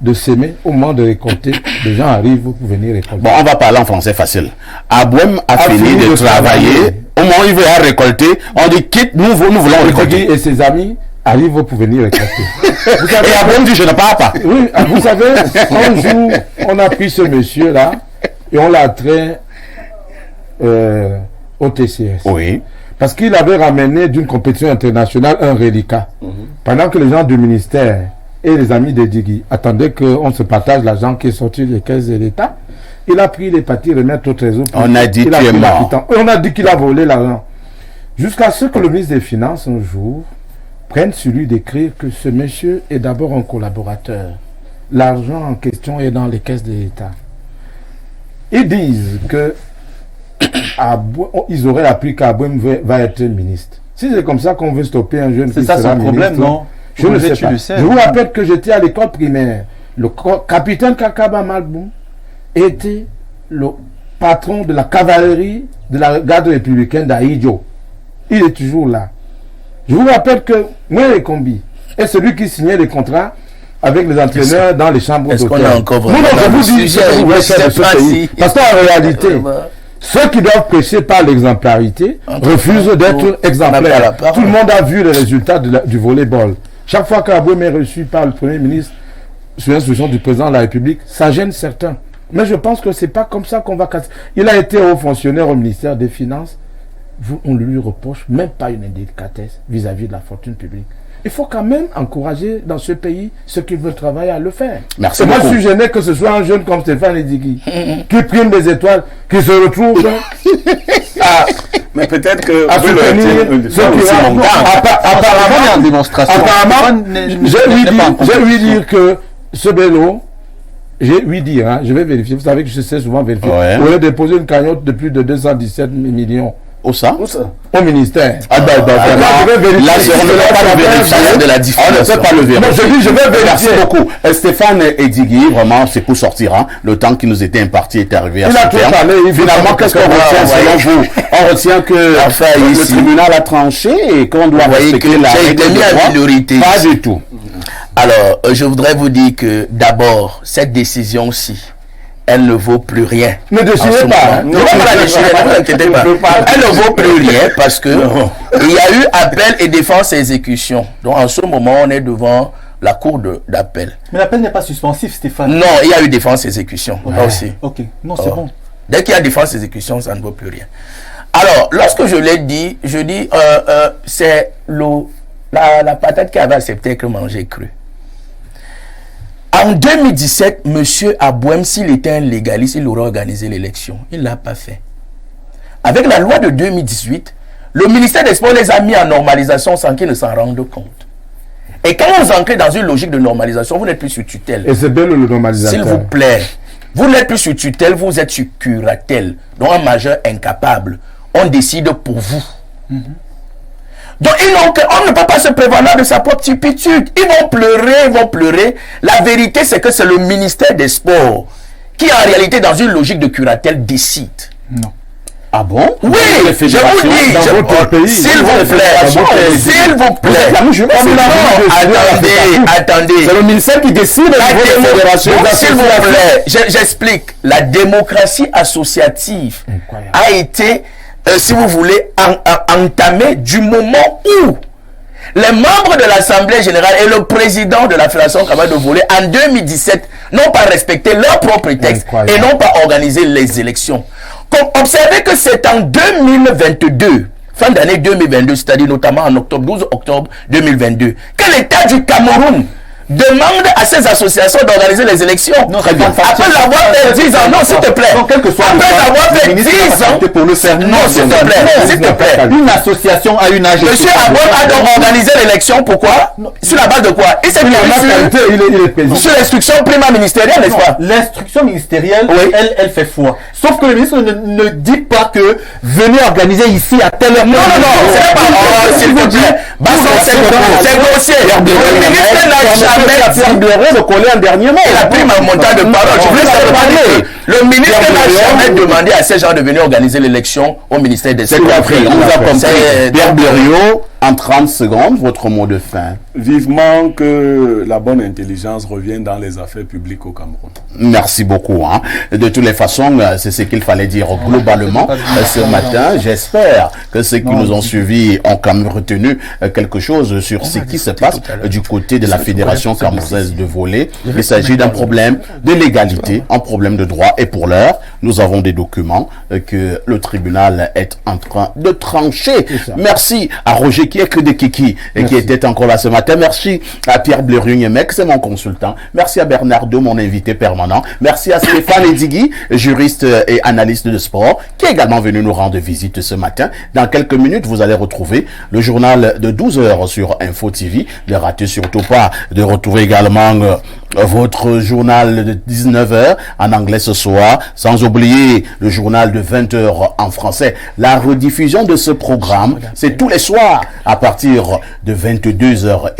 de s'aimer, au moment de récolter, les gens arrivent pour venir récolter. Bon, on va parler en français facile. Abouem a fini de travailler. Au moment où il veut récolter, on dit quitte, nous voulons récolter. Et ses amis arrivent pour venir récolter. Et Abouem dit je ne pars pas. Oui, vous savez, un jour, on a pris ce monsieur-là et on l'a trait au TCS. Oui. Parce qu'il avait ramené d'une compétition internationale un reliquat. Pendant que les gens du ministère et les amis d'Edigui attendaient qu'on se partage l'argent qui est sorti des caisses de l'État, il a pris les papiers remettre au trésor. On a dit qu'il est mort. On a dit qu'il a volé l'argent. Jusqu'à ce que le ministre des Finances, un jour, prenne sur lui d'écrire que ce monsieur est d'abord un collaborateur. L'argent en question est dans les caisses de l'État. Ils disent que ils auraient appris qu'Abouem va être ministre. Si c'est comme ça qu'on veut stopper un jeune qui sera ministre... C'est ça son problème, non? Je ne sais pas. Je vous rappelle que j'étais à l'école primaire. Le capitaine Kakaba Malboum était le patron de la cavalerie de la garde républicaine d'Aïdjo. Il est toujours là. Je vous rappelle que moi et Kombi est celui qui signait les contrats avec les entraîneurs dans les chambres d'hôtel. Est-ce qu'on a encore vraiment je vous dis sujet, que vous voulez faire de ce pays. Parce qu'en réalité, ceux qui doivent prêcher par l'exemplarité refusent d'être exemplaires. Tout le monde a vu les résultats du volleyball. Chaque fois qu'Abouem est reçu par le Premier ministre, sous l'instruction du président de la République, ça gêne certains. Mais je pense que ce n'est pas comme ça qu'on va casser. Il a été haut fonctionnaire au ministère des Finances. On ne lui reproche même pas une indélicatesse vis-à-vis de la fortune publique. Il faut quand même encourager dans ce pays ceux qui veulent travailler à le faire. Merci beaucoup. Moi, je suis gêné que ce soit un jeune comme Stéphane Edigui qui prime des étoiles, qui se retrouve mais peut-être que à soutenir ceux qui ont... Apparemment, en démonstration. Apparemment, j'ai ouï dire que ce Bello, j'ai ouï dire, hein, je vais vérifier, vous savez que je sais souvent vérifier, on a déposé une cagnotte de plus de 217 millions. Où ça? Au ministère. Là, on ne peut pas le vérifier de la différence. On ne peut pas le vérifier. Non, je vais vérifier. Merci beaucoup. Stéphane Edigui, vraiment, c'est pour sortir. Hein. Le temps qui nous était imparti est arrivé à son terme. Finalement, qu'est-ce qu'on retient selon vous? On retient que le tribunal a tranché et qu'on doit respecter la règle de droit. Pas du tout. Alors, je voudrais vous dire que d'abord, cette décision-ci, elle ne vaut plus rien. Ne déchirez pas. Non, pas la déchirer, ne vous inquiétez pas. Elle ne vaut plus rien parce que il y a eu appel et défense et exécution. Donc en ce moment, on est devant la cour d'appel. Mais l'appel n'est pas suspensif, Stéphane. Non, il y a eu défense et exécution. Là aussi. Ok, non, c'est bon. Dès qu'il y a défense et exécution, ça ne vaut plus rien. Alors, lorsque je l'ai dit, je dis, c'est la patate qui avait accepté que manger cru. En 2017, M. Abouem, s'il était un légaliste, il aurait organisé l'élection. Il ne l'a pas fait. Avec la loi de 2018, le ministère des Sports les a mis en normalisation sans qu'ils ne s'en rendent compte. Et quand vous entrez dans une logique de normalisation, vous n'êtes plus sur tutelle. Et c'est bien le normalisateur. S'il vous plaît, vous n'êtes plus sur tutelle, vous êtes sur curatelle. Donc un majeur incapable, on décide pour vous. Donc on ne peut pas se prévaloir de sa propre turpitude. Ils vont pleurer. La vérité, c'est que c'est le ministère des Sports qui, en réalité, dans une logique de curatelle, décide. Non. Ah bon? Oui, je vous dis, s'il vous plaît, attendez. C'est le ministère qui décide S'il vous plaît, j'explique. La démocratie associative a été, si vous voulez, entamée du moment où les membres de l'Assemblée générale et le président de la Fédération Camerounaise de volley en 2017 n'ont pas respecté leur propre texte et n'ont pas organisé les élections. Observez que c'est en 2022, fin d'année 2022, c'est-à-dire notamment en octobre, 12 octobre 2022, que l'État du Cameroun demande à ces associations d'organiser les élections. Non, très bien. Après l'avoir fait 10 ans, non, s'il te plaît. Donc, quel que soit après l'avoir fait 10 ans, pour le faire, non, s'il te plaît. Une association a une agence. Monsieur Abon a donc organisé l'élection, pourquoi? Sur la base de quoi? Il s'est sur l'instruction primaire ministérielle, n'est-ce pas? L'instruction ministérielle, Oui. elle fait foi. Sauf que le ministre ne dit pas que venez organiser ici à telle heure. Non, c'est pas. S'il vous plaît. C'est grossier. Le ministre n'a jamais il a pris mon montant de parole. Je voulais savoir parler. Le ministre n'a jamais demandé à ces gens de venir organiser l'élection au ministère des Sports. Pierre Blériot, en 30 secondes, votre mot de fin. Vivement que la bonne intelligence revienne dans les affaires publiques au Cameroun. Merci beaucoup. De toutes les façons, c'est ce qu'il fallait dire globalement ce matin. J'espère que ceux qui nous ont suivis ont quand même retenu quelque chose sur ce qui se passe du côté de la Fédération camerounaise de volley. Il s'agit d'un problème de légalité, un problème de droit. Et pour l'heure, nous avons des documents que le tribunal est en train de trancher. Merci à Roger Kiki qui était encore là ce matin. Merci à Pierre Blériot, c'est mon consultant. Merci à Bernardo, mon invité permanent. Merci à Stéphane Edigui, juriste et analyste de sport, qui est également venu nous rendre visite ce matin. Dans quelques minutes, vous allez retrouver le journal de 12 heures sur Info TV. Ne ratez surtout pas de retrouver également votre journal de 19 heures en anglais ce soir, sans oublier le journal de 20 heures en français. La rediffusion de ce programme, c'est tous les soirs à partir de 22h30.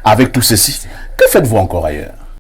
Avec tout ceci, que faites-vous encore ailleurs?